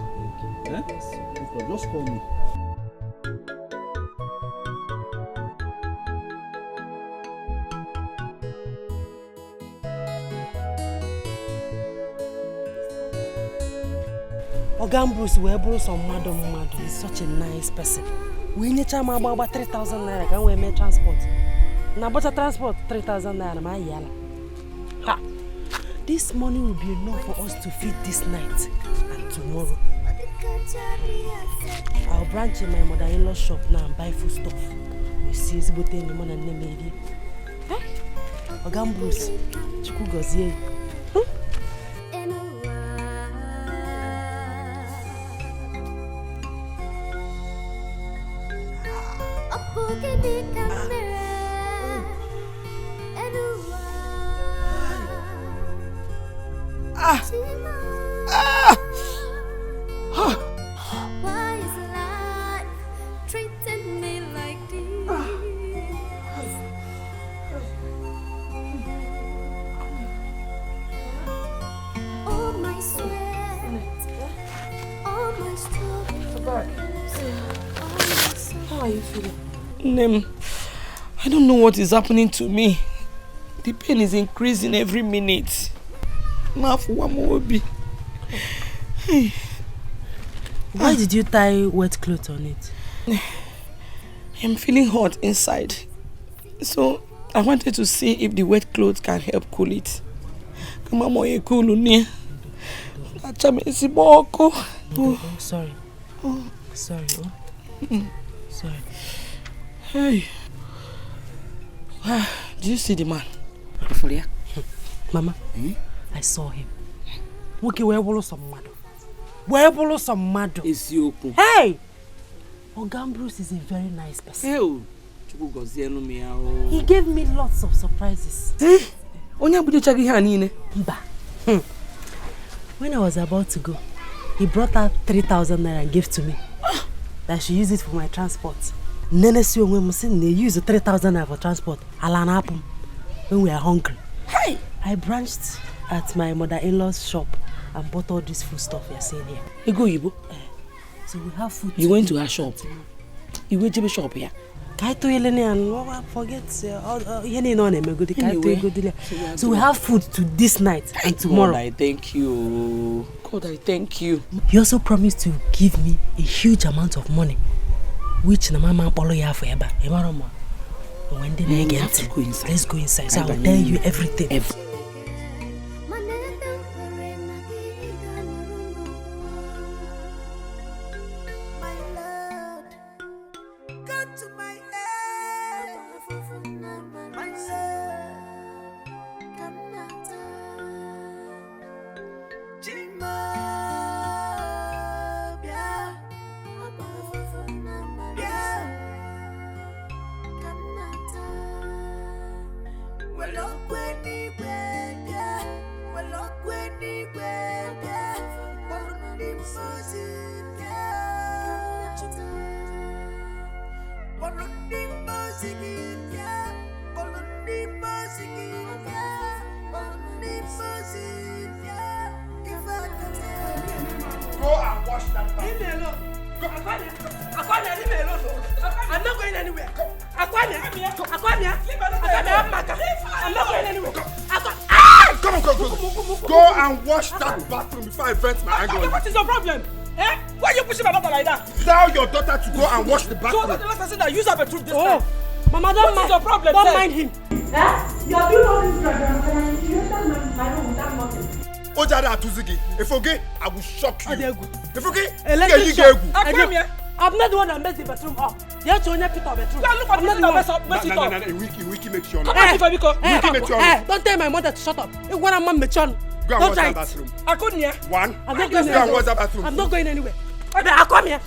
A: Just call me.
E: Oga Bruce wee bụrụ sọ mmadụ. He's such a nice person. We nyecha m agba 3,000 naira ka m wee mee transport. Na bọcha transport 3,000 naira ma yala. This money will be enough for us to feed this night and tomorrow. I'll branch in my mother-in-law's shop now and buy food stuff. You see, it's about any money and name. Oga Bruce, Chukwu gozie.
N: Why is life treating me like this? All my sweat, all my struggles.
P: How are you feeling? Nem, I don't know what is happening to me. The pain is increasing every minute. Now for one more be.
E: Why did you tie wet clothes on it?
P: I'm feeling hot inside. So I wanted to see if the wet clothes can help cool it. Come on, cool near.
E: Oh, sorry. Sorry. Sorry.
P: Hey. Did you see the man?
E: Mama, I saw him. Okay, where will some mado? Where will some mado?
P: Is you?
E: Hey! Oga Bruce is a very nice person. He gave me lots of surprises. When I was about to go, he brought out 3,000 naira and gave to me. That I should use it for my transport. Nene si when they use the 3,000 naira for transport. When we are hungry. Hey! I branched at my mother-in-law's shop and bought all this food stuff you're seeing here.
P: You go, Ibo?
E: So we have food.
P: You went to her shop? You went to the shop here?
E: And forget so we have food to this night and tomorrow.
P: God, I thank you. God, I thank you.
E: He also promised to give me a huge amount of money, which Mama Polo ya forever. When they get let's go inside. So I will tell you everything.
O: and wash that bathroom.
F: Leave me alone. Aquamia, leave me alone. I'm not going anywhere. Aquamia, I'm not going anywhere.
O: Come on. Go and wash that bathroom before I vent my anger.
F: What is your problem? Eh? Why are you pushing my daughter like that?
O: Tell your daughter to go and wash the bathroom.
F: So that's the last person that use her bedroom this time. Mama, don't mind. What is your problem? Don't mind him. Eh? You are doing all this and you enter my room without nothing.
O: Ojada Atuzigi, if okay, I will shock you. If okay,
F: I'm not the one that messed the bedroom up. You have to only pick up bedroom. Look for the person that messed it up.
O: No, Wiki make sure.
F: Don't tell my mother to shut up. Go and wash that bathroom. I couldn't hear.
O: One.
F: I'm not going anywhere.
O: Wash that bathroom.
F: I'm not going anywhere. I come here.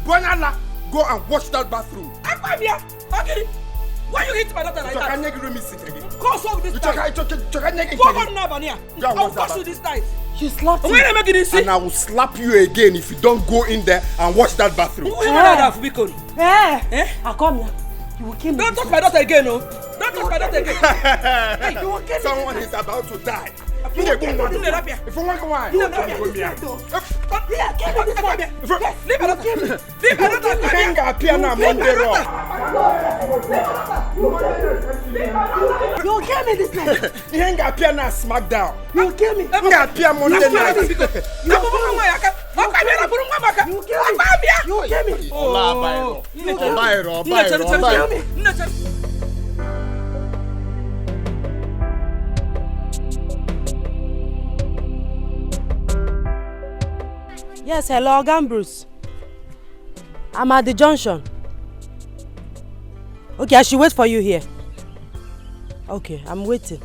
O: Bonyala, go and wash that bathroom.
F: I come here. Okay. Why you hit my daughter like that? Go solve this time. Go on now, Bania. I'll force you this time.
K: She slapped
F: you.
O: And I will slap you again if you don't go in there and wash that bathroom.
F: I come here. You will kill me. Don't touch my daughter again, no. Don't touch my daughter again. Hey, you will kill me.
O: Someone is about to die.
F: If you want to go on,
O: you
F: will kill me this night.
O: You ain't got appear now SmackDown.
F: You will kill me.
O: You got appear Monday night.
F: You will kill me. Yes, hello, Bruce. I'm at the junction. Okay, I should wait for you here. Okay, I'm waiting.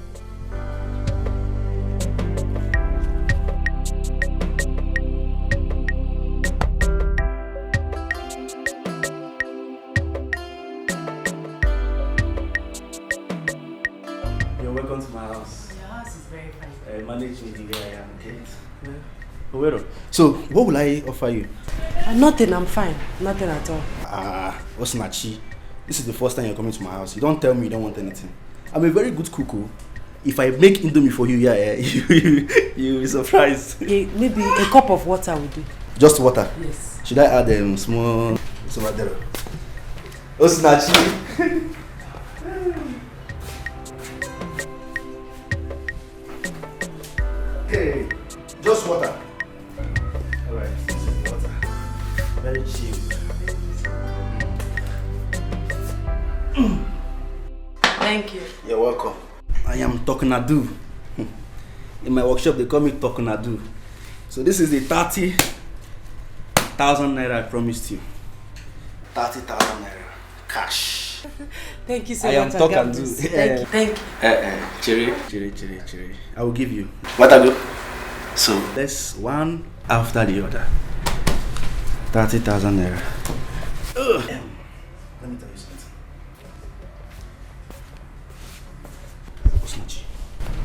A: You're welcome to my house.
P: Your house is very fine.
A: Manage me the way I am, okay? Yeah. So, what will I offer you?
F: Nothing, I'm fine. Nothing at all.
A: Osinachi, this is the first time you're coming to my house. You don't tell me you don't want anything. I'm a very good cook. If I make indomie for you, you'll be surprised.
F: Maybe a cup of water will do.
A: Just water?
F: Yes.
A: Should I add small... Osinachi. Okay, just water. Alright, this is the water. Very cheap.
F: Thank you.
A: You're welcome. I am Tokunadu. In my workshop, they call me Tokunadu. So this is the 30,000 naira I promised you. 30,000 naira. Cash.
F: Thank you so
A: much. I am Tokunadu.
F: Thank you.
A: Cherry. I will give you. What I do? So let's one after the other. 30,000 naira. Let me tell you something. Osinachi,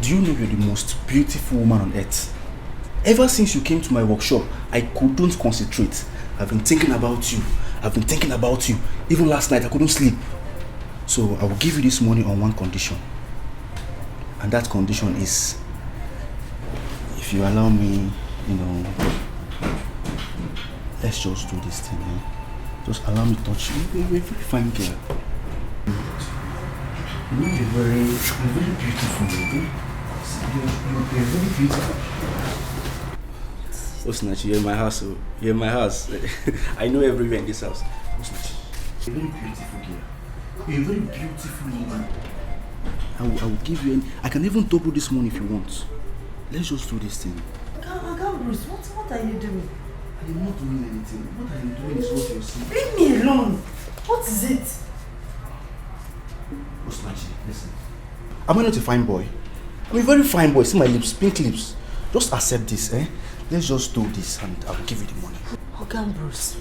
A: do you know you're the most beautiful woman on earth? Ever since you came to my workshop, I couldn't concentrate. I've been thinking about you. Even last night, I couldn't sleep. So I will give you this money on one condition. And that condition is, if you allow me, let's just do this thing, eh? Just allow me to touch you. You're a very fine girl. You're very beautiful, baby. You're very beautiful. Osinachi, you're in my house. You're in my house. I know everywhere in this house. Osinachi, you're a very beautiful girl. You're a very beautiful woman. I will give you I can even double this money if you want. Let's just do this thing.
K: Bruce, what are you doing?
A: I'm not doing anything. What I am doing is what you're seeing.
K: Leave me alone. What is it?
A: Osinachi, listen. Am I not a fine boy? I'm a very fine boy. See my lips, pink lips. Just accept this, eh? Let's just do this and I will give you the money.
K: Bruce,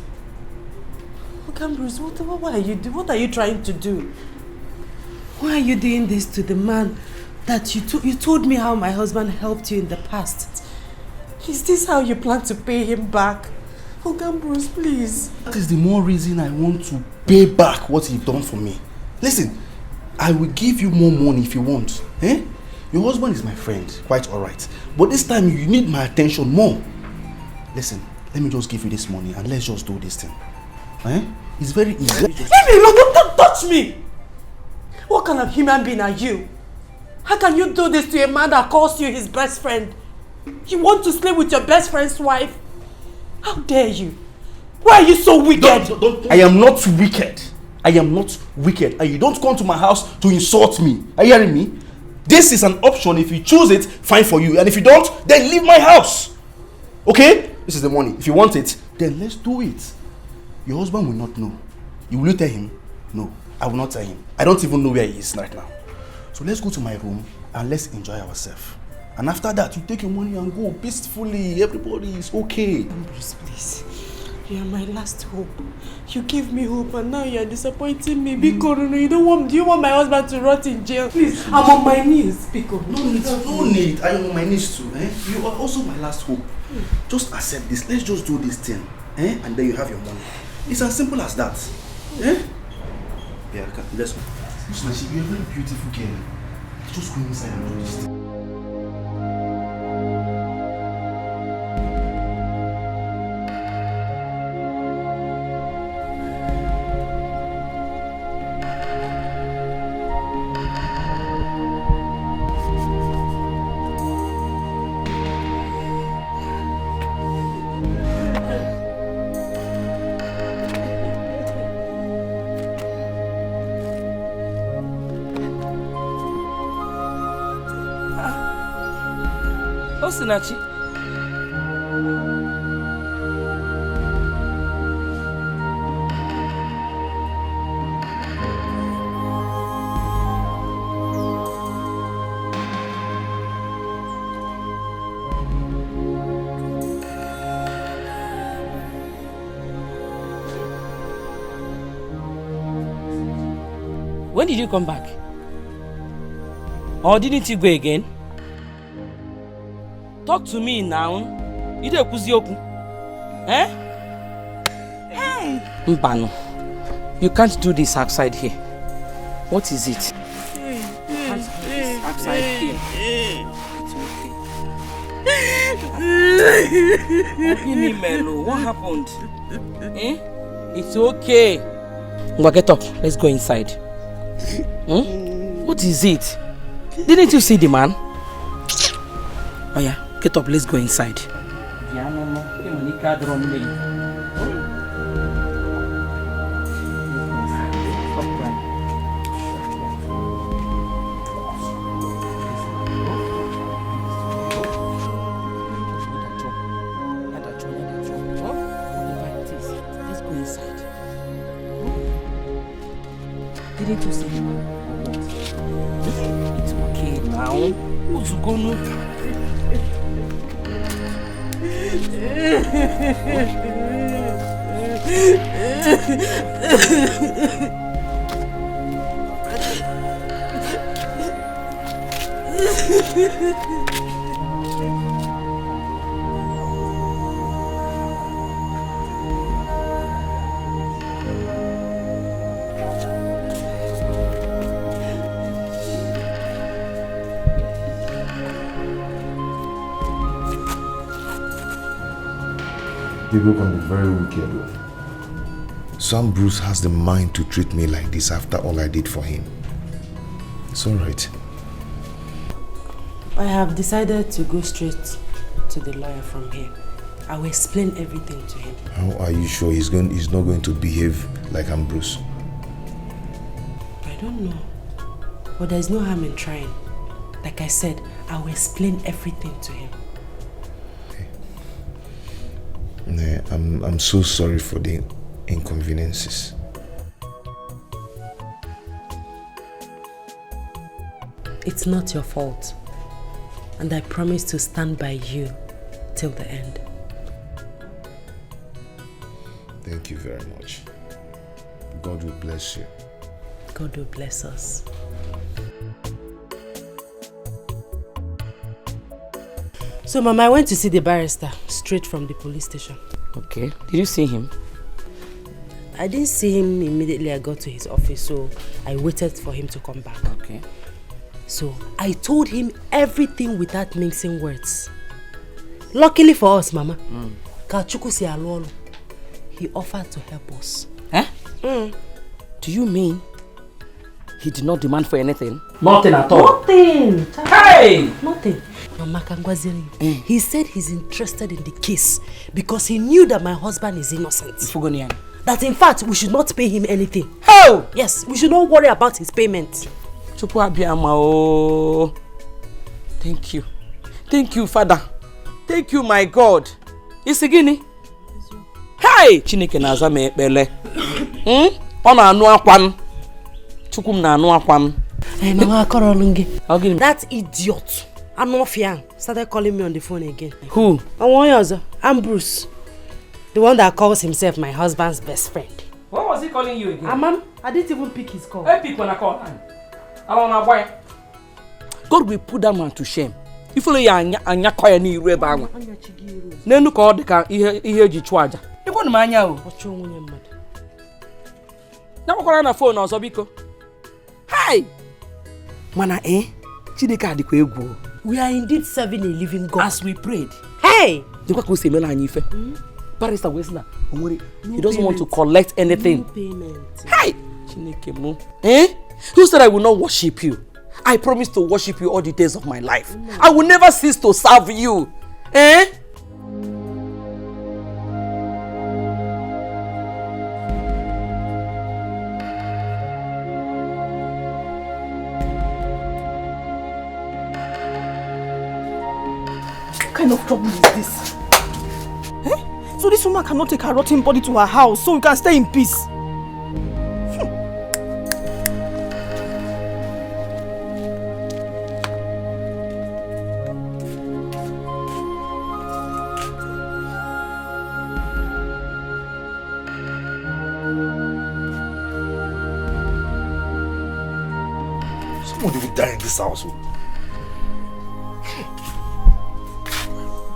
F: Okay, Bruce, what are you trying to do? Why are you doing this to the man that you told me how my husband helped you in the past? Is this how you plan to pay him back? Okay, Bruce, please.
D: That is the more reason I want to pay back what he done for me. Listen, I will give you more money if you want. Eh? Your husband is my friend, quite alright. But this time you need my attention more. Listen, let me just give you this money and let's just do this thing. Eh? It's very easy.
F: Leave me alone, don't touch me! What kind of human being are you? How can you do this to a man that calls you his best friend? You want to sleep with your best friend's wife? How dare you? Why are you so wicked?
D: I am not wicked. I am not wicked. And you don't come to my house to insult me. Are you hearing me? This is an option. If you choose it, fine for you. And if you don't, then leave my house. Okay? This is the money. If you want it, then let's do it. Your husband will not know. Will you tell him? No, I will not tell him. I don't even know where he is right now. So let's go to my room and let's enjoy ourselves. And after that, you take your money and go peacefully. Everybody is okay.
F: Bruce, please. You are my last hope. You gave me hope and now you are disappointing me. Biko, no, do you want my husband to rot in jail? Please, I'm on my knees, Biko.
D: No need. I am on my knees too. Eh? You are also my last hope. Just accept this. Let's just do this thing. Eh? And then you have your money. It's as simple as that. Eh? Yeah, let's go. Listen, you're a very beautiful girl. Just go inside and do this thing.
P: Osinachi. When did you come back? Or didn't you go again? Talk to me now. You don't kuzioku. Eh?
R: Hey!
P: Mbano, you can't do this outside here. What is it? Outside here. It's okay. What happened? Eh? It's okay. Get up. Let's go inside. What is it? Didn't you see the man? Oh yeah, get up, let's go inside. Let's go inside. Didn't you see the man? It's okay now. Who's gonna?
B: People can be very wicked. Some Bruce has the mind to treat me like this after all I did for him. It's alright.
F: I have decided to go straight to the lawyer from here. I will explain everything to him.
B: How are you sure he's not going to behave like I'm Bruce?
F: I don't know. But there's no harm in trying. Like I said, I will explain everything to him.
B: I'm so sorry for the inconveniences.
F: It's not your fault. And I promise to stand by you till the end.
B: Thank you very much.
I: God will bless you.
E: God will bless us. So, Mama, I went to see the barrister straight from the police station.
P: Okay. Did you see him?
E: I didn't see him immediately I got to his office, so I waited for him to come back.
P: Okay.
E: So, I told him everything without mixing words. Luckily for us, Mama, he offered to help us.
P: Eh? Do you mean he did not demand for anything? Nothing at all?
E: Nothing!
P: Hey!
E: Nothing. Mama Kangwaziri, he said he's interested in the case because he knew that my husband is innocent. That in fact, we should not pay him anything.
P: How?
E: Yes, we should not worry about his payment.
P: Thank you. Thank you, Father. Thank you, my God. Isigini. Hey! Chineke na-aza m ekpele. Ọ na-anụ akwa m. Chukwu m na-anụ akwa m.
E: Hey, Mama Korolungi. That idiot, Anofia, started calling me on the phone again.
P: Who?
E: I'm Bruce. The one that calls himself my husband's best friend.
P: What was he calling you again?
E: Mom, I didn't even pick his call.
P: I pick when I call him. God will put that man to shame. If only anya kwaya ni iru ebe anwa. Nenu ka ọ dị ka ihe eji chụọ aja. Ịkwọ na anya o.
E: Ọchụ nwunye mmadụ.
P: Na gbakwara na phone ọzọ biko. Hi. Mana Chineke adịkwa egwu.
E: We are indeed serving a living God.
P: As we prayed.
E: Hey!
P: Dịkwa ka o si emela anyị ife. Barrister Wesna, he doesn't want to collect anything.
E: No payment.
P: Hi! Chineke mu. Who said I will not worship you? I promise to worship you all the days of my life. I will never cease to serve you.
J: What kind of trouble is this? So this woman cannot take her rotten body to her house so we can stay in peace.
C: Somebody will die in this house.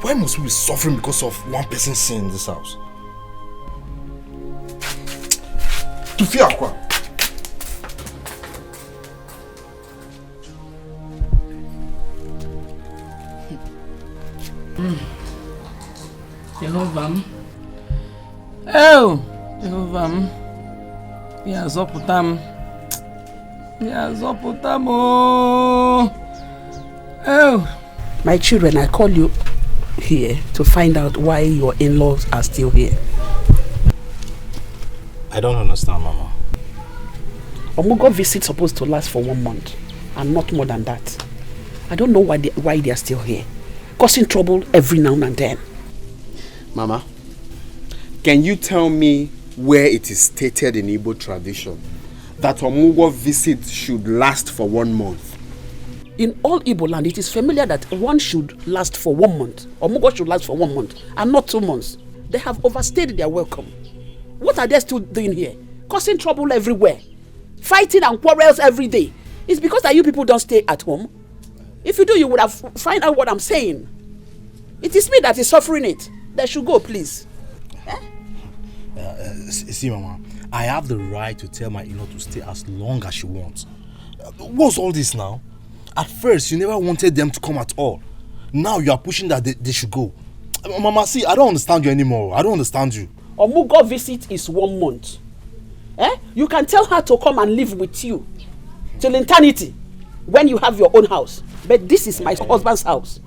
C: Why must we be suffering because of one person's sin in this house? To fear quoi?
P: Jehovah. Oh, Jehovah. Ya zoputam. Oh. My children, I call you here to find out why your in-laws are still here.
C: I don't understand, Mama.
P: Omugo visit supposed to last for 1 month and not more than that. I don't know why they are still here, causing trouble every now and then.
I: Mama, can you tell me where it is stated in Igbo tradition that Omugo visit should last for 1 month?
P: In all Igbo land, it is familiar that one should last for 1 month. Omugo should last for 1 month and not 2 months. They have overstayed their welcome. What are they still doing here? Causing trouble everywhere. Fighting and quarrels every day. It's because that you people don't stay at home. If you do, you would have find out what I'm saying. It is me that is suffering it. They should go, please.
C: See, Mama, I have the right to tell my in-law to stay as long as she wants. What's all this now? At first, you never wanted them to come at all. Now you are pushing that they should go. Mama, see, I don't understand you anymore. I don't understand you.
P: Omugo visit is 1 month. You can tell her to come and live with you till eternity when you have your own house. But this is my husband's house.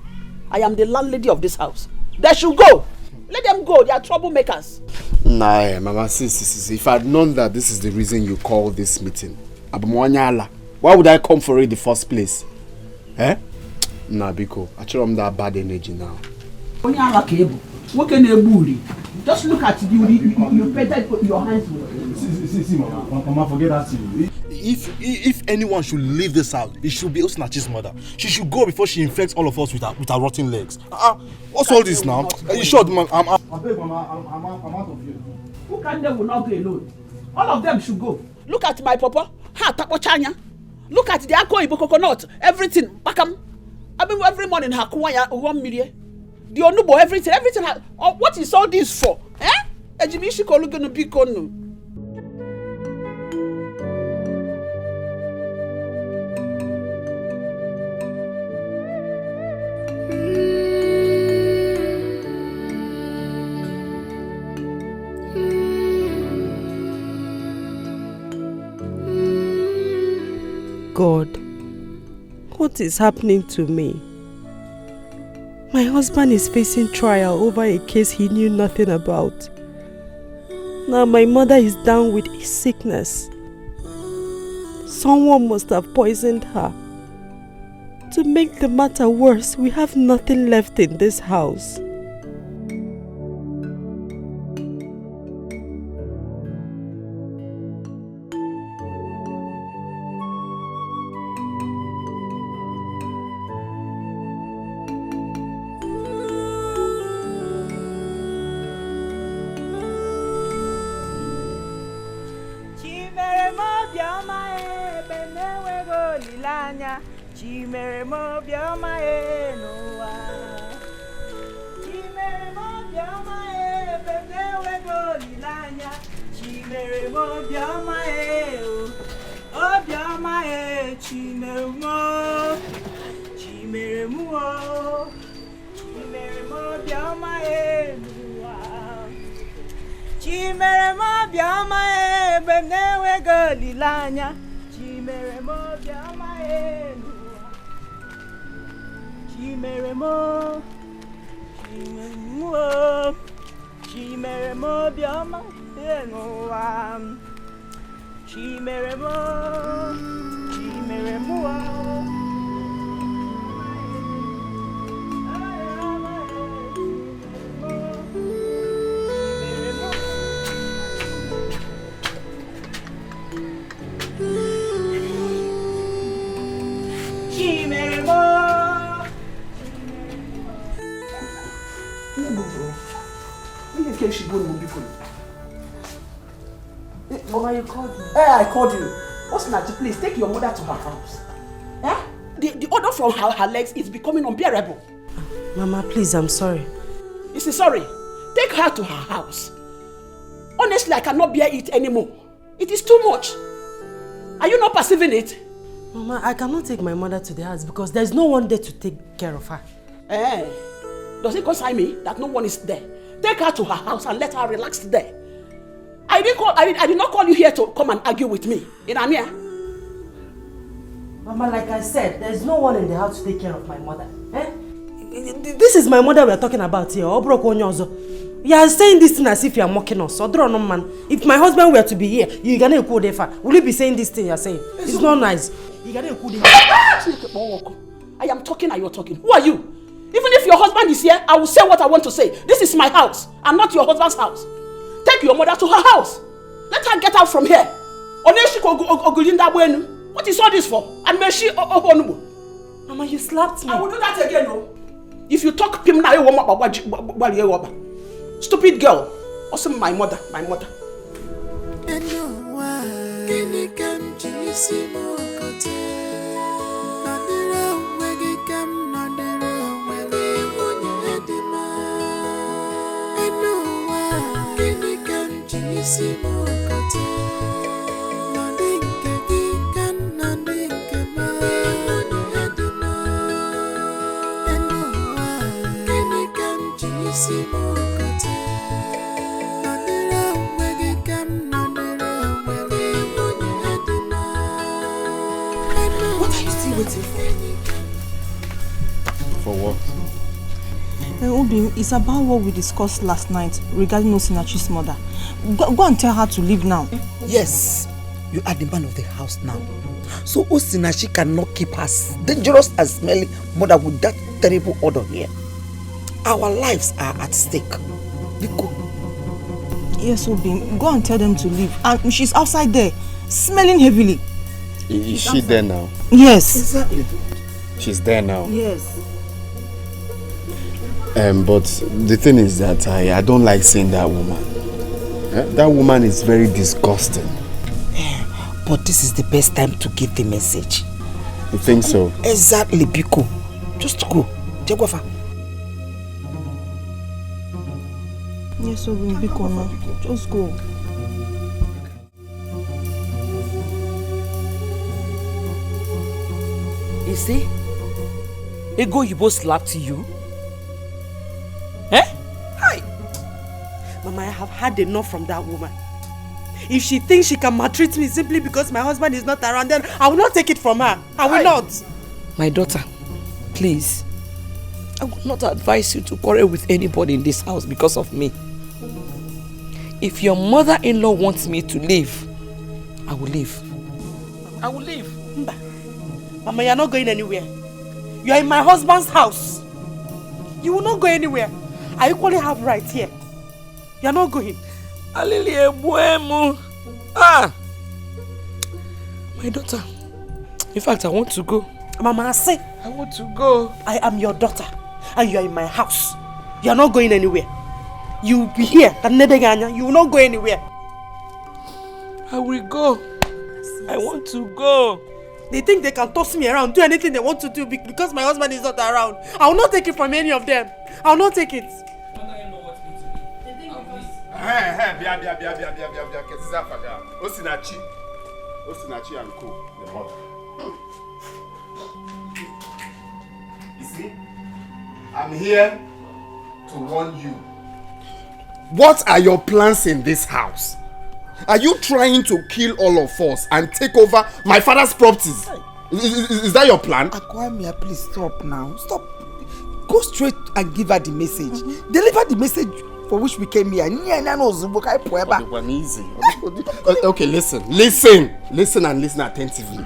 P: I am the landlady of this house. They should go. Let them go. They are troublemakers.
I: Nah, Mama, see. If I had known that this is the reason you called this meeting, why would I come for it in the first place? Nah, Biko, I show them that bad energy now.
P: Just look at you painted your hands with.
C: See, Mama, forget that. If anyone should leave this house, it should be Osinachi's mother. She should go before she infects all of us with her rotten legs. What's all this now? You sure, man? I'm out of here.
P: Who can they will not go alone?
H: All of them should go. Look at my papa. Ha tapochanya. Look at the Ako Ibo coconut. Everything. Bakam. I mean, every morning Hakuaya 1 million. The Onubo, everything. What is all this for? Eh? Ejimishi kolu gonna be kono.
F: God, what is happening to me? My husband is facing trial over a case he knew nothing about. Now my mother is down with a sickness. Someone must have poisoned her. To make the matter worse, we have nothing left in this house.
J: Chimere mo bioma e noa. Chimere mo bioma e benewe go lilanya. Chimere mo bioma e o bioma e chimere mo. Chimere mo. Chimere mo bioma e noa. Chimere mo bioma e benewe go lilanya. Chimere mo bioma e noa. Chimere mo, chimere mo bioma enoa. Chimere mo. Chimere mo.
H: Mama, you called me. I called you. What's Nachi, please take your mother to her house. Eh? The odor from her legs is becoming unbearable.
F: Mama, please, I'm sorry.
H: You see, sorry. Take her to her house. Honestly, I cannot bear it anymore. It is too much. Are you not perceiving it?
F: Mama, I cannot take my mother to the house because there's no one there to take care of her.
H: Eh? Does it concern me that no one is there? Take her to her house and let her relax there. I did not call you here to come and argue with me. In Amia.
F: Mama, like I said, there's no one in the house to take care of my mother. Eh? This is my mother we're talking about here. You are saying this thing as if you are mocking us. If my husband were to be here, you're gonna go there. Will you be saying this thing you're saying? It's not nice.
H: I am talking and you're talking. Who are you? Even if your husband is here, I will say what I want to say. This is my house and not your husband's house. Take your mother to her house. Let her get out from here. What is all this for? And may she
F: Mama, you slapped me.
H: I will do that again, no? If you talk him now, stupid girl. Also my mother.
J: What are you still waiting for?
B: For what?
J: Obim, it's about what we discussed last night regarding Osinachi's mother. Go and tell her to leave now.
K: Yes, you are the man of the house now. So Osinachi cannot keep her dangerous and smelly mother with that terrible odor here. Our lives are at stake. Biko.
J: Yes, Obim, go and tell them to leave. And she's outside there, smelling heavily.
I: Is she there now?
J: Yes.
K: Exactly.
I: She's there now?
J: Yes.
I: But the thing is that I don't like seeing that woman.
B: That woman is very disgusting.
K: But this is the best time to give the message.
B: You think so?
K: Exactly, Biko. Just go. Jaguafa.
J: Yes, Biko, no. Just go.
P: You see? Ego Yibo slapped you? Eh?
F: Hi. Mama, I have had enough from that woman. If she thinks she can maltreat me simply because my husband is not around, then I will not take it from her. I will not.
P: My daughter, please. I would not advise you to quarrel with anybody in this house because of me. If your mother-in-law wants me to leave, I will leave. I will leave.
F: Mba. Mama, you are not going anywhere. You are in my husband's house. You will not go anywhere. I equally have rights here. You are not going.
P: Ah! My daughter. In fact, I want to go.
F: Mama, I say.
P: I want to go.
F: I am your daughter. And you are in my house. You are not going anywhere. You will be here. You will not go anywhere.
P: I will go. I want to go.
F: They think they can toss me around, do anything they want to do because my husband is not around. I will not take it from any of them. I will not take it.
O: Osinachi and Co. The mother. You see, I'm here to warn you. What are your plans in this house? Are you trying to kill all of us and take over my father's properties? Is that your plan?
K: Akwamia, please stop now. Stop. Go straight and give her the message. Deliver the message for which we came here.
O: Okay, listen and listen attentively.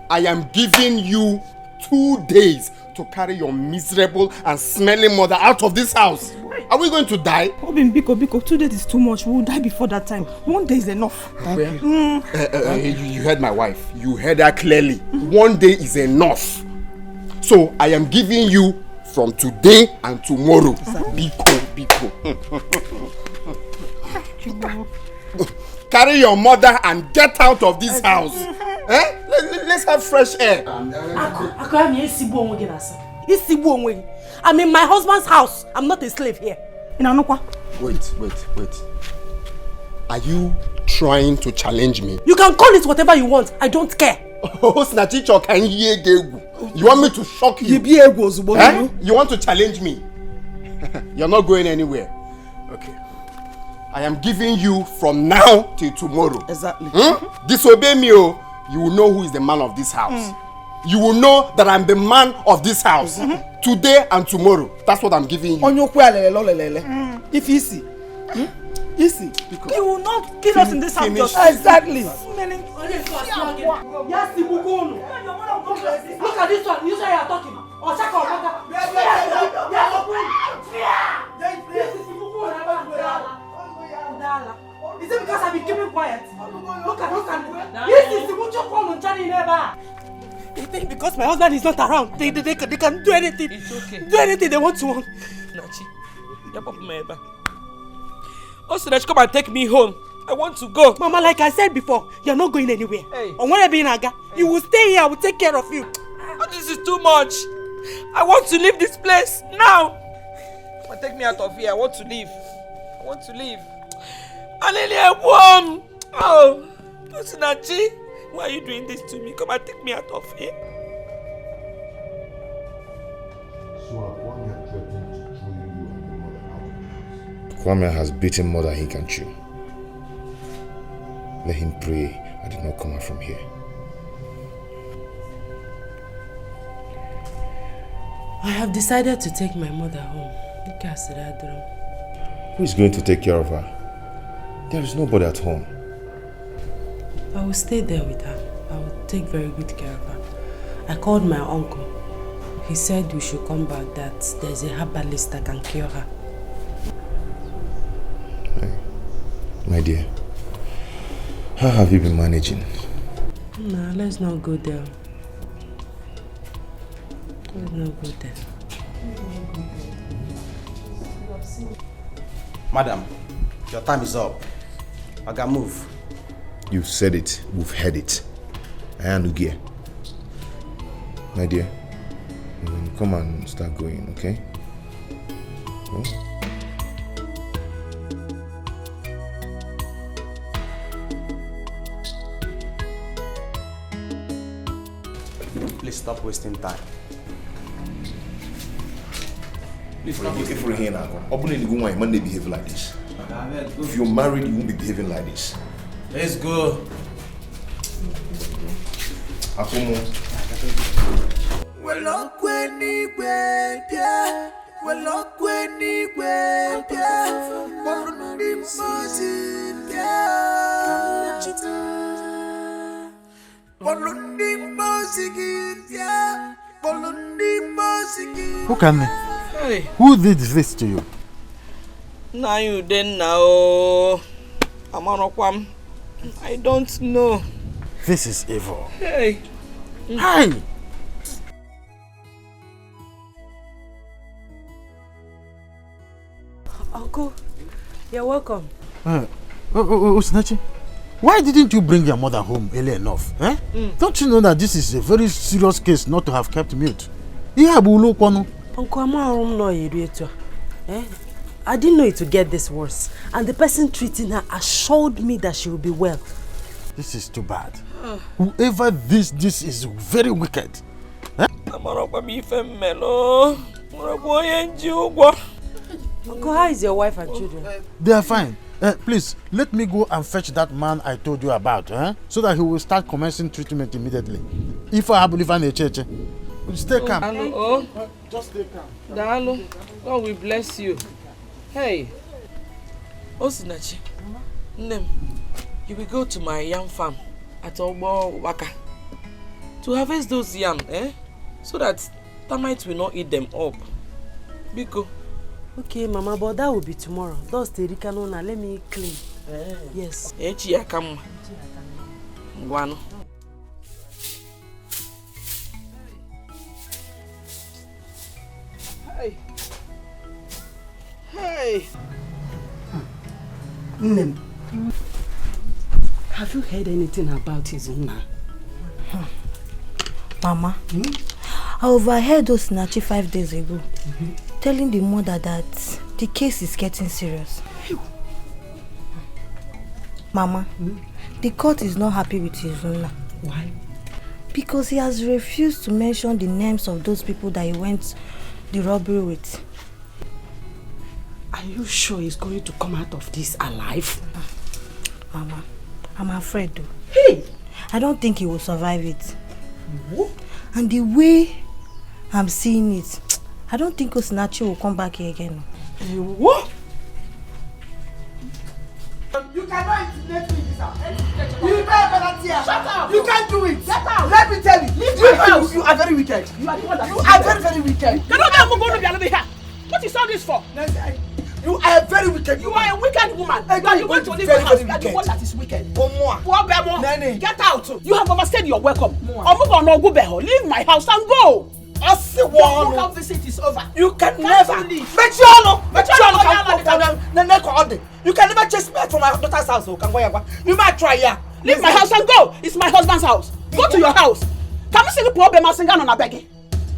O: I am giving you 2 days to carry your miserable and smelling mother out of this house. Are we going to die?
J: Obin, Biko, 2 days is too much. We will die before that time. 1 day is enough.
O: Thank you. You heard my wife. You heard her clearly. 1 day is enough. So I am giving you from today and tomorrow. Biko. Carry your mother and get out of this house. Let's have fresh air.
F: I'm in my husband's house. I'm not a slave here.
O: Wait. Are you trying to challenge me?
F: You can call it whatever you want. I don't care.
O: You want me to shock you? You want to challenge me? You're not going anywhere. Okay. I am giving you from now till tomorrow.
K: Exactly.
O: Disobey me, you will know who is the man of this house. You will know that I'm the man of this house. Today and tomorrow. That's what I'm giving you.
K: If easy. Easy.
J: You will not kill us in this house.
K: Exactly.
F: Look at this one. You say you are talking. Is it because I've been keeping quiet? Look at this is the mutual phone on Charlie never. They think because my husband is not around, they can do anything.
P: It's okay.
F: Do anything they want to.
P: Nachi, Nachi, come and take me home. I want to go.
F: Mama, like I said before, you're not going anywhere.
P: Hey.
F: On where being Aga, you will stay here. I will take care of you.
P: Oh, this is too much. I want to leave this place now. Come and take me out of here. I want to leave. Alelia, warm. Oh, Nachi, why are you doing this to me? Come and take me out of here.
B: Kwame has beaten more than he can chew. Let him pray I did not come out from here.
E: I have decided to take my mother home.
B: Who is going to take care of her? There is nobody at home.
E: I will stay there with her. I will take very good care of her. I called my uncle. He said we should come back, that there's a herbalist that can cure her.
B: My dear, how have you been managing?
E: Nah, let's not go there. Let's not go there.
A: Madam, your time is up. I can move.
B: You've said it. We've heard it. I am Ugie. My dear, come and start going, okay? Oh.
A: Please stop wasting time.
B: If you're here now, you might behave like this. If you're married, you won't be behaving like this.
A: Let's go.
B: Akumo.
L: Who can me?
F: Hey.
L: Who did this to you?
F: Now you then now. Amanokwam. I don't know.
L: This is evil.
F: Hey.
L: Hi.
E: Uncle, you're welcome.
L: Osinachi, why didn't you bring your mother home early enough? Eh? Don't you know that this is a very serious case not to have kept mute?
E: Uncle, I didn't know it would get this worse. And the person treating her assured me that she will be well.
L: This is too bad. Whoever this is very wicked. Eh?
E: Uncle, how is your wife and children?
L: They are fine. Please, let me go and fetch that man I told you about, so that he will start commencing treatment immediately. If I believe in a church, stay calm.
F: Just stay calm. Dalo, God will bless you. Hey, Osinachi, Nem, you will go to my yam farm at Ogbo Waka to harvest those yam, so that termites will not eat them up. Biko.
E: Okay, Mama, but that will be tomorrow. Those Terikano, let me clean. Yes.
F: Echiakam. Guano. Hey. Hey.
E: Nem. Have you heard anything about his owner?
R: Mama, I overheard Osinachi 5 days ago. Telling the mother that the case is getting serious. Mama, the court is not happy with his owner.
E: Why?
R: Because he has refused to mention the names of those people that he went the robbery with.
E: Are you sure he's going to come out of this alive?
R: Mama, I'm afraid though.
E: Hey!
R: I don't think he will survive it. What? And the way I'm seeing it, I don't think Osinachi will come back here again.
E: What?
K: You cannot intimidate me in this house. You better here. Shut up. You can't do it.
E: Get out.
K: Let me tell you.
E: Leave my house.
K: You are very wicked.
E: You are the one that
K: You are very, very wicked.
F: What is all this for?
K: You are a very wicked
F: You are a wicked woman.
K: Hey,
F: You are the one to leave my house. You are the one that is wicked. Get out. You have overstayed your welcome. Leave my house and go. Your local visit is over.
K: You can never leave. You can never chase me from my daughter's house. You might try here.
F: Leave my house and go. It's my husband's house. Go to your house. Can you see the problem I'm on a begging?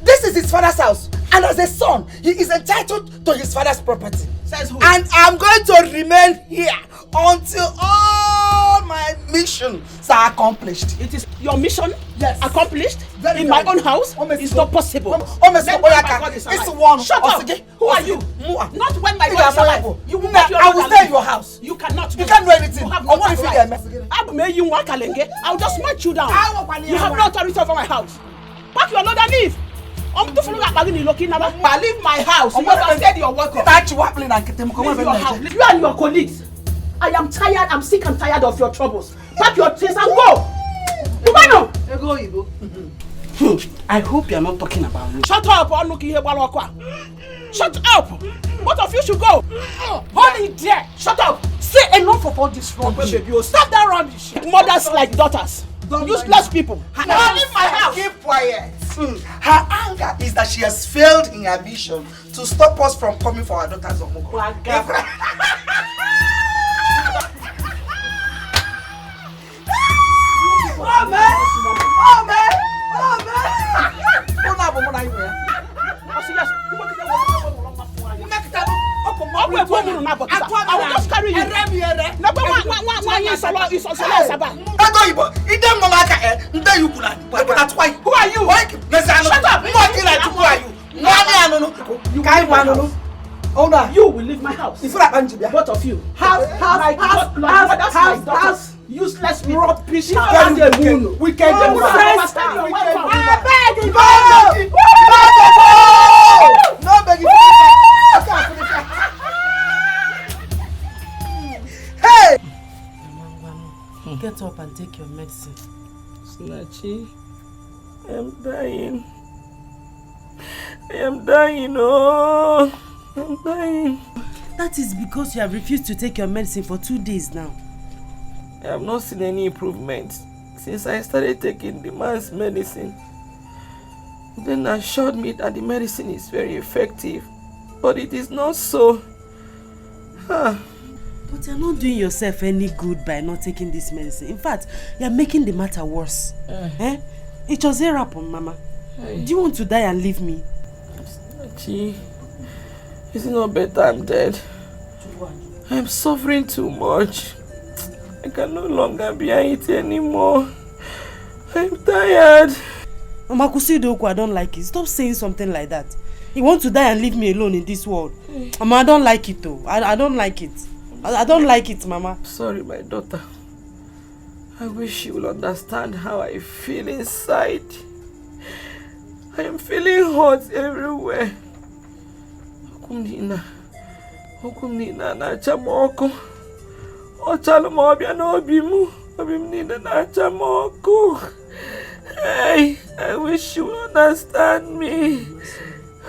K: This is his father's house, and as a son, he is entitled to his father's property.
F: Says who?
K: And I'm going to remain here until all my missions are accomplished.
F: It is your mission accomplished
K: Very
F: in my own house? It's not possible.
K: It's one.
F: Shut up. Who are you? Not when my God is alive. You will not.
K: I will stay in your house.
F: You cannot.
K: You can't do anything.
F: You have no right. I'll just smash you down. You have no authority over my house. Pack your load and leave. Leave my house. You overstayed your welcome. Leave your house. You and your colleagues. I am tired. I'm sick and tired of your troubles. Pack your things and go.
E: I hope you're not talking about me.
F: Shut up. Shut up. Both of you should go. Hold it there. Shut up. Say enough of all this rubbish. Stop that rubbish. Mothers like daughters. Useless people.
K: Leave my house. Keep quiet. Her anger is that she has failed in her mission to stop us from coming for our daughter's Omugo. Who are you? Shut up! Who are you?
H: You will leave my house. Both of you. House. Useless rubbish.
K: We can do no begging. Hey!
E: Get up and take your medicine.
P: Snatchy, I am dying. I am dying, oh. I'm dying.
E: That is because you have refused to take your medicine for 2 days now.
P: I have not seen any improvement since I started taking the man's medicine. Then assured me that the medicine is very effective, but it is not so.
E: But you're not doing yourself any good by not taking this medicine. In fact, you're making the matter worse. It was a rap on Mama. Do you want to die and leave me?
P: Gee, is it not better I'm dead? I'm suffering too much. I can no longer bear it anymore. I'm tired.
E: Mama Kusidoku, I don't like it. Stop saying something like that. You want to die and leave me alone in this world. Mama, I don't like it though. I don't like it. I don't like it, Mama.
P: Sorry, my daughter. I wish you will understand how I feel inside. I am feeling hot everywhere. Okumnina na chamoko. Ochalmo obia no obimu. Obimnina na chamoko. Hey, I wish you will understand me.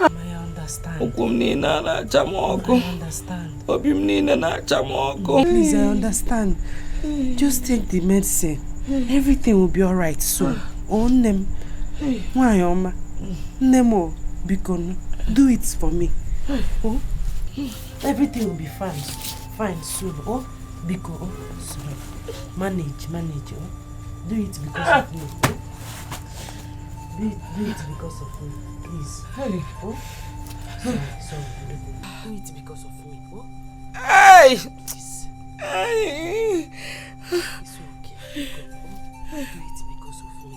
E: I understand.
P: Okumnina na chamoko.
E: I understand.
P: Obimnina na chamoko.
E: Please, I understand. Just take the medicine. Everything will be alright soon. On them. Why, Oma? Nemo, Bikon, do it for me. Oh, everything will be fine. Fine soon. Oh, Biko, oh, sorry. Manage. Oh, do it because of me. Do it because of me, please. Oh, sorry. Do it because of me. Oh,
P: hey,
E: hey. It's okay. Do it because of me.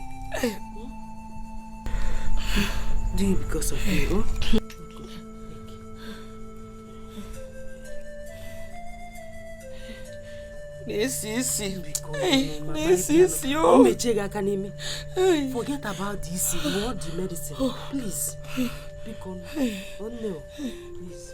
E: Do it because of me. Oh.
P: This
E: forget about this. You want the medicine. Please. Because oh no. Please.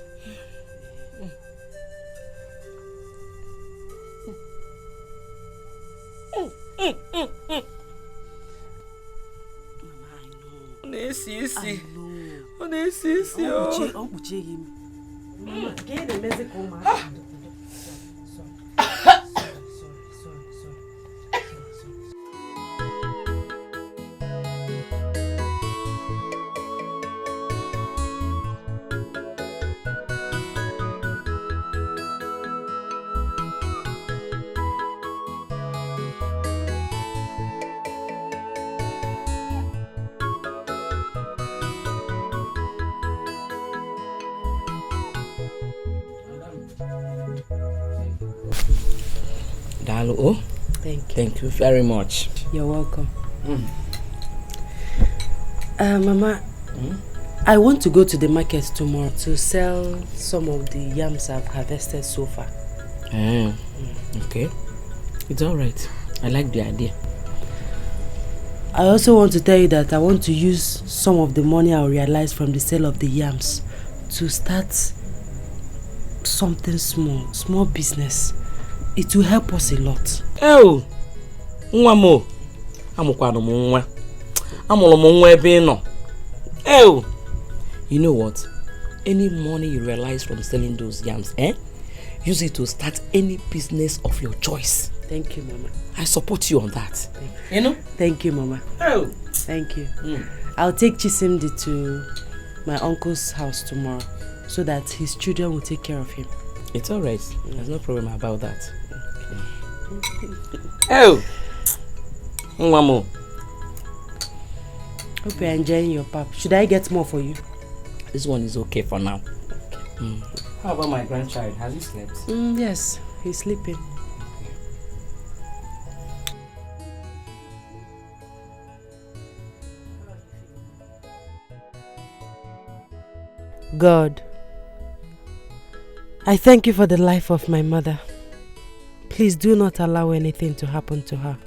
P: Dalu, thank you very much.
E: You're welcome. Mama, I want to go to the market tomorrow to sell some of the yams I've harvested so far.
P: Okay, it's all right. I like the idea.
E: I also want to tell you that I want to use some of the money I'll realize from the sale of the yams to start something small business. It will help us a lot.
P: Oh, Nwamo, amukwano mwa. Amolo mwa ebe no. Oh, you know what? Any money you realize from selling those yams, use it to start any business of your choice.
E: Thank you, Mama.
P: I support you on that. You know?
E: Thank you, Mama.
P: Oh,
E: thank you. I'll take Chisimdi to my uncle's house tomorrow so that his children will take care of him.
P: It's all right. There's no problem about that. Oh, Mamo.
F: Hope you're enjoying your pap. Should I get more for you?
P: This one is okay for now. How about my grandchild? Has he slept?
F: Yes, he's sleeping. God, I thank you for the life of my mother. Please do not allow anything to happen to her.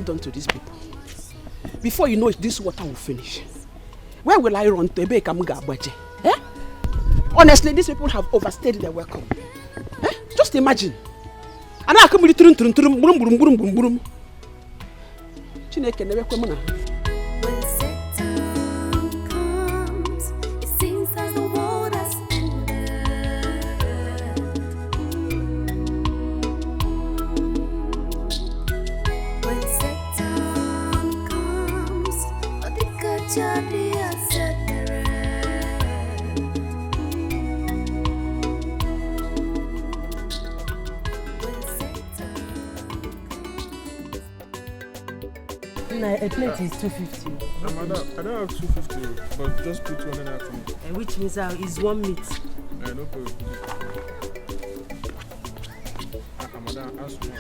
H: Done to these people. Before you know it, this water will finish. Where will I run to? Eh? Honestly, these people have overstayed their welcome. Eh? Just imagine. And I come with the Chineke never come.
F: A plate is 250.
Q: Madam, I don't have 250, but just put one in after me.
F: Which means it's one meat.
Q: No problem. Madam, ask more.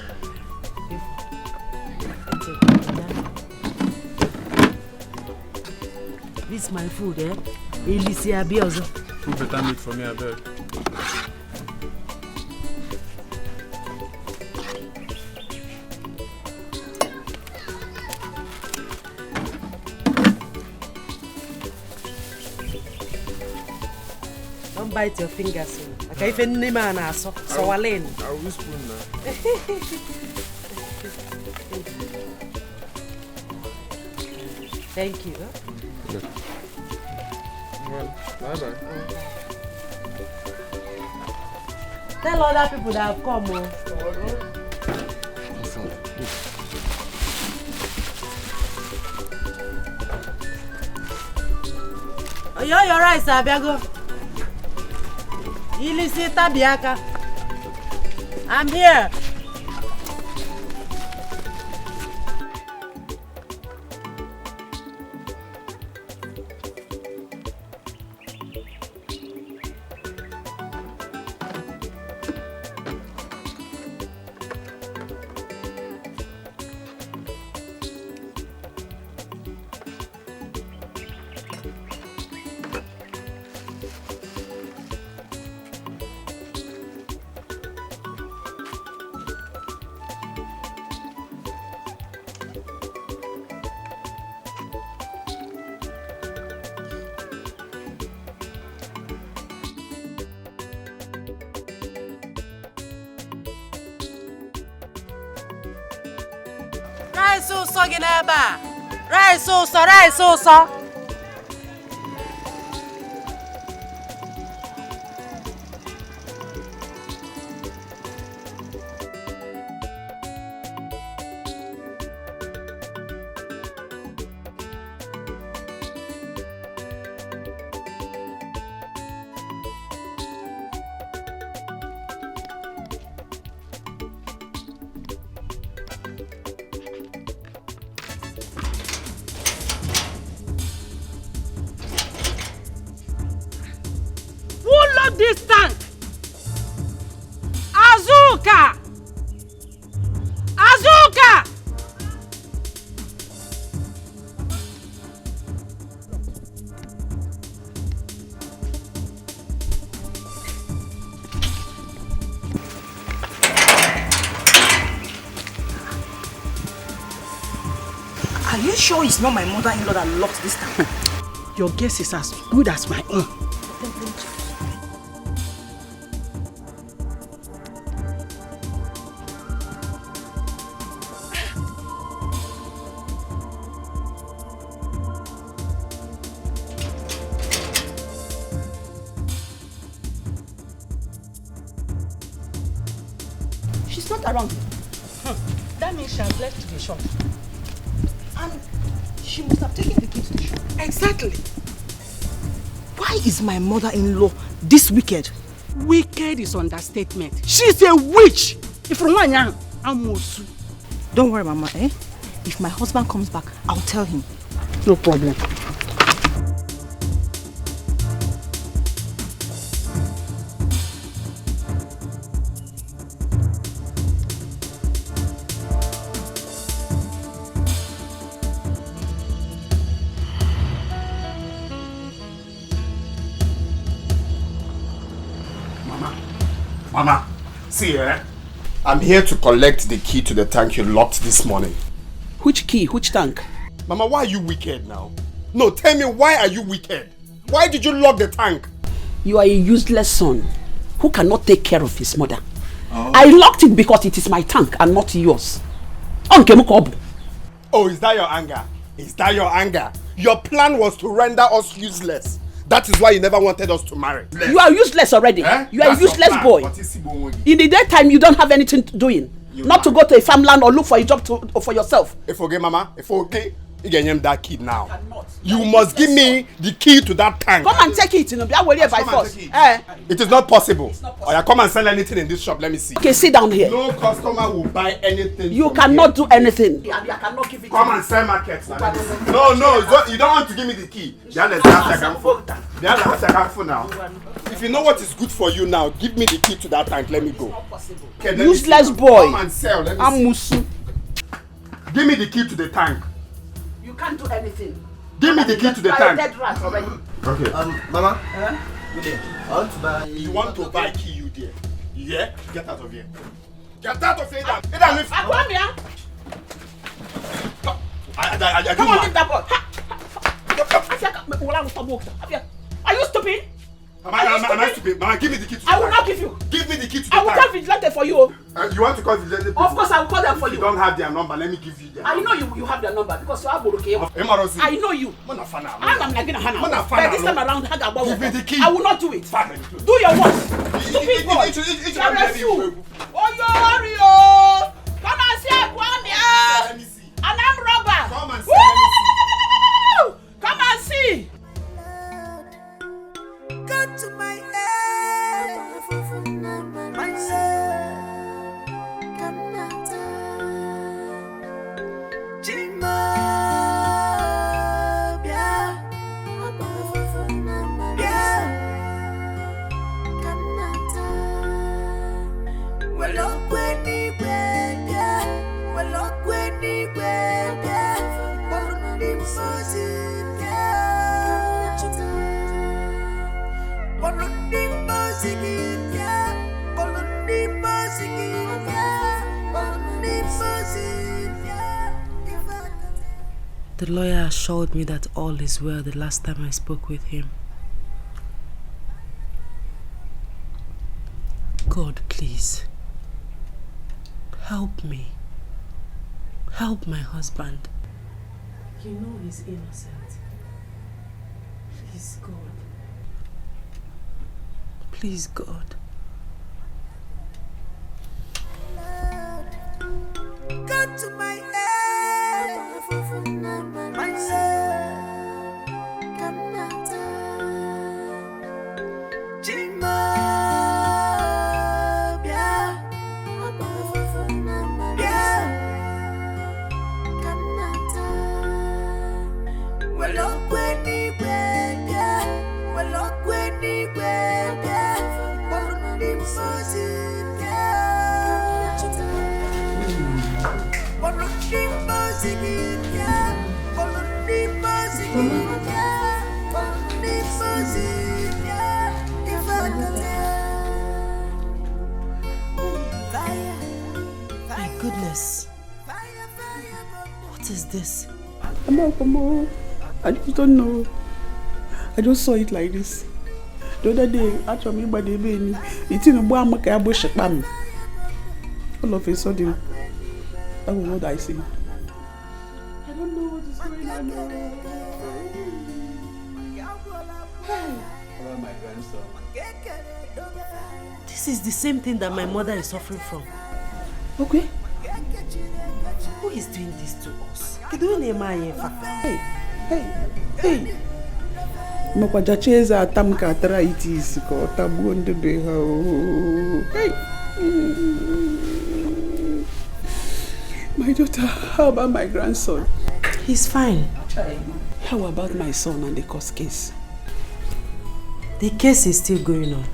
F: This is my food, eh? Elisia Biozo.
Q: Food better meat for me, I beg.
F: Bite your fingers. Okay, if any man has so Walen.
Q: I will spoon now.
F: Thank you.
Q: Yeah. Well, bye-bye.
F: Tell other people that have come. Oh, you're right, Sabiago. Ilisita Biaka. I'm here. rice ụsọ gị n'ebe a. Rice ụsọ. This tank. Azuka.
J: Are you sure it's not my mother-in-law that locked this tank?
H: Your guess is as good as my own.
J: She's not around.
F: That means she has left the shop.
J: And she must have taken the key to the shop.
F: Exactly.
J: Why is my mother-in-law this wicked?
F: Wicked is understatement. She's a witch. If you're one young, I'm also.
J: Don't worry, Mama. If my husband comes back, I'll tell him.
F: No problem.
O: Mama, see I'm here to collect the key to the tank you locked this morning.
H: Which key? Which tank?
O: Mama, why are you wicked now? No, tell me, why are you wicked? Why did you lock the tank?
H: You are a useless son who cannot take care of his mother. Oh. I locked it because it is my tank and not yours.
O: Oh, is that your anger? Is that your anger? Your plan was to render us useless. That is why you never wanted us to marry.
H: You are useless already. You are a useless boy. In the daytime, you don't have anything doing. Not to go to a farmland or look for a job for yourself.
O: If okay, Mama, if okay, you can name that key now. You must give me the key to that tank.
H: Come and take it. By force.
O: It is not possible. Or you come and sell anything in this shop. Let me see.
H: Okay, sit down here.
O: No customer will buy anything.
H: You cannot do anything.
O: Come and sell markets. No, you don't want to give me the key. Now. If you know what is good for you now, give me the key to that tank. Let me go.
H: Okay, useless boy.
O: Come and sell. Let me see. Give me the key to the tank.
H: You can't do anything.
O: Give me the key to the tank.
H: Dead rat already.
O: Okay.
L: Mama. I want to buy.
O: You want to buy key, you dear? Yeah? Get out of here. Get out of here.
H: Come here.
O: Come
H: on, take that boy. Are you stupid?
O: Am I stupid? Mama, give me the key to the tank.
H: I will not give you.
O: Give me the key to the tank.
H: I will call vigilante for you.
O: You want to call vigilante?
H: Of course, I will call them for you.
O: You don't have their number. Let me give you their number.
H: I know you have their number because you have Boroke. I know you. I'm not going to Hana. This time around,
O: give me the key.
H: I will not do it. Do your work. Stupid boy. You are a fool. Oh, come and see Kwame. And I'm robber.
O: Come and see.
H: Come and see.
N: Go to my head, myself, come not Jima, come not well up when he well up when he
R: The lawyer assured me that all is well the last time I spoke with him. God, please, help me.
F: Help my husband. You know he's innocent. Please, God. Please, God.
N: Come to my aid, my son. Come not Jima, yeah, come not well up when he went, yeah, well up when he went, yeah, well he was in, yeah.
F: My goodness. What is this?
H: I just don't know. I just saw it like this. The other day, actually, by the baby, it's in a bar, I bush a pan. All of a sudden, I don't know what I see. I don't know what is going on.
A: Hello, my grandson.
F: This is the same thing that my mother is suffering from.
H: Okay.
F: Who is doing this to us?
H: Hey. Makwajacheza atamka arthritis ko tabuonde beha. Hey. My daughter, how about my grandson?
F: He's fine.
H: How about my son and the court case?
F: The case is still going on.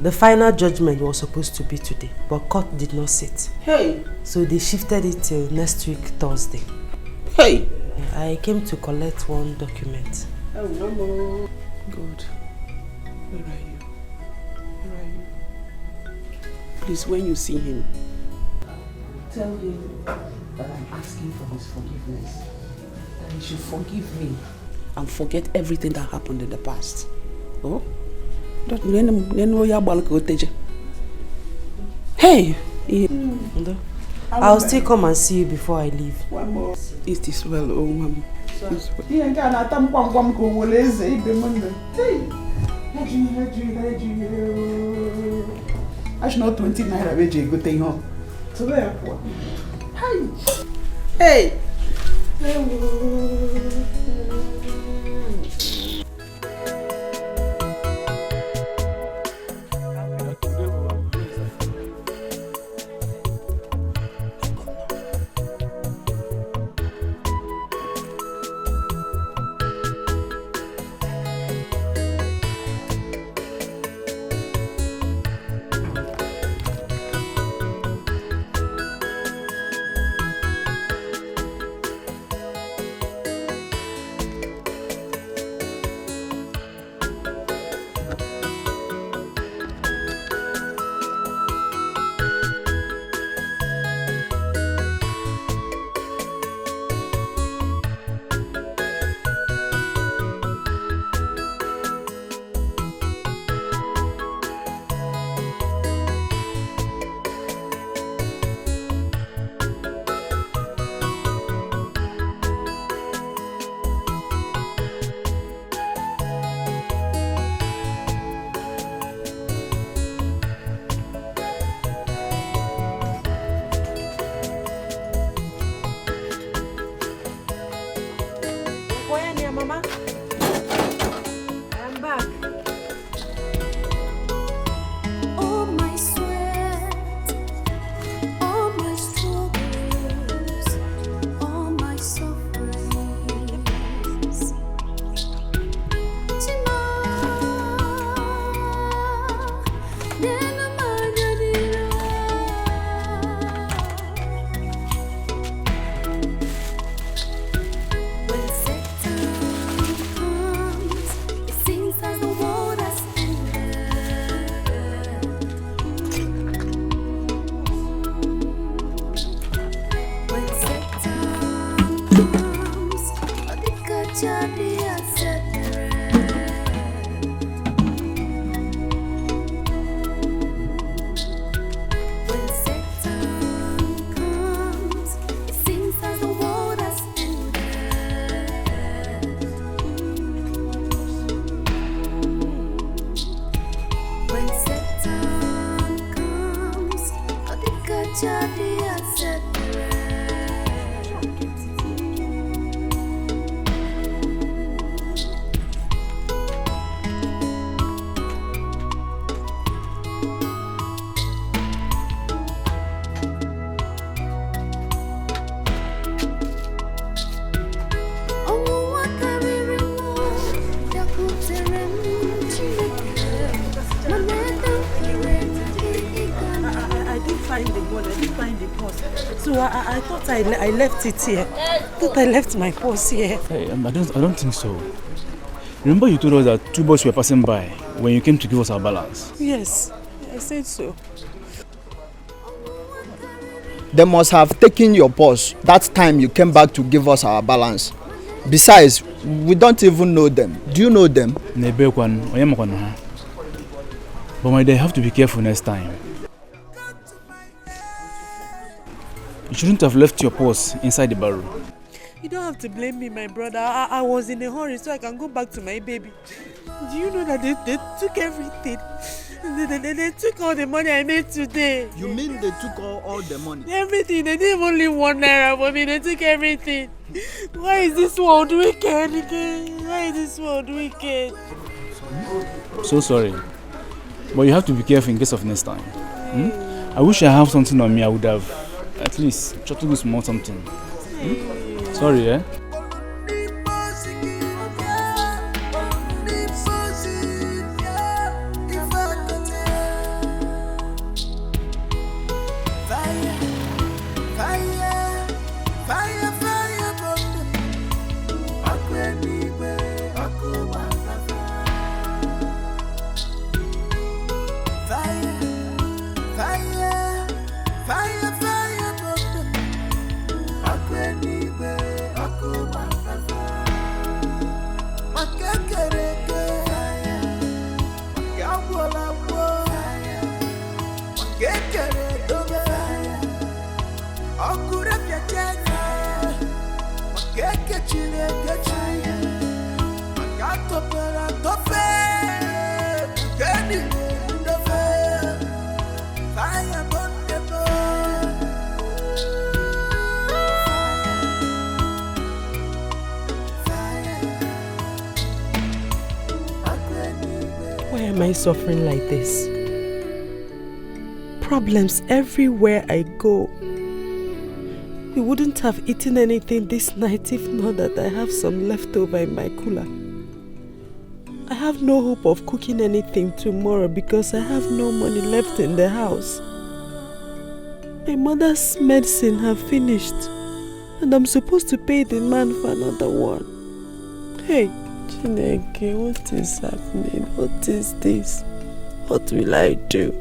F: The final judgment was supposed to be today, but court did not sit.
H: Hey!
F: So they shifted it till next week, Thursday.
H: Hey!
F: I came to collect one document.
H: Oh, Mama. God. Where are you? Where are you? Please, when you see him, tell him that I'm asking for his forgiveness. That he should forgive me and forget everything that happened in the past. Oh? Hey!
F: I'll still come and see you before I leave.
H: One more. Is this well, oh mom? I should not 20 naira wage a good thing home. So where hey!
E: No, I thought I left it here. I thought I left my purse here.
S: Hey, I don't think so. Remember you told us that 2 boys were passing by when you came to give us our balance?
E: Yes, I said so.
T: They must have taken your purse that time you came back to give us our balance. Besides, we don't even know them. Do you know them?
S: But my dear, you have to be careful next time. You shouldn't have left your purse inside the barrel.
E: You don't have to blame me, my brother. I was in a hurry so I can go back to my baby. Do you know that they took everything? They took all the money I made today.
T: You mean they took all the money?
E: Everything. They didn't even leave 1 naira for me. They took everything. Why is this world wicked again? Why is this world wicked?
S: So sorry. But you have to be careful in case of next time. I wish I have something on me. I would have at least tried to do small something. Sorry, eh?
E: Why am I suffering like this? Problems everywhere I go. We wouldn't have eaten anything this night if not that I have some leftover in my cooler. I have no hope of cooking anything tomorrow because I have no money left in the house. My mother's medicine have finished and I'm supposed to pay the man for another one. Hey, Chineke, what is happening? What is this? What will I do?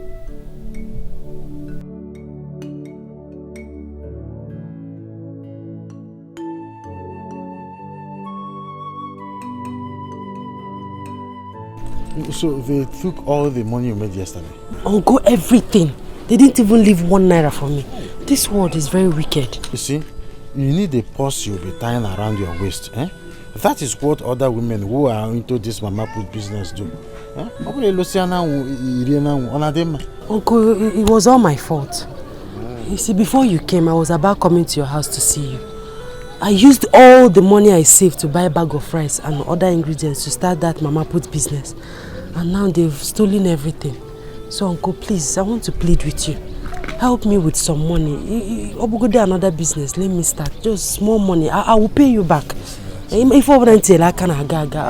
U: So they took all the money you made yesterday?
E: Uncle, everything. They didn't even leave 1 naira for me. This world is very wicked.
U: You see, you need a purse you'll be tying around your waist. Eh? That is what other women who are into this mama put business do. Eh?
E: Uncle, it was all my fault. You see, before you came, I was about coming to your house to see you. I used all the money I saved to buy a bag of rice and other ingredients to start that mama put business. And now they've stolen everything. So uncle, please, I want to plead with you. Help me with some money. Go do another business, let me start. Just small money. I will pay you back. If I wouldn't tell, I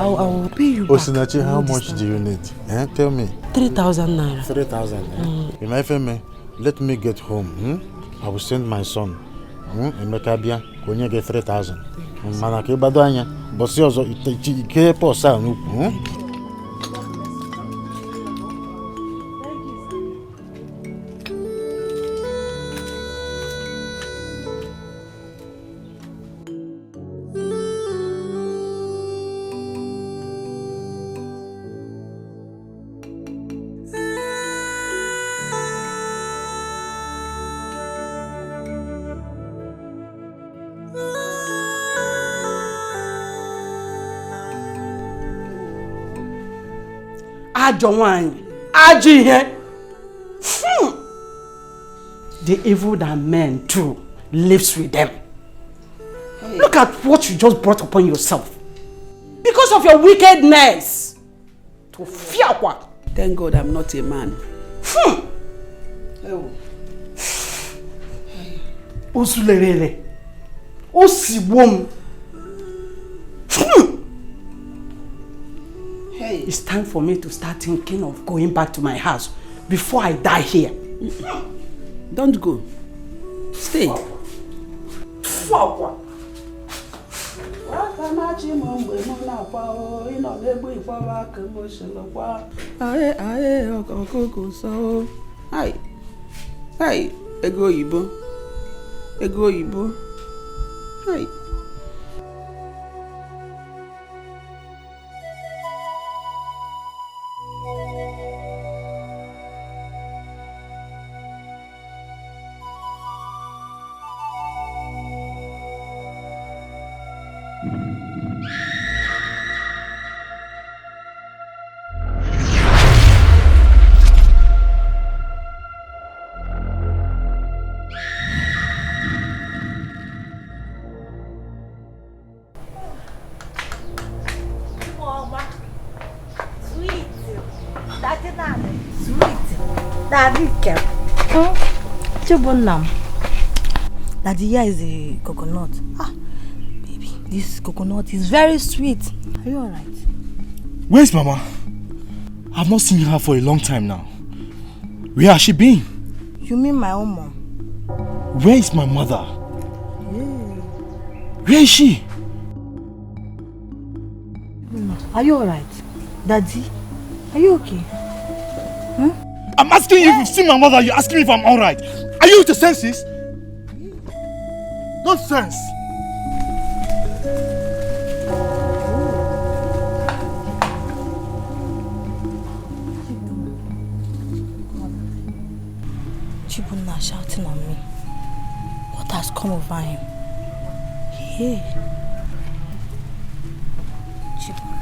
E: will pay you back.
U: Osinachi, how much do you need? Eh? Tell me.
E: 3,000 naira.
U: 3,000. Let me get home. I will send my son. Emeka bia, konye get 3,000. Mana ke bado anya, bosi ozo ike po sa nuku.
F: The evil that men do lives with them. Hey. Look at what you just brought upon yourself. Because of your wickedness. To fear what?
H: Thank God I'm not a man.
F: Osulerele. Osiwom. Hey, it's time for me to start thinking of going back to my house before I die here.
H: Don't go. Stay. Fuck. Wakanachi mgbe mụ na-akwa o ị nọ n'egbe ịkwaba aka m osilokwa aye ọkụkụ so ai ego oyibo ai
R: Daddy, here is a coconut. Baby, this coconut is very sweet. Are you alright?
C: Where's Mama? I've not seen her for a long time now. Where has she been?
R: You mean my own mom?
C: Where is my mother?
R: Yeah.
C: Where is she?
R: Are you alright? Daddy, are you okay?
C: I'm asking you if you've seen my mother. You're asking me if I'm alright. Are you with your senses? Nonsense!
R: Chibunna shouting on me. What has come over him? Yeah. Chibunna.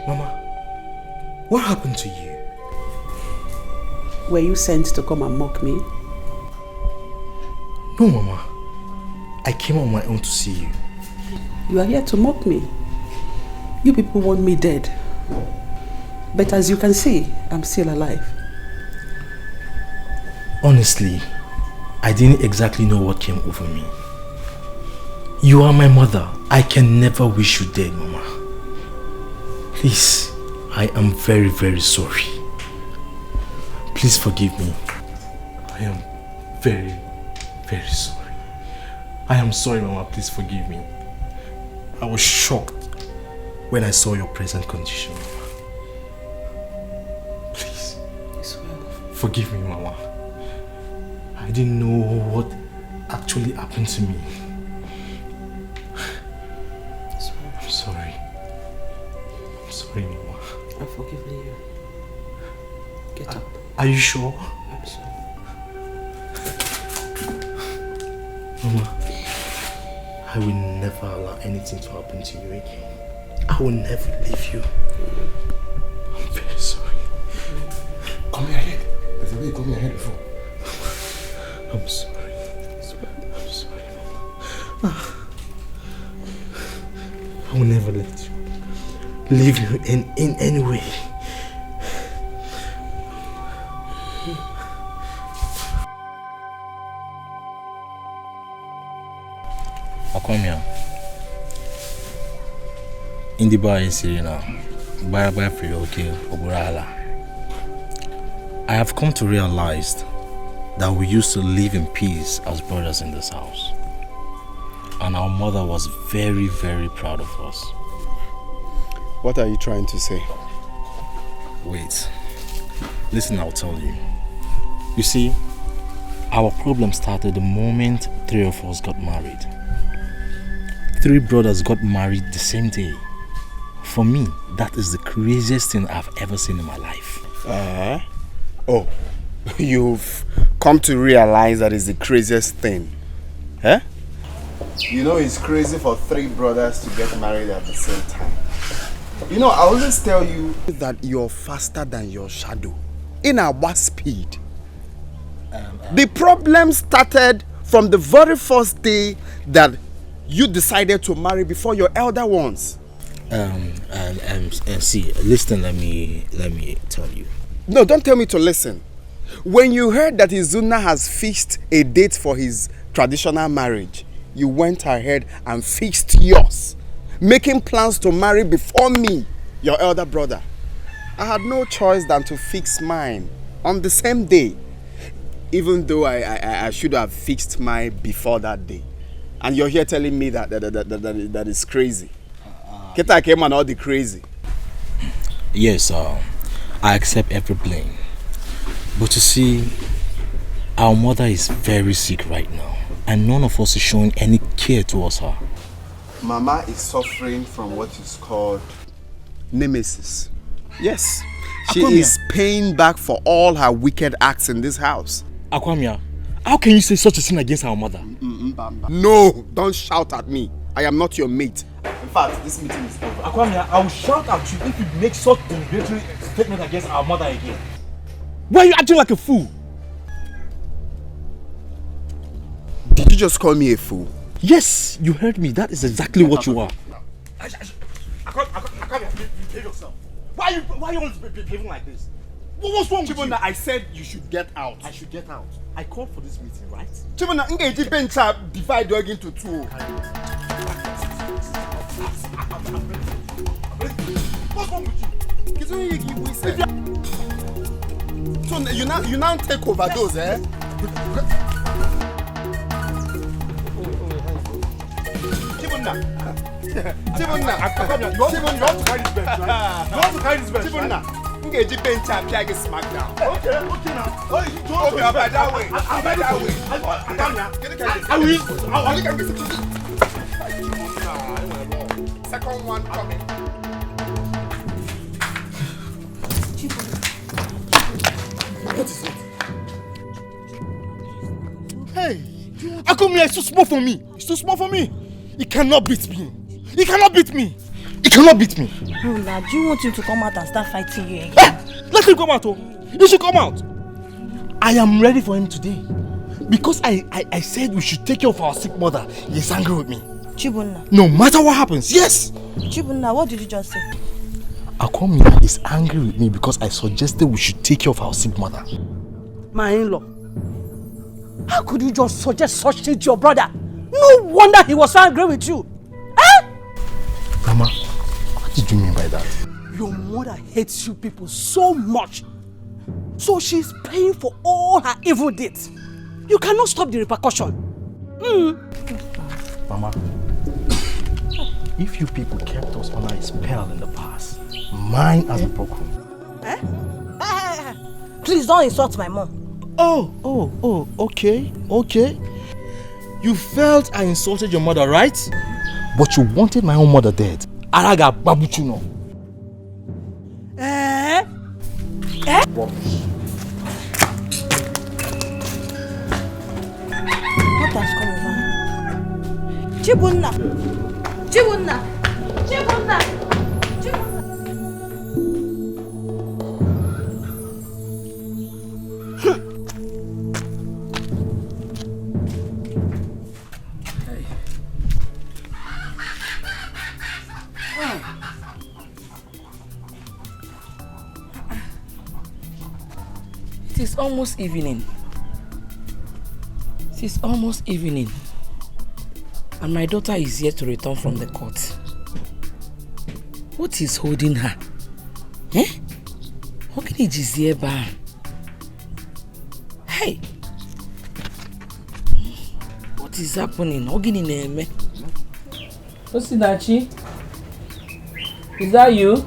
R: Mama.
C: What happened to you?
H: Were you sent to come and mock me?
C: No, Mama. I came on my own to see you.
H: You are here to mock me. You people want me dead. But as you can see, I'm still alive.
C: Honestly, I didn't exactly know what came over me. You are my mother. I can never wish you dead, Mama. Please, I am very, very sorry. Please forgive me. I am very, very sorry. I am sorry, Mama. Please forgive me. I was shocked when I saw your present condition, Mama. Please, forgive me, Mama. I didn't know what actually happened to me. I'm sorry. I'm sorry, Mama.
H: I've forgiven you. Get up.
C: Are you sure?
H: I'm sure.
C: Mama, I will never allow anything to happen to you again. I will never leave you. I'm very sorry. Come here. There's a way, come here before. I'm sorry. I'm sorry, Mama. I will never let you leave you in any way. Akomia. In the bar in Serena, by free okay, Oburala. I have come to realize that we used to live in peace as brothers in this house. And our mother was very, very proud of us.
I: What are you trying to say?
C: Wait. Listen, I'll tell you. You see, our problem started the moment 3 of us got married. 3 brothers got married the same day. For me, that is the craziest thing I've ever seen in my life.
I: Oh, you've come to realize that is the craziest thing. Eh? You know it's crazy for 3 brothers to get married at the same time. You know, I always tell you that you're faster than your shadow. In our speed.
O: The problem started from the very first day that you decided to marry before your elder ones.
C: See, listen, let me tell you.
O: No, don't tell me to listen. When you heard that Izuna has fixed a date for his traditional marriage, you went ahead and fixed yours, making plans to marry before me, your elder brother. I had no choice than to fix mine on the same day, even though I should have fixed mine before that day. And you're here telling me that is crazy. Keta came and all the crazy.
C: Yes, I accept every blame. But you see, our mother is very sick right now, and none of us is showing any care towards her.
O: Mama is suffering from what is called nemesis. Yes, she is paying back for all her wicked acts in this house.
C: Akwamia, how can you say such a thing against our mother?
O: No, don't shout at me. I am not your mate. In fact, this meeting is over.
C: Akwamia, I will shout at you if you make such a derogatory statement against our mother again. Why are you acting like a fool?
O: Did you just call me a fool?
C: Yes, you heard me. That is exactly what you are.
O: Akwamia, behave yourself. Why are you always behaving like this? What's wrong with you? I said you should get out.
C: I should get out. I called for this meeting, right?
O: Chibona, engage bencha divide dog into two. What's wrong with you? So you now take over those, eh? Chibona. Chibona, you want to carry this bench, right? You want to carry this bench, right? Engage bench and piage smackdown. Okay now. Oh, you don't go by that way. By that way. I will. Second one coming.
C: What is it? Hey, Akumia is too small for me. It's too small for me. He cannot beat me. He cannot beat me. He cannot beat me.
R: Rula, do you want him to come out and start fighting you again?
C: Let him come out, oh. He should come out. I am ready for him today. Because I said we should take care of our sick mother. He is angry with me.
R: Chibunna.
C: No matter what happens, yes.
R: Chibunna, what did you just say?
C: Akwamia is angry with me because I suggested we should take care of our sick mother.
F: My in-law, how could you just suggest such thing to your brother? No wonder he was so angry with you. Eh?
C: Mama, what did you mean by that?
F: Your mother hates you people so much. So she's paying for all her evil deeds. You cannot stop the repercussion.
C: Mama, if you people kept us under a spell in the past, mine has broken.
R: Eh? Please don't insult my mom.
C: Oh, okay. You felt I insulted your mother, right? But you wanted my own mother dead. Araga babuchuno.
R: Rubbish. What has come over? Chibunna!
P: It is almost evening. And my daughter is yet to return from the court. What is holding her? How can he just hear back? Hey! What is happening? Osinachi? Is that you?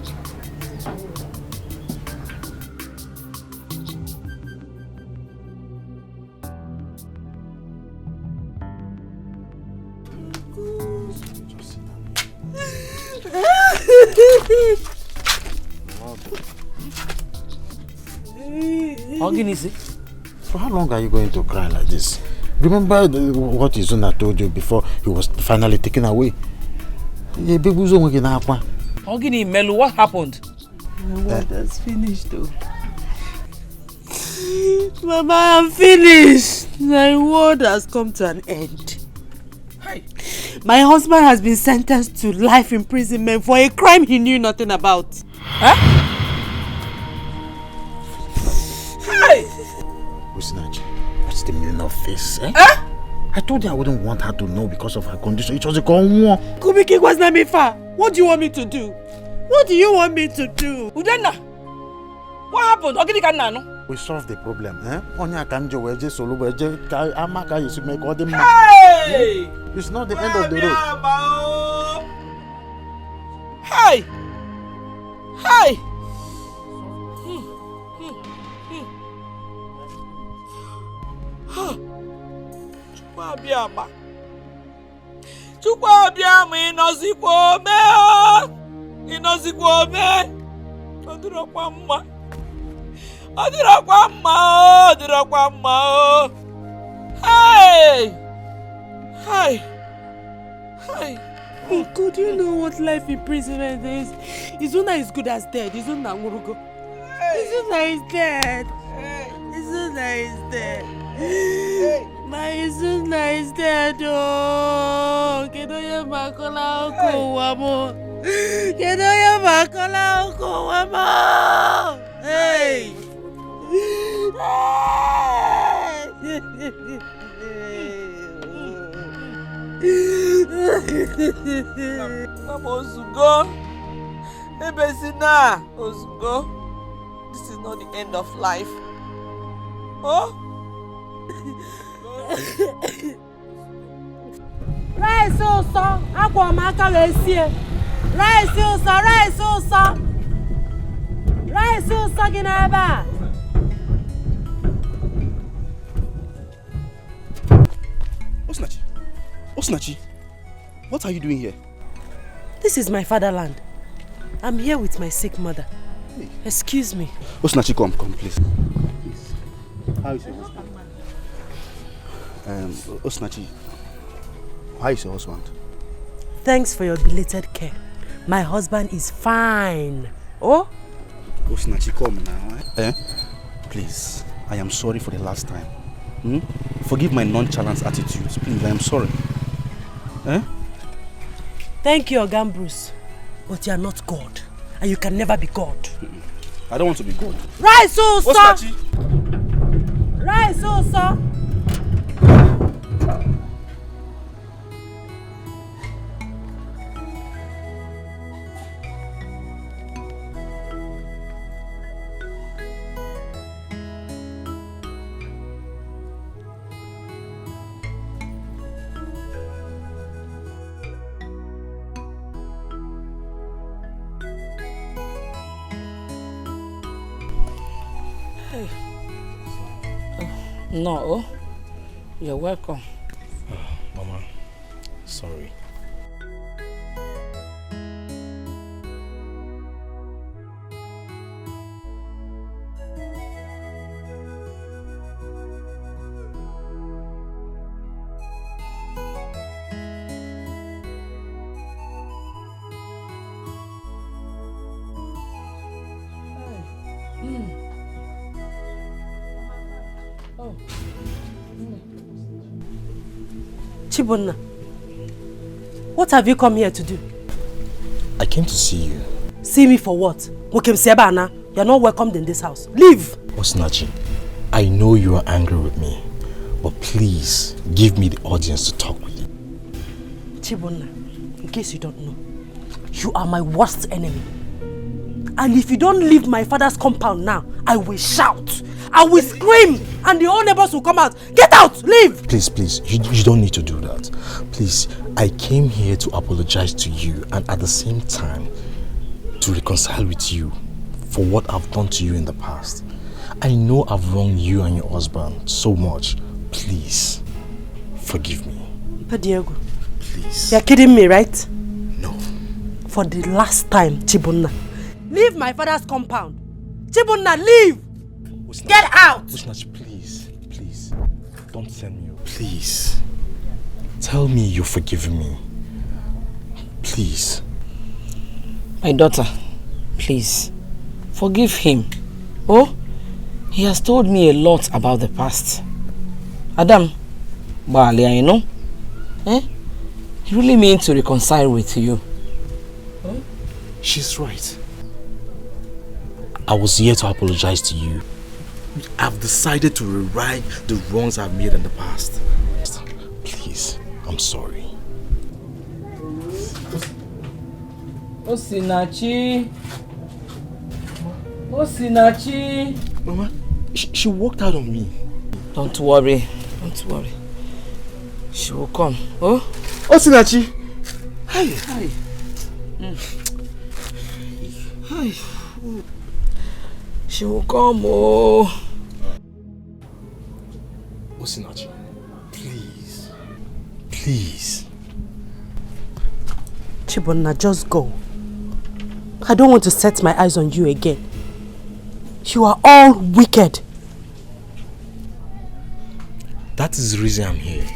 U: For how long are you going to cry like this? Remember what Izuna told you before he was finally taken away?
P: Ogini Melu, what happened?
F: My word has finished though.
E: Mama, I'm finished. My world has come to an end.
H: Hi.
E: My husband has been sentenced to life imprisonment for a crime he knew nothing about.
H: Huh? Hi!
U: Usinachi, what's the meaning of this? Eh?
H: Huh?
U: I told you I wouldn't want her to know because of her condition. It was a common one.
E: Kubiki was not me far. What do you want me to do? What do you want me to do?
H: Udenna, what happened?
U: We solved the problem. Eh?
H: Hey!
U: It's not the end of the road.
H: Hey! Hey! Chukwu abịama ịnọzikwa ome ịnọzikwa ome ọ dịrọkwa mma ọ dịrọkwa mma ọ dịrọkwa mma o hey hey hey.
E: Oh God, you know what life imprisonment is? Izuna is good as dead. Izuna Ngurugo. Izuna is dead. Izuna is dead. My Izuna is dead. Oh, Kedoya Makola Oko Wamo. Kedoya Makola Oko Wamo. Hey.
H: Mama Ozugo, Ebesina Ozugo, this is not the end of life. Oh?
E: Rice also, akwa maka lesie. Rice also, rice also. Rice also ginaba.
D: Osinachi, what are you doing here?
E: This is my fatherland. I'm here with my sick mother. Excuse me.
D: Osinachi, come, please. How is your husband? Osinachi, how is your husband?
E: Thanks for your belated care. My husband is fine. Oh?
D: Osinachi, come now. Eh? Please, I am sorry for the last time. Forgive my nonchalant attitudes. Please, I am sorry. Eh?
E: Thank you, Ogan Bruce. But you are not God. And you can never be God.
D: I don't want to be God.
E: Right, so, sir! Right, so, sir!
P: No, you're welcome.
C: Mama, sorry.
E: Chibonna, what have you come here to do?
C: I came to see you.
E: See me for what? You're not welcomed in this house. Leave!
C: Osinachi, I know you are angry with me, but please give me the audience to talk with you.
E: Chibonna, in case you don't know, you are my worst enemy. And if you don't leave my father's compound now, I will shout. I will scream. And the whole neighbors will come out. Get out! Leave!
C: Please, you don't need to do that. Please, I came here to apologize to you and at the same time to reconcile with you for what I've done to you in the past. I know I've wronged you and your husband so much. Please, forgive me.
E: But Diego,
C: please.
E: You're kidding me, right?
C: No.
E: For the last time, Chibonna, leave my father's compound. Chibonna, leave! Get out!
C: Osinachi, please, don't send me. Please, tell me you're forgiving me. Please.
P: My daughter, please, forgive him. Oh, He has told me a lot about the past. Adam, Balia, you know? He really means to reconcile with you.
C: She's right. I was here to apologize to you. I've decided to rewrite the wrongs I've made in the past. Please, I'm sorry.
P: Osinachi. Osinachi.
C: Mama, she walked out on me.
P: Don't worry. Don't worry. She will come. Oh?
C: Osinachi. Hi.
P: Hi. Hi. She will come. Oh.
C: Osinachi, please. Please.
F: Chibonna, just go. I don't want to set my eyes on you again. You are all wicked.
C: That is the reason I'm here.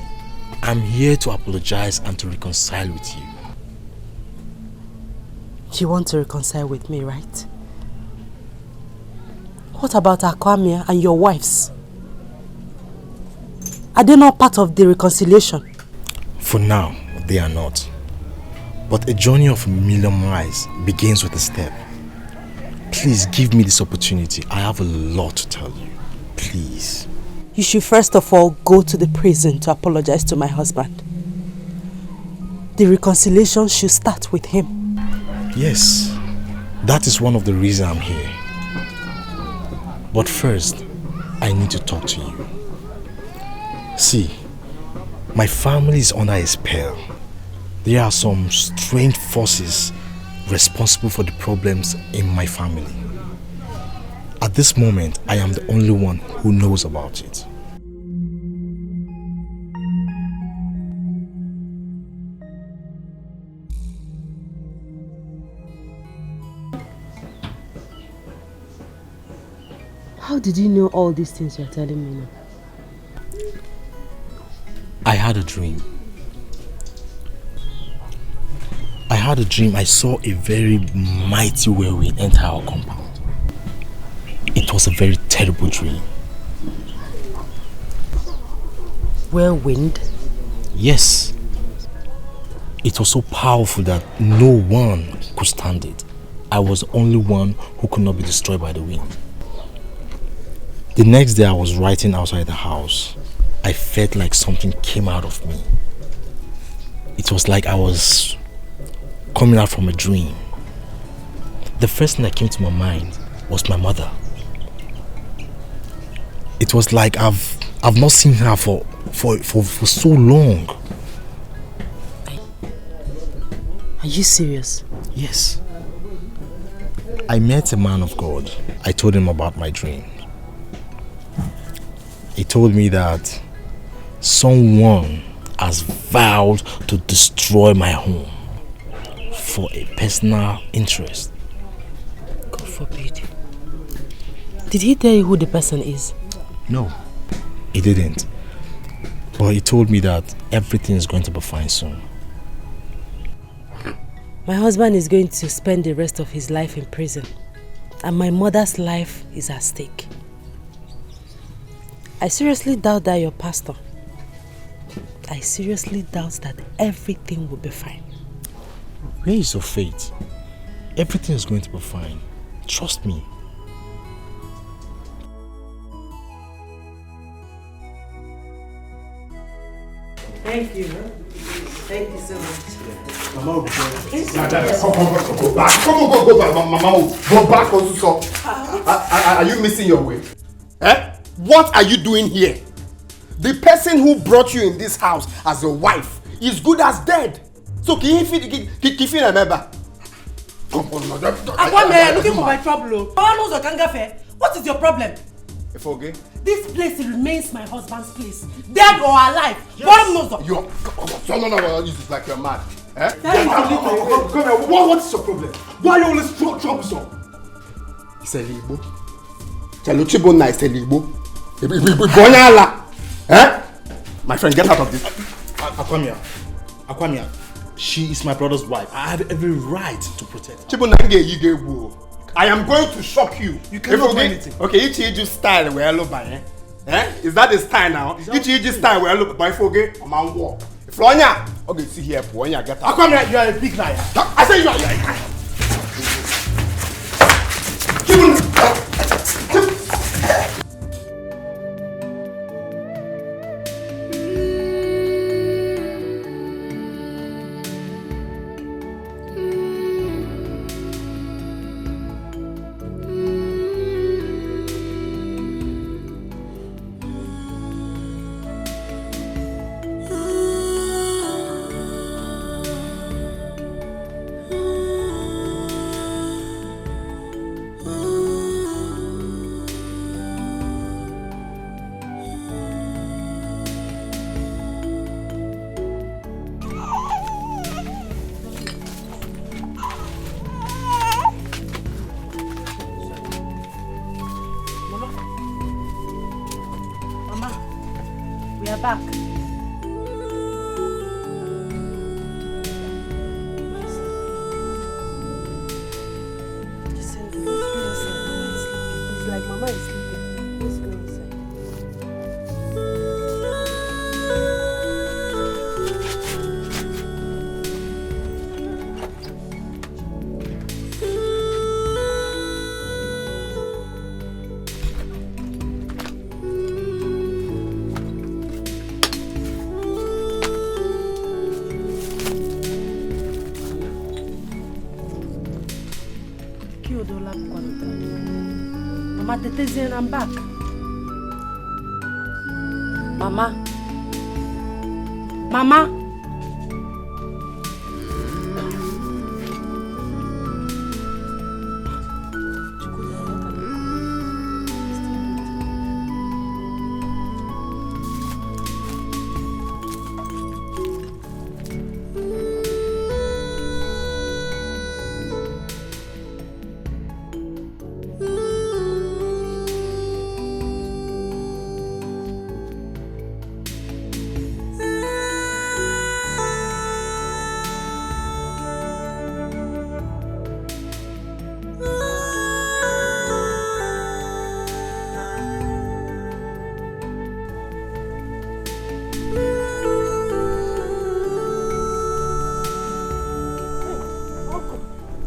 C: I'm here to apologize and to reconcile with you.
F: You want to reconcile with me, right? What about Akwamia and your wives? Are they not part of the reconciliation?
C: For now, they are not. But a journey of a million miles begins with a step. Please give me this opportunity. I have a lot to tell you. Please.
F: You should first of all go to the prison to apologize to my husband. The reconciliation should start with him.
C: Yes, that is one of the reasons I'm here. But first, I need to talk to you. See, my family is under a spell. There are some strange forces responsible for the problems in my family. At this moment, I am the only one who knows about it.
F: How did you know all these things you're telling me now?
C: I had a dream. I saw a very mighty whirlwind enter our compound. It was a very terrible dream.
F: Whirlwind?
C: Yes. It was so powerful that no one could stand it. I was the only one who could not be destroyed by the wind. The next day I was writing outside the house. I felt like something came out of me. It was like I was coming out from a dream. The first thing that came to my mind was my mother. It was like I've not seen her for so long.
F: Are you serious?
C: Yes. I met a man of God. I told him about my dream. He told me that someone has vowed to destroy my home for a personal interest.
F: God forbid. Did he tell you who the person is?
C: No, he didn't. But he told me that everything is going to be fine soon.
F: My husband is going to spend the rest of his life in prison, and my mother's life is at stake. I seriously doubt that you're pastor. I seriously doubt that everything will be fine.
C: Where is your faith? Everything is going to be fine. Trust me.
F: Thank you. Thank you so much.
O: Mama will be there. Come, go back. Go back. Mama, go back also. Are you missing your way? What are you doing here? The person who brought you in this house as a wife is good as dead. So can you remember? Come on, no.
F: Akwame, looking for my trouble. What is your problem?
O: Okay.
F: This place remains my husband's place, dead or alive.
O: Yes. No, this is like you're mad. Come here. What is your problem? Why are you always troublesome? It's a Igbo. Chaluchibona is a Igbo. My friend, get out of this.
C: Akwamia, she is my brother's wife. I have every right to protect her.
O: Chibona, you I am going to shock you.
D: You cannot do
O: okay,
D: anything.
O: Okay, you change style where I look by, eh? Is that the style now? You change style where I look by forget a man walk. Flonya, okay, see here, Flonya, get out.
D: How come you are a big liar?
O: I say you are.
F: We are back. It's like Mama is sleeping. Let's go inside. Mama, Tetezi, I'm back. Mama. Mama.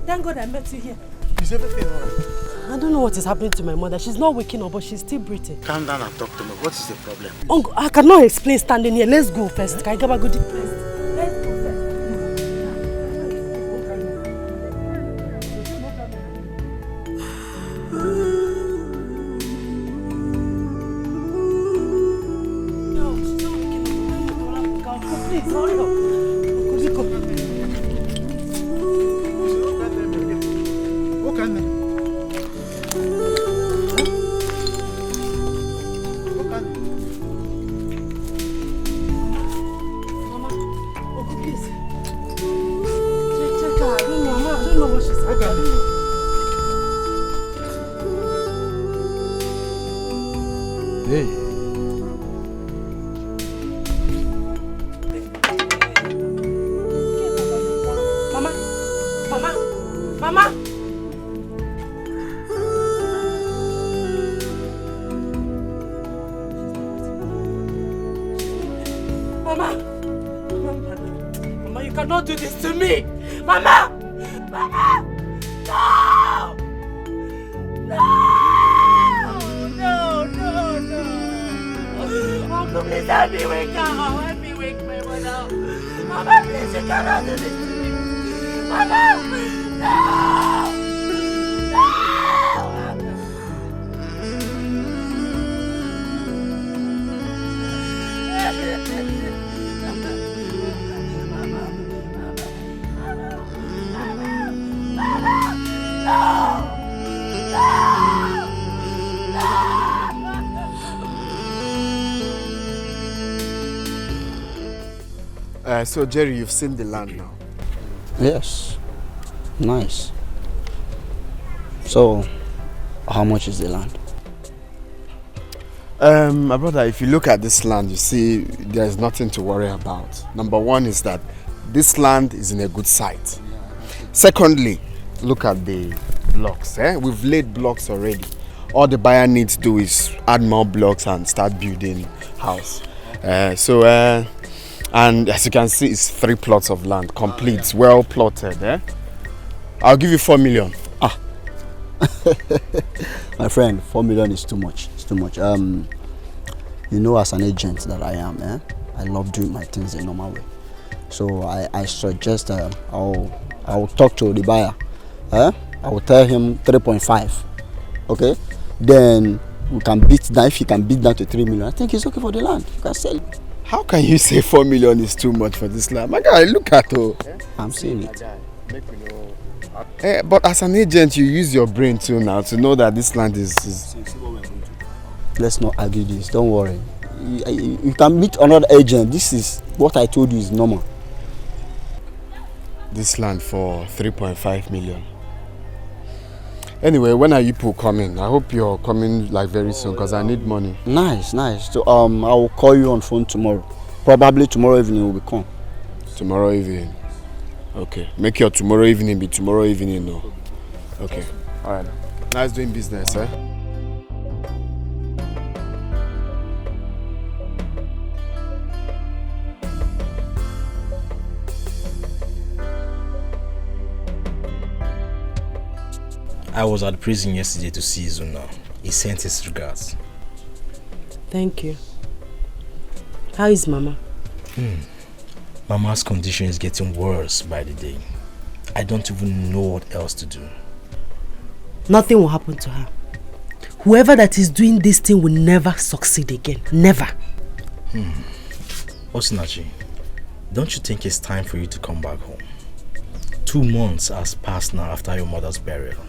F: Thank God I met you here.
U: Is everything alright?
F: I don't know what is happening to my mother. She's not waking up, but she's still breathing.
U: Calm down and talk to me. What is the problem?
F: Uncle, I cannot explain standing here. Let's go first. Can I get a good place? Let's go first. No, she's not waking up. Please, hurry up. Wazico.
U: Hey.
F: Mama, Mama, Mama. Mama, Mama, you cannot do this to me. Mama, Mama, no, no. Uncle, please help me wake up. Help me wake my mother up. Mama, please, you cannot do this to me. Mama, no.
I: So Jerry, you've seen the land now?
A: Yes. Nice. So, how much is the land?
I: My brother, if you look at this land, you see there's nothing to worry about. Number one is that this land is in a good site. Secondly, look at the blocks. We've laid blocks already. All the buyer needs to do is add more blocks and start building house. And as you can see, it's 3 plots of land, complete, well plotted. I'll give you 4 million.
A: My friend, 4 million is too much. It's too much. You know, as an agent that I am, I love doing my things the normal way. So I suggest I'll talk to the buyer. I will tell him 3.5. Okay? Then we can beat down. If he can beat down to 3 million, I think it's okay for the land. You can sell it.
I: How can you say 4 million is too much for this land? My guy, look at it.
A: I'm saying it.
I: But as an agent, you use your brain too now to know that this land is...
A: Let's not argue this. Don't worry. You can meet another agent. This is what I told you is normal.
I: This land for 3.5 million. Anyway, when are you people coming? I hope you're coming like very soon because I need money.
A: Nice. So I will call you on phone tomorrow. Probably tomorrow evening we will come.
I: Tomorrow evening. Okay. Make your tomorrow evening be tomorrow evening, no. Okay. Alright. Nice doing business,
C: I was at the prison yesterday to see Zuna. He sent his regards.
F: Thank you. How is Mama?
C: Mama's condition is getting worse by the day. I don't even know what else to do.
F: Nothing will happen to her. Whoever that is doing this thing will never succeed again. Never.
C: Osinachi, don't you think it's time for you to come back home? 2 months has passed now after your mother's burial.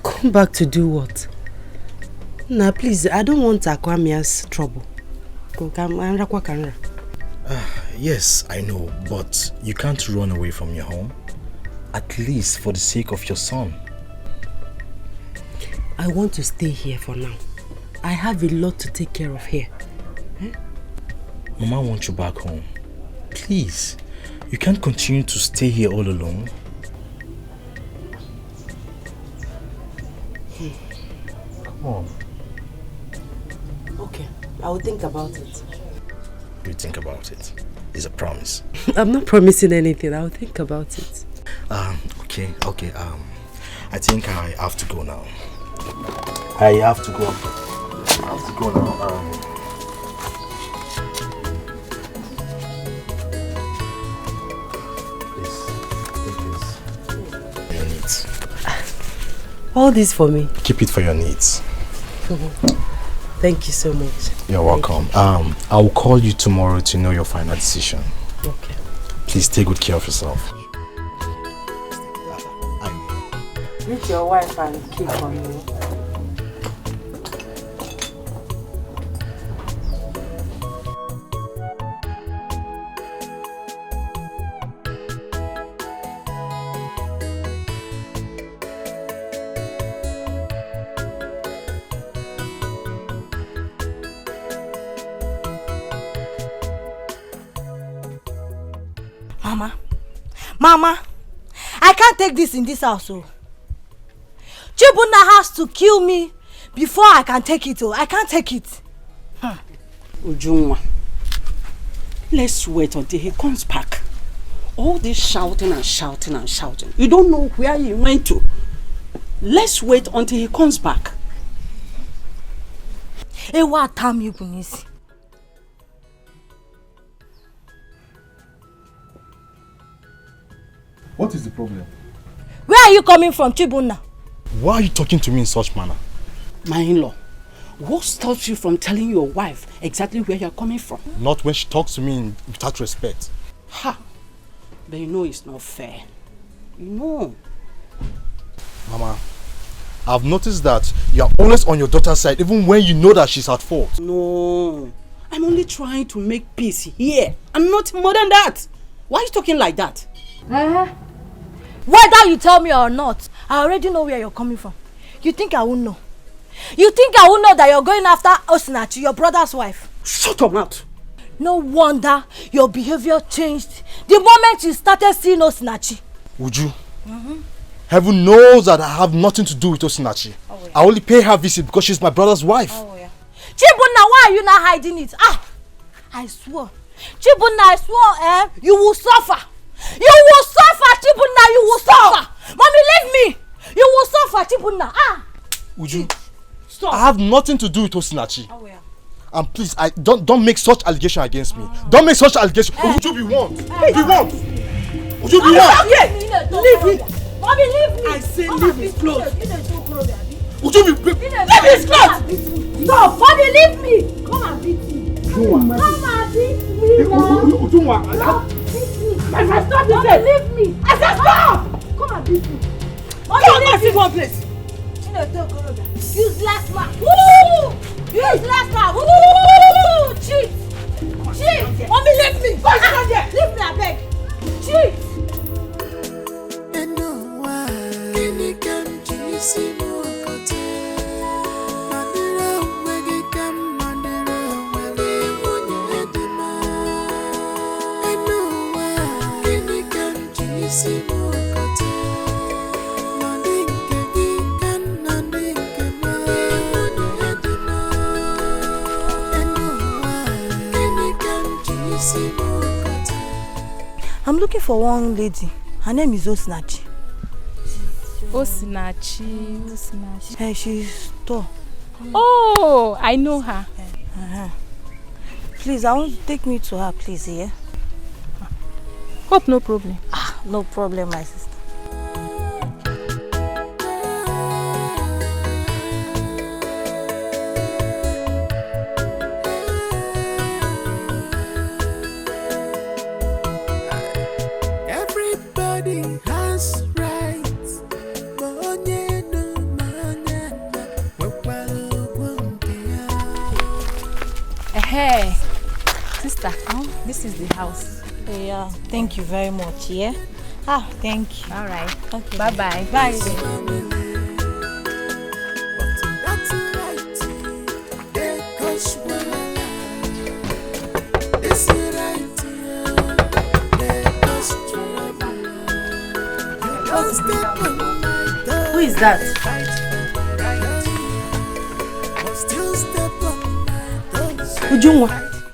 F: Come back to do what? Nah, please, I don't want Akwamia's trouble.
C: Yes, I know, but you can't run away from your home. At least for the sake of your son.
F: I want to stay here for now. I have a lot to take care of here.
C: Mama wants you back home. Please, you can't continue to stay here all alone. Come on.
F: Okay, I will think about it.
C: You think about it. It's a promise.
F: I'm not promising anything. I will think about it.
C: Okay. I think I have to go now. I have to go now. Your needs.
F: All this for me.
C: Keep it for your needs.
F: Thank you so much.
C: You're welcome. I will call you tomorrow to know your final decision.
F: Okay.
C: Please take good care of yourself.
F: Meet your wife and keep on you.
R: Mama, I can't take this in this house. Chibuna has to kill me before I can take it. I can't take it.
H: Ujunwa, let's wait until he comes back. All this shouting and shouting and shouting. You don't know where he went to. Let's wait until he comes back.
R: What time you can see?
C: What is the problem?
R: Where are you coming from, Chibuna?
C: Why are you talking to me in such manner?
H: My in-law, what stops you from telling your wife exactly where you're coming from?
C: Not when she talks to me without respect.
H: Ha! But you know it's not fair. You know.
C: Mama, I've noticed that you're always on your daughter's side even when you know that she's at fault.
H: No. I'm only trying to make peace here and not more than that. Why are you talking like that?
R: Whether you tell me or not, I already know where you're coming from. You think I won't know? You think I won't know that you're going after Osinachi, your brother's wife?
H: Shut up, mouth.
R: No wonder your behavior changed the moment you started seeing Osinachi.
C: Would you? Heaven knows that I have nothing to do with Osinachi. I only pay her visit because she's my brother's wife.
R: Chibunna, why are you not hiding it? I swore. Chibunna, I swore, you will suffer. You will suffer, Chibunna, you will suffer. Mommy, leave me. You will suffer, Chibunna.
C: Uju,
R: stop.
C: I have nothing to do with Osinachi. And please, don't make such allegation against me. Don't make such allegation. Uju, be warned. Be warned. Uju, be warned.
R: Leave it. Mommy, leave me.
L: I say leave his clothes.
C: Uju, be
R: leave his clothes. Stop. Mommy, leave me. Come and beat me. Come and beat me. Stop. Stop this. Leave me. I said stop. Come and beat me.
L: Come on, see one place.
R: Useless man. Woo! Useless man. Woo! Cheat. Cheat. Mommy, leave me. Leave me, I beg. Cheat. I'm looking for one lady. Her name is Osinachi.
G: Osinachi.
R: Hey, she's tall.
G: Oh, I know her.
R: Please, I want to take me to her, please, yeah?
G: Hope no problem.
R: No problem, my sister.
N: Everybody has rights.
G: Hey, sister, this is the house.
R: Yeah, thank you very much, yeah? Thank you.
G: All right.
R: Okay.
G: Bye-bye.
R: Bye. Who is that?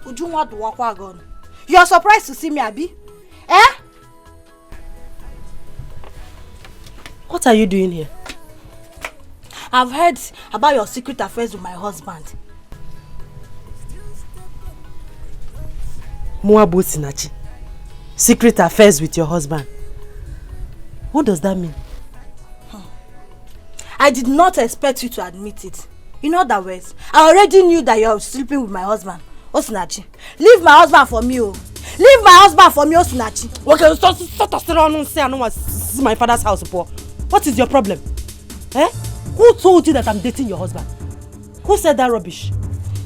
R: Ujunwa do wakwa gon. You are surprised to see me, Abi?
E: What are you doing here?
R: I've heard about your secret affairs with my husband.
E: Muabu Sinachi. Secret affairs with your husband. What does that mean?
R: I did not expect you to admit it. In other words, I already knew that you are sleeping with my husband. Osinachi, leave my husband for me, oh. Leave my husband for me, Osinachi.
E: Okay, stop around and say I don't want to see my father's house, Paul. What is your problem? Who told you that I'm dating your husband? Who said that rubbish?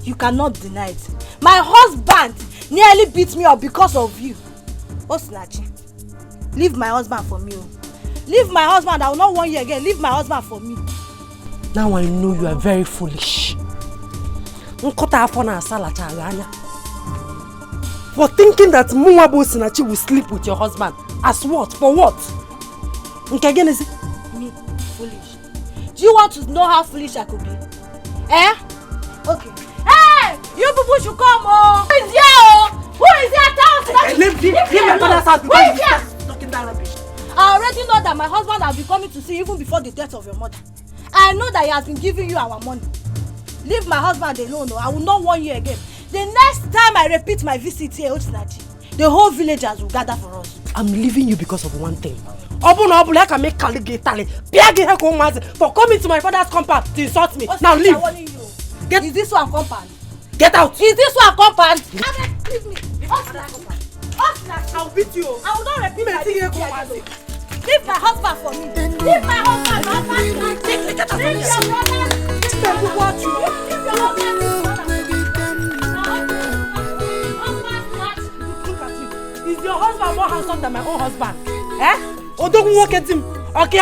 R: You cannot deny it. My husband nearly beat me up because of you. Osinachi, leave my husband for me, oh. Leave my husband. I will not want you again. Leave my husband for me.
E: Now I know you are very foolish. For thinking that Muabu Sinachi will sleep with your husband. As what? For what?
R: Me, foolish. Do you want to know how foolish I could be? Okay. Hey! You people should come, oh! Who is here, oh? Who is here?
E: Leave my father's house because you're talking that rubbish.
R: I already know that my husband has been coming to see you even before the death of your mother. I know that he has been giving you our money. Leave my husband alone, I will not want you again. The next time I repeat my visit here, Osinachi, the whole villagers will gather for us.
E: I'm leaving you because of one thing. I can make for coming to my father's compound to insult me.
R: Osinachi,
E: now leave.
R: Is this one compound?
E: Get out.
R: Is this one compound? Leave me. Osinachi,
E: I'll beat you.
R: I will not repeat my visit here. Leave my husband for me. Leave my husband. Leave your brother. Leave your husband.
E: Is your husband more handsome than my own husband? Don't walk at him. Okay,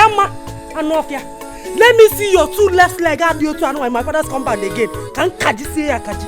E: let me see your two left leg and you two in my father's compound again. Can Kaji see ya, Kaji?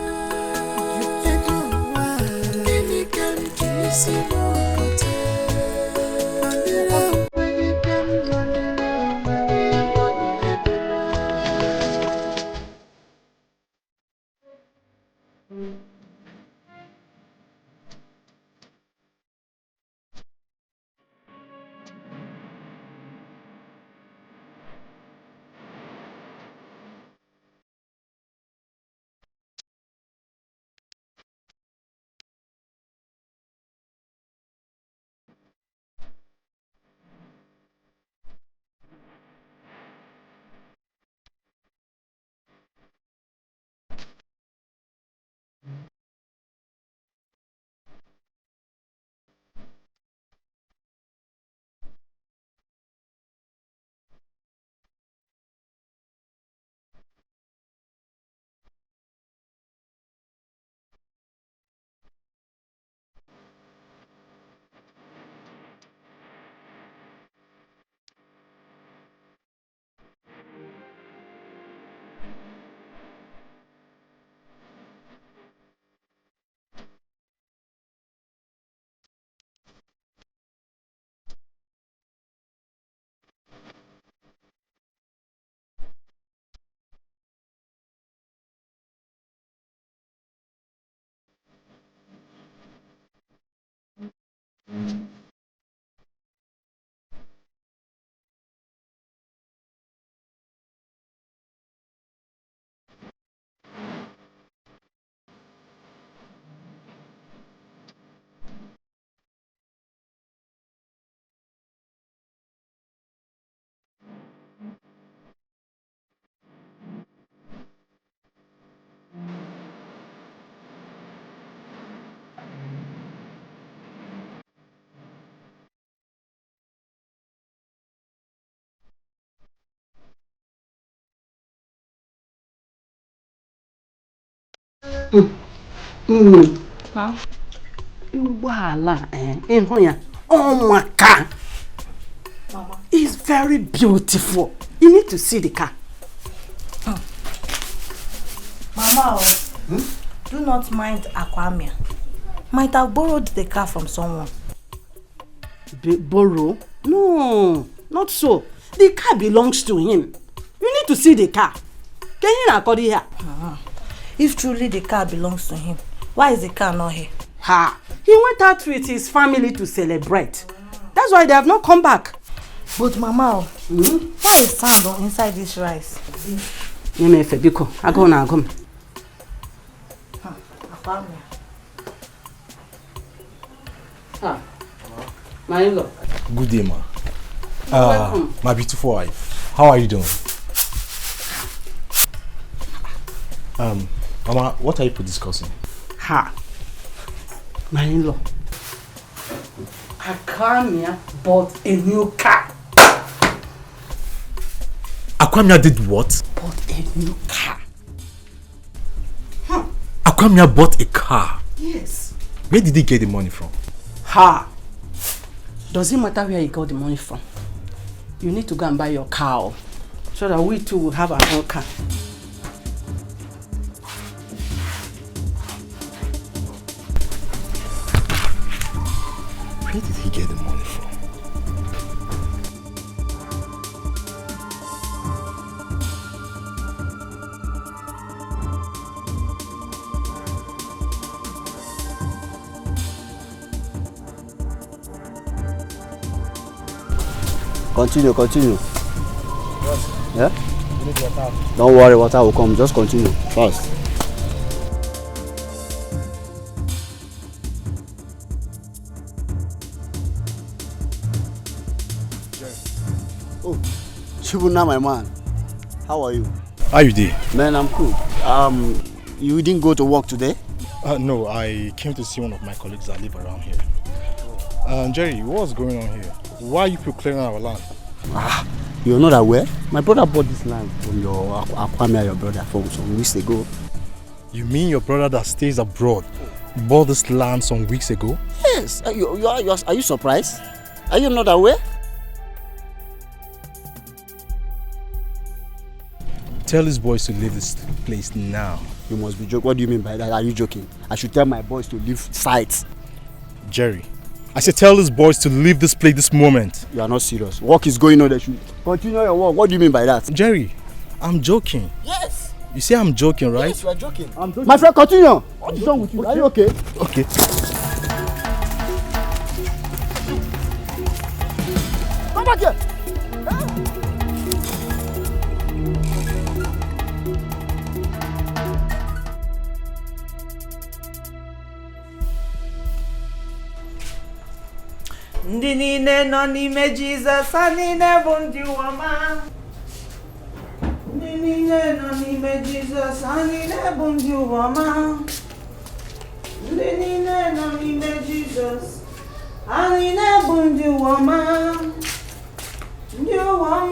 H: Oh my car. Mama. It's very beautiful. You need to see the car.
J: Mama, do not mind Aquamia. Might have borrowed the car from someone.
H: Borrow? No, not so. The car belongs to him. You need to see the car. Can you not call it here?
J: If truly the car belongs to him, why is the car not here?
H: He went out with his family to celebrate. That's why they have not come back.
J: But Mama, why is sand inside this rice?
H: Biko, I go now, come. My in-law.
C: Good day, ma.
H: Welcome.
C: My beautiful wife. How are you doing? Mama, what are you discussing?
H: My in-law. Akamia bought a new car.
C: Aquamia did what?
H: Bought a new car.
C: Aquamia bought a car.
H: Yes.
C: Where did he get the money from?
H: Does it matter where you got the money from? You need to go and buy your car so that we too will have our own car.
C: Where did he get the money from?
A: Continue. Yeah? Don't worry, water will come. Just continue. Fast. Oh, Shibuna, my man. How are you?
C: How you doing?
A: Man, I'm cool. You didn't go to work today?
C: No, I came to see one of my colleagues that live around here. Jerry, what's going on here? Why are you people clearing our land?
A: You're not aware? My brother bought this land from your Aquamia, your brother, from some weeks ago.
C: You mean your brother that stays abroad bought this land some weeks ago?
A: Yes. Are you surprised? Are you not aware?
C: Tell his boys to leave this place now.
A: You must be joking. What do you mean by that? Are you joking? I should tell my boys to leave sites.
C: Jerry, I said tell his boys to leave this place this moment.
A: You are not serious. Work is going on. They should continue your work. What do you mean by that?
C: Jerry, I'm joking.
A: Yes.
C: You say I'm joking, right?
A: Yes, you are joking. I'm joking. My friend, continue. What is wrong with you? Are you okay?
C: Okay.
A: Come back here.
J: Ndị niile nọ n'ime Jizọs, ha niile bụ ndị ụwa. Ndị niile nọ n'ime Jizọs, ha niile bụ ndị ụwa. Ndị niile nọ n'ime Jizọs, ha niile bụ ndị ụwa. Ndị ụwa,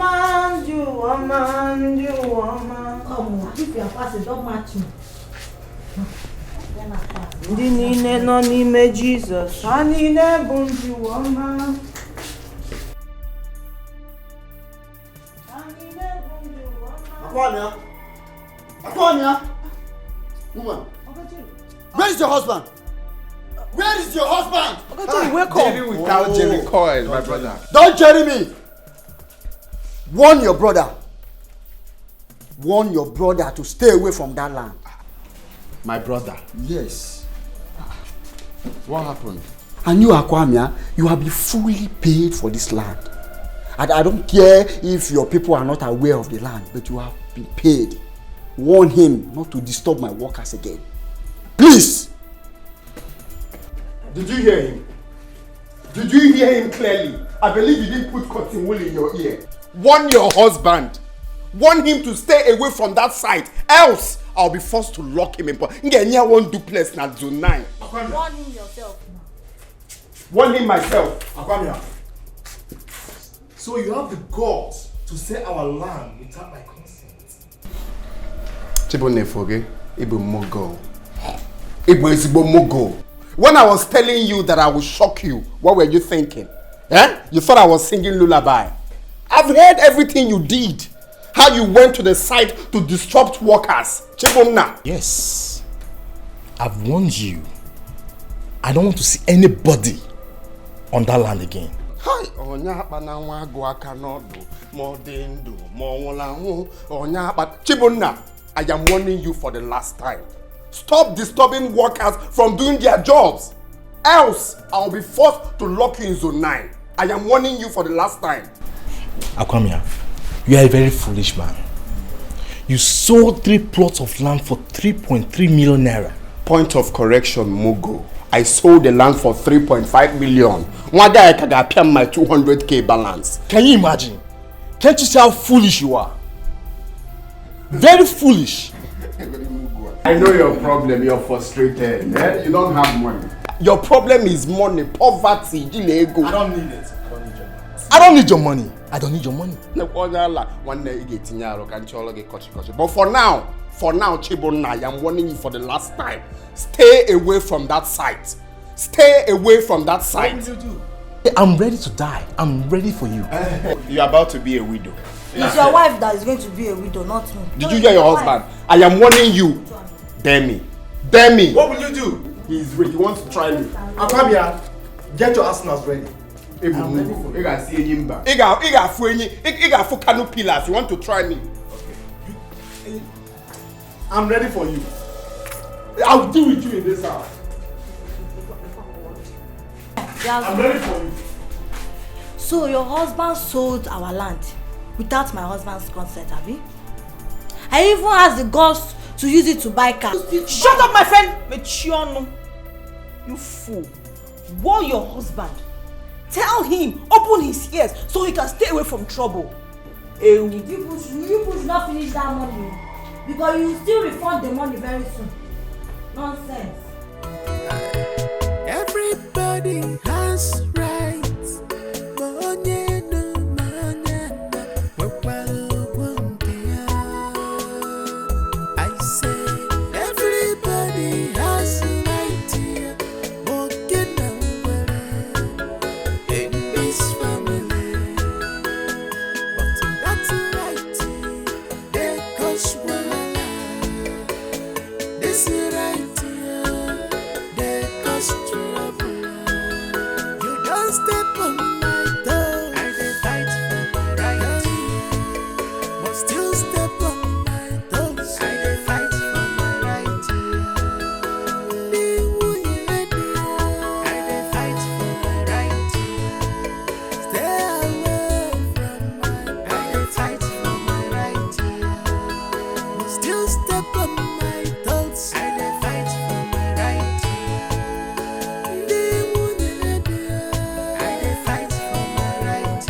J: ndị ụwa, ndị ụwa. Come on, if you are fasting, don't match me. Ndị niile nọ n'ime Jizọs, ha niile bụ ndị ụwa.
A: Aquamia! Woman! Where is your husband? Where is your husband?
I: Jerry without Jerry Coil, my brother.
A: Don't Jerry me! Warn your brother. Warn your brother to stay away from that land.
I: My brother?
A: Yes.
I: What happened?
A: And you, Aquamia, you have been fully paid for this land. And I don't care if your people are not aware of the land, but you have been paid. Warn him not to disturb my workers again. Please!
O: Did you hear him? Did you hear him clearly? I believe you didn't put cotton wool in your ear. Warn your husband. Warn him to stay away from that site. Else, I'll be forced to lock him in. Ngenya won't do place na zone 9.
J: Warn him yourself.
O: Warn him myself. Aquamia. So you have the guts to sell our land without my consent?
I: Chibone Foge, Ibu Mogul.
O: When I was telling you that I would shock you, what were you thinking? Eh? You thought I was singing lullaby. I've heard everything you did. How you went to the site to disrupt workers. Chibomna.
C: Yes. I've warned you. I don't want to see anybody on that land again.
O: Hi. Chibomna, I am warning you for the last time. Stop disturbing workers from doing their jobs. Else, I will be forced to lock you in zone 9. I am warning you for the last time.
C: Akwamia, you are a very foolish man. You sold 3 plots of land for 3.3 million naira.
O: Point of correction, Mugo. I sold the land for 3.5 million. One day I can pay my 200k balance.
C: Can you imagine? Can't you see how foolish you are? Very foolish.
O: I know your problem, you're frustrated. Eh? You don't have money. Your problem is money, poverty, ego.
C: I don't need it. I don't need your money. I don't need your money.
O: But for now, Chibona, I am warning you for the last time. Stay away from that site. Stay away from that site.
C: What will you do? I'm ready to die. I'm ready for you.
O: You're about to be a widow.
R: It's your wife that is going to be a widow, not me.
O: Did you hear your husband? I am warning you. Dare me. Dare me.
C: What will you do?
O: He's ready. He wants to try me.
C: Akwamia, get your arsenals ready.
O: I'm ready for you. You got Kanu pillars. You want to try me?
C: Okay. I'm ready for you. I'll deal with you in this house. I'm ready for you.
R: So your husband sold our land without my husband's consent, have you? I even has the guts to use it to buy cars.
J: Shut up, my friend! Mechiono. You fool. Warn your husband. Tell him, open his ears so he can stay away from trouble.
R: You people should not finish that money because you will still refund the money very soon. Nonsense.
N: Everybody has rights. I say everybody has right here. In this family, but that's right. There goes one. This right here. There goes trouble. You don't step on my toe. I dey fight for my right, but still step on my toes. I dey fight for my right. I dey fight for my right. Stay away from my. I dey fight for my right, but still step on my toes. I dey fight for my right. I dey fight for my right.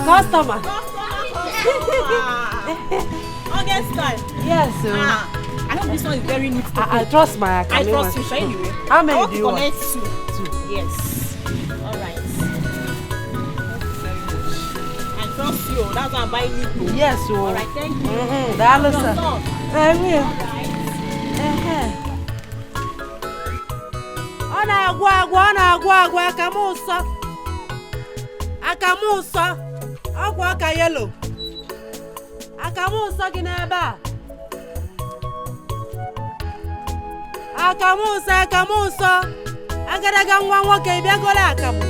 F: Customer.
J: August time.
F: Yes, sir.
J: I know this one is very neat.
F: I trust my
J: I trust you, sure, anyway.
F: How many
J: I want
F: do
J: to
F: you want?
J: connect two. Yes. Alright. I trust you. That's why I'm buying you.
F: Yes, sir.
J: Alright, thank you.
F: Dalo,
J: No,
F: sir.
J: no.
F: I will. Ọ na-agwụ agwụ akamụ nsọ ọgwụ ọka yelo akamụ nsọ gị n'ebe a akamụ nsọ agadaga nwa nwoke ị bịagola akamụ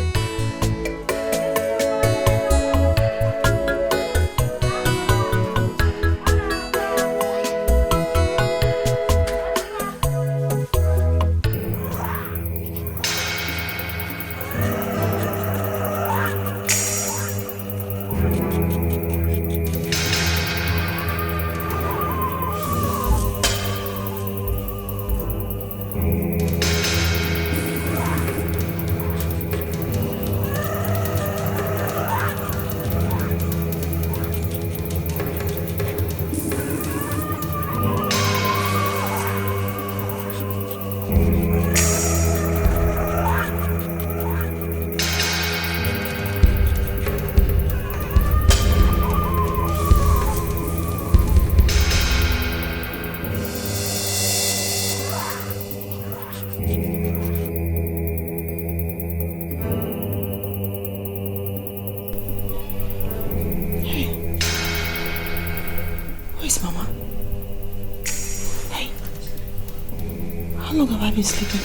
E: long have I been sleeping?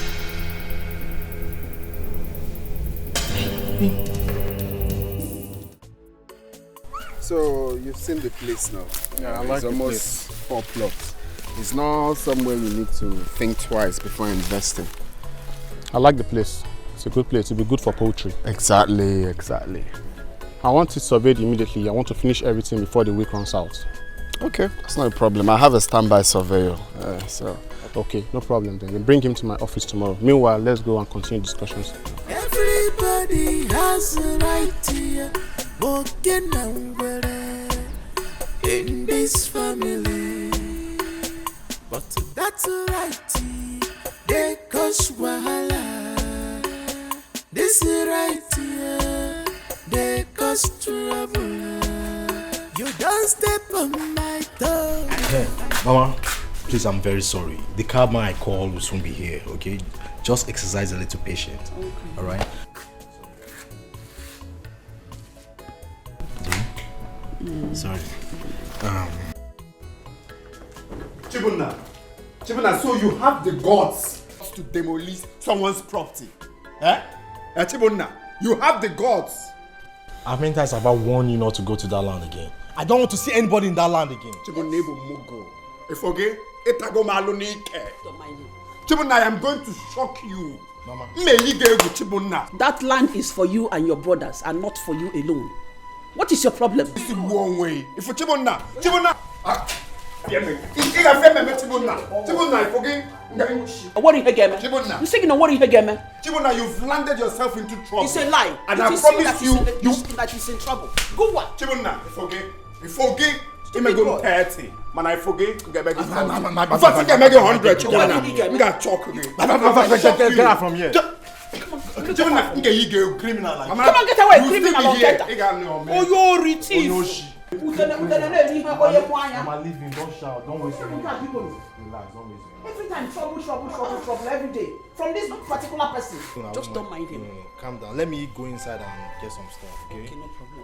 I: So you've seen the place now.
O: Yeah, I like
I: it's
O: the
I: almost 4 plots. It's not somewhere you need to think twice before investing.
O: I like the place. It's a good place. It'll be good for poultry.
I: Exactly.
O: I want it surveyed immediately. I want to finish everything before the week runs out.
I: Okay, that's not a problem. I have a standby surveyor.
O: Okay, no problem then. Then bring him to my office tomorrow. Meanwhile, let's go and continue discussions.
N: Everybody has a right to walking in this family, but that's a right. They cause wahala. This is right. They cause trouble. You don't step on my toe.
C: Hey, Mama, please, I'm very sorry. The cabman I called will soon be here, okay? Just exercise a little patience, okay. All right? Sorry.
I: Chibunna, so you have the guts to demolish someone's property? Chibunna, you have the guts.
C: How many times have I warned you not to go to that land again? I don't want to see anybody in that land again.
I: Chibunna, I am going to shock you.
C: Mama.
H: That land is for you and your brothers and not for you alone. What is your problem?
I: This is one way. If you Chibunna.
H: You say you know what again?
I: Chibunna, you've landed yourself into trouble.
H: It's a lie.
I: And I promise you
H: that he's in trouble. Go what?
I: Chibunna, you forget. You may go 30. Man, I forget. You get back 40.
C: I
I: get back 100. Chibunna, you got chalk again.
C: Get out from here.
I: Chibunna, you get criminal.
H: Come on, get away, criminal or get out. Oh, you're a thief.
C: Mama, leave him. Don't shout. Don't waste your time. Relax. Don't waste your time.
H: Every time trouble every day. From this particular person. Just don't mind him.
C: Calm down. Let me go inside and get some stuff, okay?
H: Okay, no problem.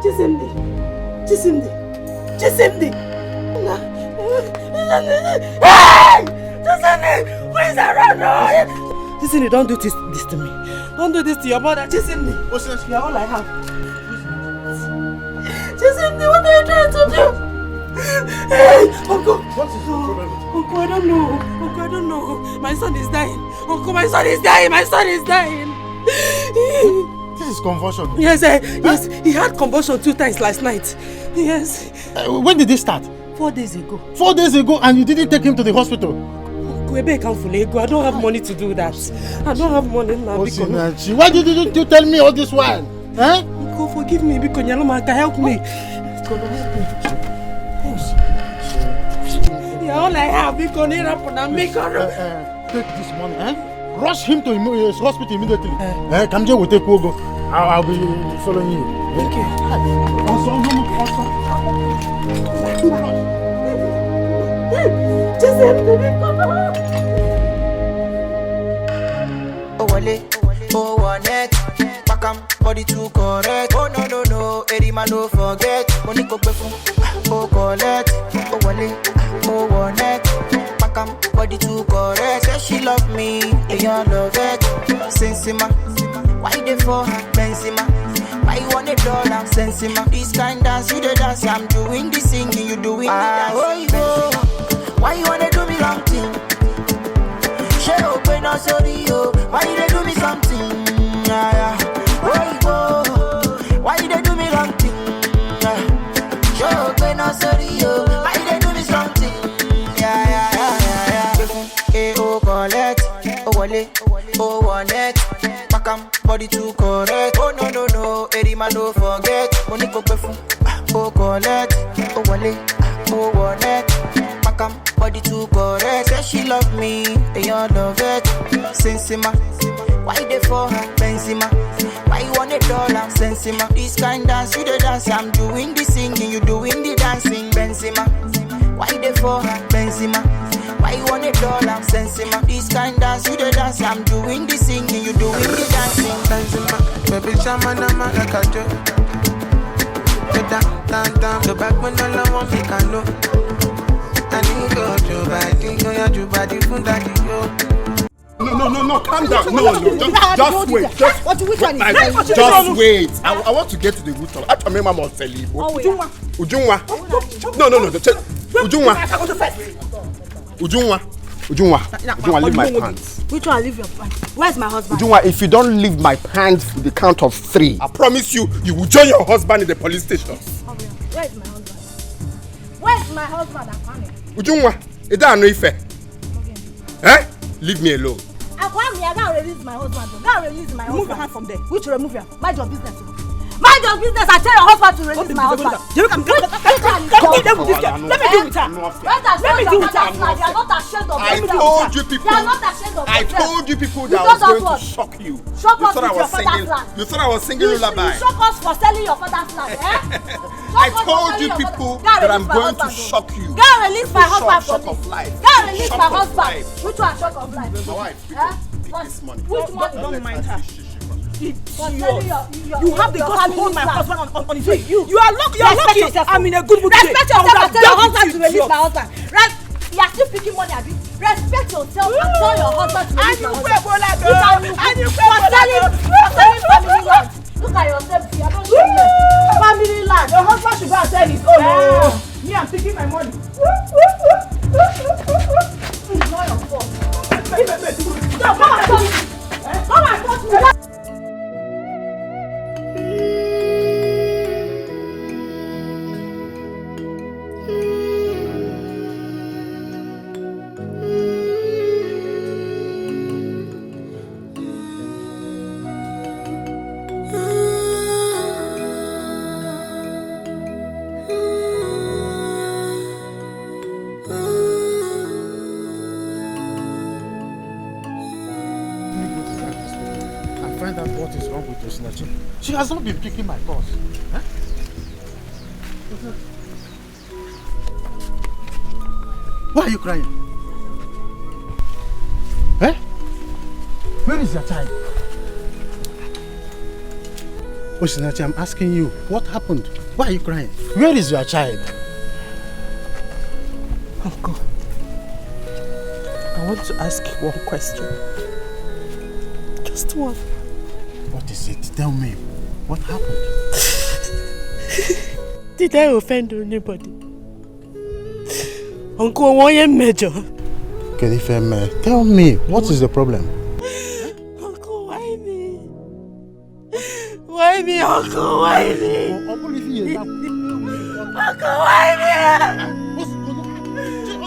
H: Chisimdi. Hey! Chisimdi! Where is around?
E: Chisimdi, don't do this to me. Don't do this to your mother. Chisimdi. You're all I have. Chisimdi, what are you trying to do? Hey, Uncle!
C: What is the problem?
E: Uncle, I don't know. Uncle, I don't know. My son is dying. Uncle, my son is dying. My son is dying.
C: This is convulsion.
E: Yes, he had convulsion 2 times last night. Yes.
C: When did this start?
E: 4 days ago.
C: 4 days ago, and you didn't take him to the hospital?
E: Uncle, I don't have money to do that. I don't have money now.
C: Why didn't you tell me all this while? Huh?
E: Uncle, forgive me because Nyaloma can help me. Yeah, all I have is going to
C: take this money, rush him to his hospital immediately. Kamje will take Wogo. I'll be following you.
E: Okay.
M: Oh, one neck. Pakam, body too correct. Oh, no. Erima, no forget. Money go oh, collect. Oh, one neck. Pakam, body too correct. Say she love me, and you love it. Sensima, why they for her? Benzima, why you want $1? Sensima, this kind dance, you the dance. I'm doing the singing, you doing the dance. Why you wanna do me wrong thing? She open up, sorry, why you do me something? Why you do me wrong thing? She open up, sorry, why you do me something? Oh, collect, oh, wale, oh, one neck. Pakam, body too correct. Oh, no, Erima, no forget. Money go perfume, oh, collect, oh, wale, oh, one neck. Pakam, body too correct. Say she love me, and you love it. Sensima, why they for her? Benzima, why you want $1? Sensima, this kind dance, you the dance. I'm doing the singing, you doing the dancing. Benzima, why they for her? Benzima, Why you want a doll? I'm sensing my this kind dance. You the dance, I'm doing the singing, you doing the dancing.
B: Benzema, baby chama nama like a joke. Down, the back when all I want me can know. I need go to body, go ya to body, fun daddy yo.
O: No, calm down. No, just wait. Just wait. I want to get to the root of it. I mean, Mama must tell you. Ujunwa. No. Ujunwa, leave my pants.
R: Which one leave your pants? Where's my husband?
O: Ujunwa, if you don't leave my pants with the count of 3, I promise you will join your husband in the police station.
R: Where's my husband? Where's my husband? I'm coming.
O: Ujunwa, is that no ife? Eh? Leave me alone.
R: I'm gonna release my husband. Remove your hand from there. Which remove your? Mind your business. Mind your business. I tell your husband to release my husband. Let me deal with her. Let me deal with her. You are not ashamed of yourself.
O: I told you people.
R: You are not ashamed of yourself.
O: I told you people that I was going to shock you.
R: Shock us with your father's land.
O: You thought I was singing lullaby.
R: You shock us for selling your father's land.
O: I told you people that I'm going to shock you.
R: Go and release my husband from
O: this.
R: Go and release my husband. Which one shock of life?
O: My wife. This money.
R: Which money?
J: Don't mind her.
R: You
J: have the guts to hold my husband on his way. You are lucky.
R: Yourself.
J: I'm in a good mood today.
R: Respect yourself and tell your husband to release my husband. Right? You are still picking money, Abi. Respect yourself and tell your husband to release my husband. For selling family land. Look at yourself. You are not shameless. Family land.
J: Your husband should go and sell his own. Me, I'm taking my money.
R: It's not your fault. Come and touch me. Come and touch me.
U: Find out what is wrong with Osinachi. She has not been picking my calls. Huh? Why are you crying? Eh? Where is your child? Osinachi, I'm asking you, what happened? Why are you crying? Where is your child?
F: Uncle, I want to ask you one question. Just one.
U: What is it? Tell me. What happened?
F: Did I offend anybody? Uncle, why am major?
U: Kedifeme, tell me, what is the problem?
F: Uncle, why me? Why me, Uncle? Why me? Uncle, why me?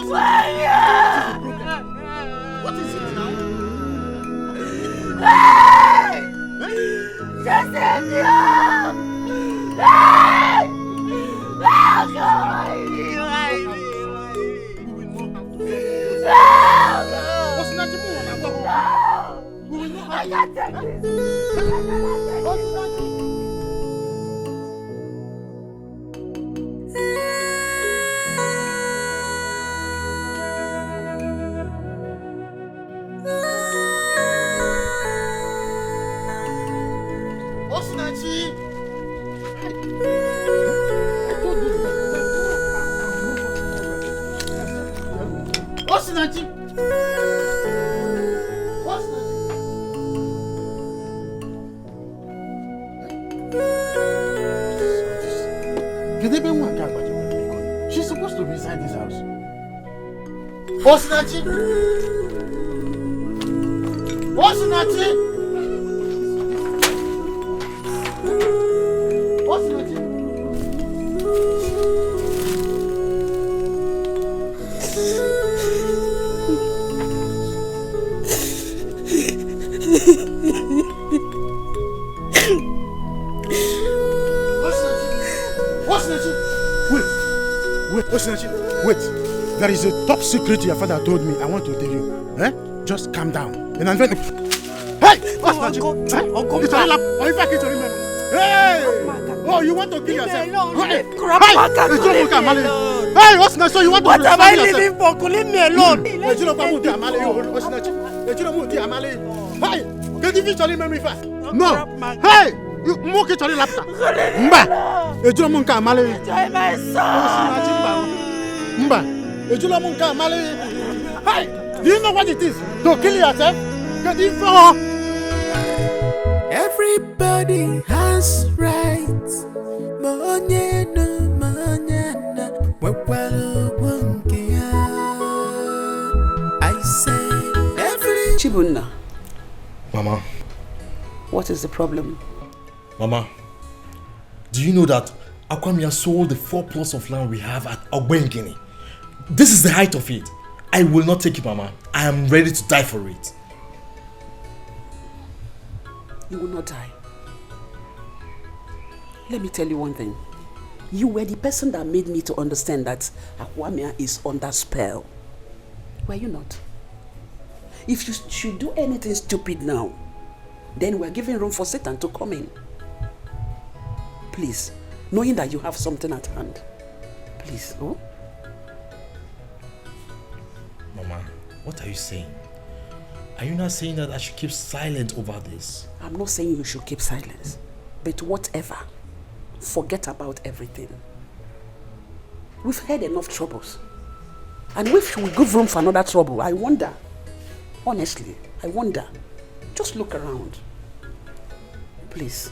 F: Why me?
U: What is it now?
F: Just let me up! I can't take
U: Osinachi! She's supposed to be inside this house. Osinachi! Osinachi! Osinachi! Wait. There is a top secret your father told me. I want to tell you. Eh? Just calm down. And I'm going to... Hey! Uncle! Hey! Oh, you want to kill yourself? Hey! Hey, what's next? So you want to
F: What am I living
U: yourself?
F: for? Leave me alone.
U: Hey, get the actually make me fast. No. Hey, you moke actually lapta. Mba. Ejula munka amale.
F: Enjoy my son.
U: Mba. Ejula munka amale. Hey, do you know what it is to kill yourself? Get the phone.
N: Everybody has rights. I say every
H: Chibunna.
C: Mama.
H: What is the problem?
C: Mama, do you know that Akwamia sold the 4 plots of land we have at Ogbengini? This is the height of it. I will not take it, Mama. I am ready to die for it.
H: You will not die. Let me tell you one thing. You were the person that made me to understand that Akwamia is under spell. Were you not? If you should do anything stupid now, then we're giving room for Satan to come in. Please, knowing that you have something at hand. Please, oh?
C: Mama, what are you saying? Are you not saying that I should keep silent over this?
H: I'm not saying you should keep silence, but whatever. Forget about everything. We've had enough troubles. And if we give room for another trouble, I wonder. Honestly, I wonder. Just look around. Please.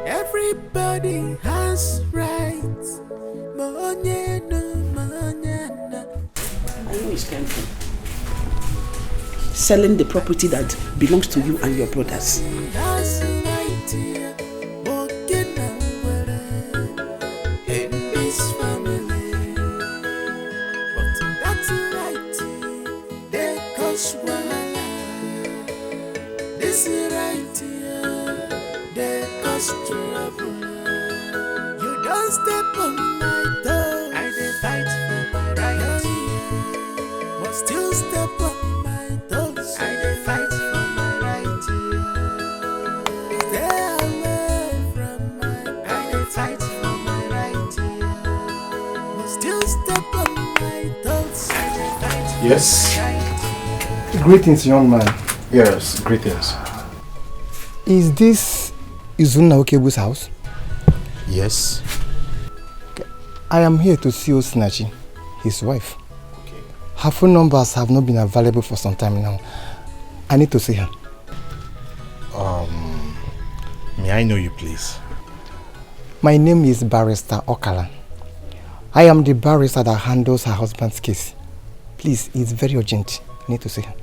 N: everybody has rights.
H: I know it's painful. Selling the property that belongs to you and your brothers.
N: You don't step on my toe. I dey fight for my right. But still step on my toes. I dey fight for my right. Stay away from my. I dey fight for my right. But still step on my toes. I dey fight for
K: Yes.
N: my right.
K: Greetings, young man.
U: Yes, greetings.
K: Is this Izuna Okebu's house?
U: Yes.
K: Okay. I am here to see Osinachi, his wife. Okay. Her phone numbers have not been available for some time now. I need to see her.
C: May I know you, please?
K: My name is Barrister Okala. I am the barrister that handles her husband's case. Please, it's very urgent. I need to see her.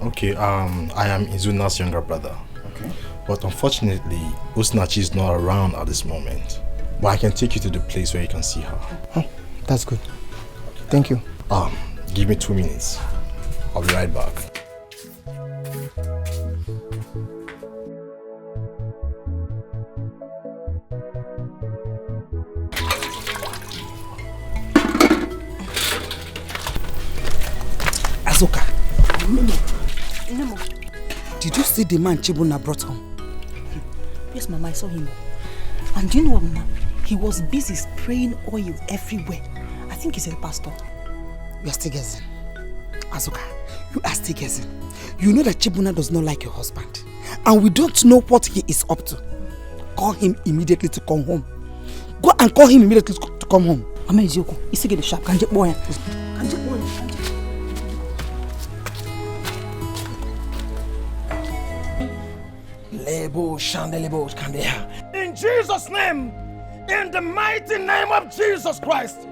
C: Okay, I am Izuna's younger brother.
K: Okay.
C: But unfortunately, Osinachi is not around at this moment. But I can take you to the place where you can see her.
K: Oh, that's good. Thank you.
C: Give me 2 minutes. I'll be right back.
V: Azoka. Did you see the man Chibuna brought home?
J: Yes, Mama, I saw him. And do you know what, Mama? He was busy spraying oil everywhere. I think he's a pastor.
V: You are still guessing. Azoka, you are still guessing. You know that Chibuna does not like your husband. And we don't know what he is up to. Call him immediately to come home. Go and call him immediately to come home.
J: Mama Izioko, is he get the sharp? Can't you boy?
F: In Jesus' name, in the mighty name of Jesus Christ.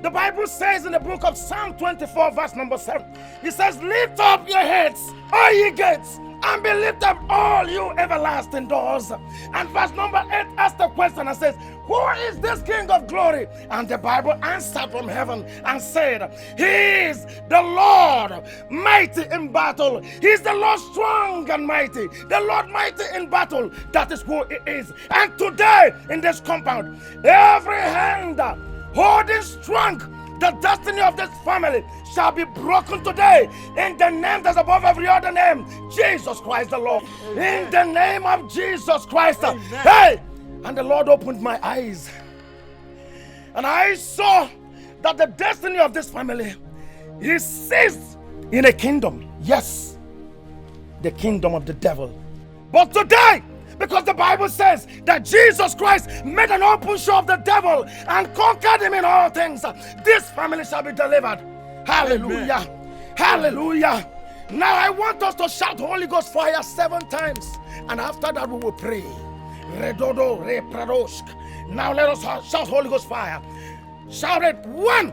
F: The Bible says in the book of Psalm 24, verse number 7, it says, lift up your heads, all ye gates, and be lifted up all you everlasting doors. And verse number 8 asks the question and says, who is this King of glory? And the Bible answered from heaven and said, he is the Lord mighty in battle. He is the Lord strong and mighty. The Lord mighty in battle. That is who he is. And today in this compound, every hand holding strong the destiny of this family shall be broken today in the name that's above every other name, Jesus Christ the Lord. In the name of Jesus Christ. Hey! And the Lord opened my eyes
Q: And I saw that the destiny of this family is seized in a kingdom. Yes, the kingdom of the devil. But today, because the Bible says that Jesus Christ made an open show of the devil and conquered him in all things, this family shall be delivered. Hallelujah. Amen. Hallelujah. Now I want us to shout Holy Ghost fire 7 times. And after that we will pray. Redodo, repradoshk. Now let us shout Holy Ghost fire. Shout it. 1.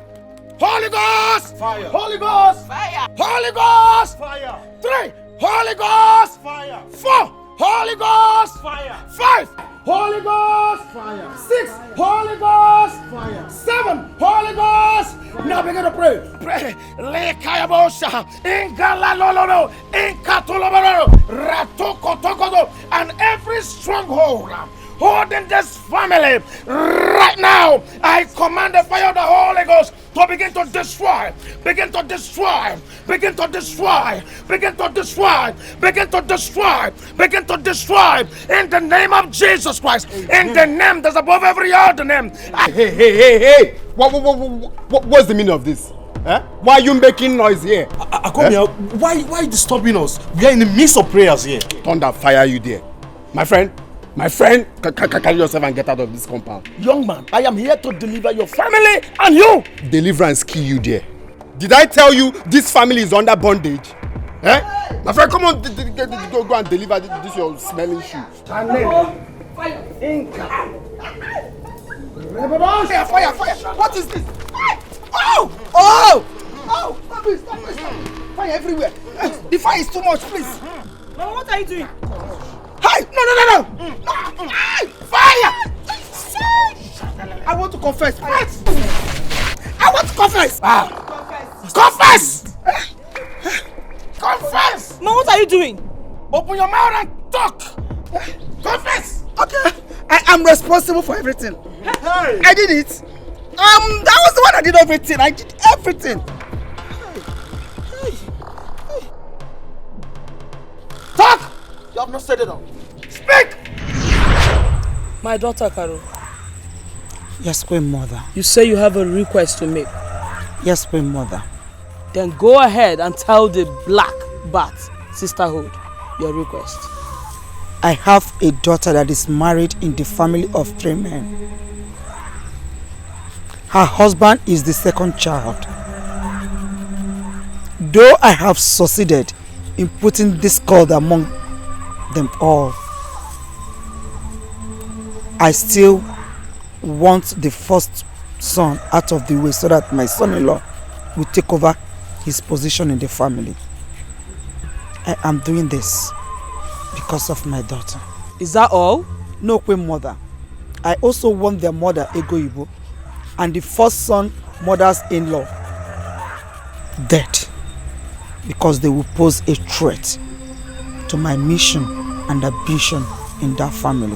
Q: Holy Ghost. Fire. Holy Ghost. Fire. Holy Ghost. Fire. 3. Holy Ghost. Fire. 4. Holy Ghost. Fire. 5. Holy Ghost. Fire. 6. Holy Ghost. Fire. 7. Holy Ghost. Fire. Now begin to pray. Pray. Lekayabosha. Ingalalolo. Inkatulobaro. Ratokotokodo. And every stronghold holding this family right now, I command the fire of the Holy Ghost to begin to destroy, begin to destroy, begin to destroy, begin to destroy, begin to destroy, begin to destroy in the name of Jesus Christ. In the name that's above every other name.
O: Hey! What's the meaning of this? Eh? Why are you making noise here?
C: Akomia, why are you disturbing us? We are in the midst of prayers here.
O: Thunder fire you there. My friend, carry yourself and get out of this compound.
Q: Young man, I am here to deliver your family and you.
O: Deliverance kill you there. Did I tell you this family is under bondage? Eh? My friend, come on, go and deliver this your smelling shoe.
Q: Fire! What is this?
V: Oh! Stop it! Fire everywhere. The fire is too much, please.
F: Mama, what are you doing?
Q: Hey! No! Fire! I want to confess. I want to confess. Confess! Confess!
F: Mama, what are you doing?
Q: Open your mouth and talk. Confess!
V: Okay. I am responsible for everything. Hey. I did it. That was the one that did everything. I did everything.
Q: Talk! You have not said it all. Speak!
F: My daughter, Carol.
V: Yes, Queen Mother.
F: You say you have a request to make.
V: Yes, Queen Mother.
F: Then go ahead and tell the Black Bat Sisterhood your request.
V: I have a daughter that is married in the family of 3 men. Her husband is the second child. Though I have succeeded in putting discord among them all, I still want the first son out of the way so that my son-in-law will take over his position in the family. I am doing this because of my daughter.
F: Is that all?
V: No, Queen Mother. I also want their mother, Ego Ibo, and the first son, mother's in-law, dead, because they will pose a threat to my mission and ambition in that family.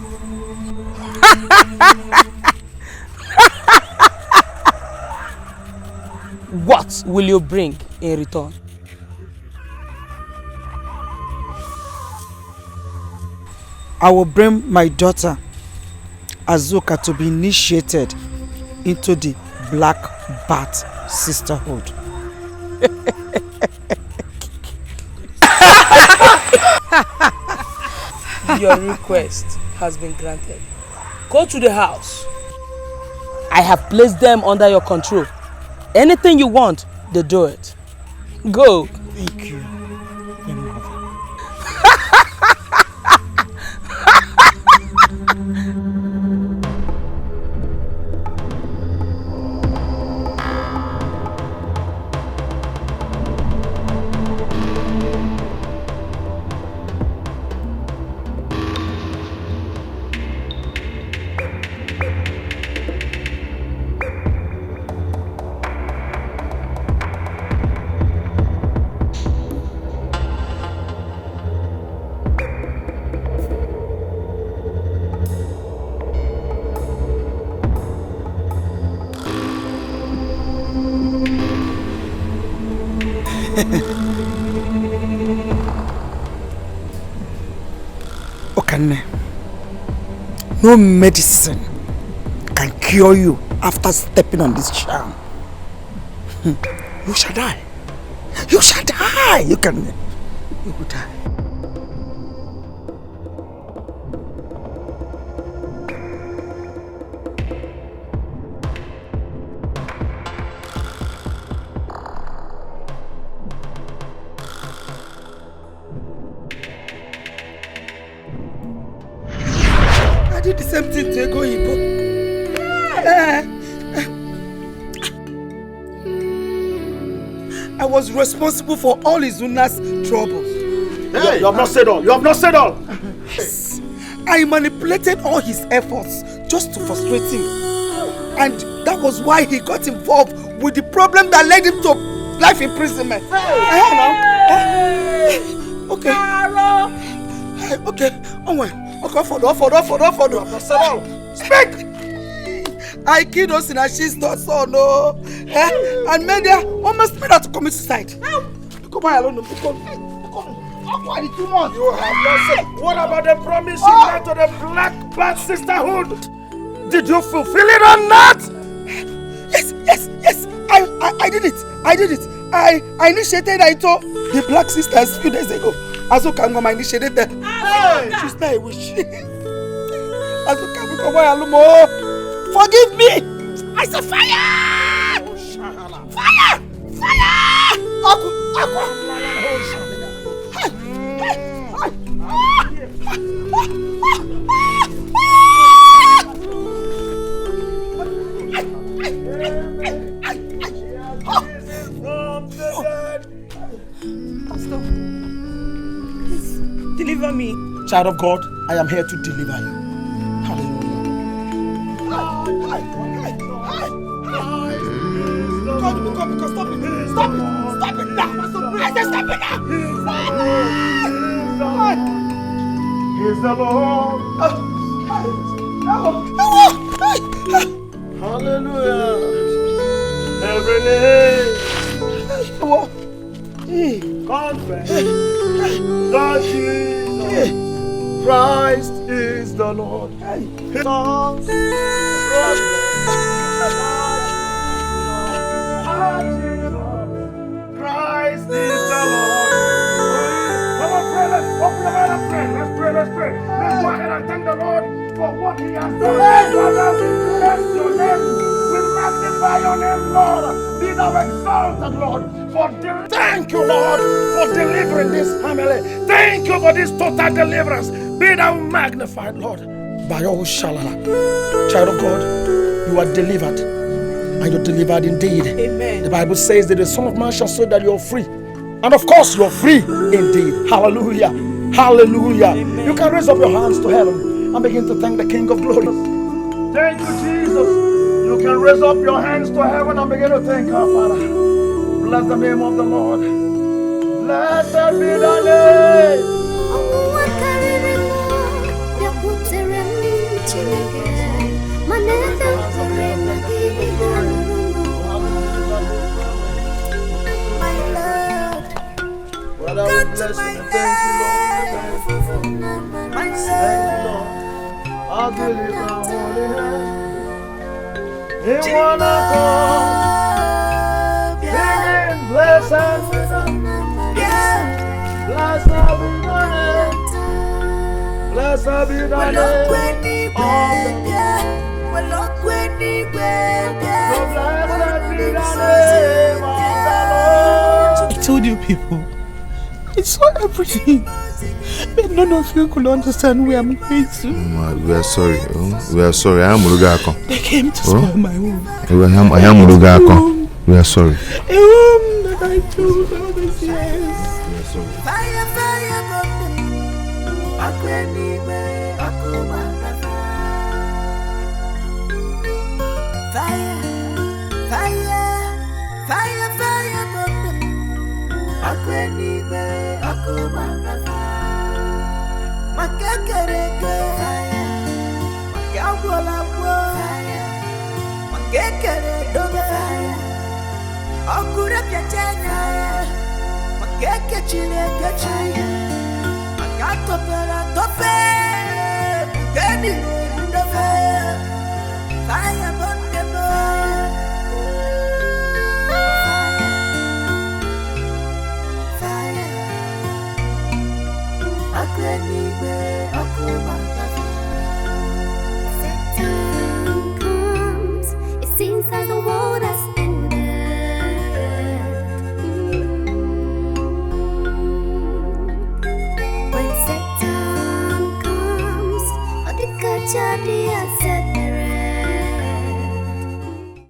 F: What will you bring in return?
V: I will bring my daughter Azuka to be initiated into the Black Bat Sisterhood.
F: Your request has been granted. Go to the house. I have placed them under your control. Anything you want, they do it. Go.
V: Thank you. Okane, no medicine can cure you after stepping on this charm, you shall die. You shall die. You will die. I did the same thing to Ego Ibo. I was responsible for all Izuna's troubles.
Q: Hey, you have not said all. You have not said all.
V: Yes. I manipulated all his efforts just to frustrate him. And that was why he got involved with the problem that led him to life imprisonment. Okay. Okay. Okay, for speak! I killed us in a she's not so no. And made her almost made her to commit suicide. Come on, alone.
Q: You have not said. What about the promise you made to the Black Bat Sisterhood? Did you fulfill it or not?
V: Yes. I did it. I initiated Aito, the Black Sisters, a few days ago. Azokangoma initiated them. She's not a witch. Azokangoma, forgive me! I said fire! Fire!
Q: Stop. Please, deliver me. Child of God, I am here to deliver you.
V: Come, stop it now! I said stop it now!
Q: He's the Lord. Hallelujah. Every name confess that Jesus Christ is the Lord. His songs Christ is the Lord. Come on, pray. Let's open the Bible and pray. Let's pray. Let's go ahead and thank the Lord for what He has done. Father, we bless your name. We magnify your name, Lord. Be thou exalted, Lord. Thank you, Lord, for delivering this family. Thank you for this total deliverance. Be thou magnified, Lord. By all shalala. Child of God, you are delivered. And you're delivered indeed.
F: Amen.
Q: The Bible says that the Son of Man shall say that you're free. And of course, you're free indeed. Hallelujah. Hallelujah. Amen. You can raise up your hands to heaven and begin to thank the King of Glory. Thank you, Jesus. You can raise up your hands to heaven and begin to thank our Father. Bless the name of the Lord. Blessed be the name. Father, we bless you and thank you, Lord. Thank you, Lord. I believe our holy hand. In one accord, singing, blessed be the name. Blessed be the name. Blessed be the name of the Lord.
V: I told you people, I saw everything, but none of you could understand where I'm going to.
S: We are sorry. We are sorry. I am Murugako.
V: They came to spoil my home.
S: I am Murugako. We are sorry.
V: A home that I built all these years.
S: We are sorry.
N: Fire, fire, Chadi ase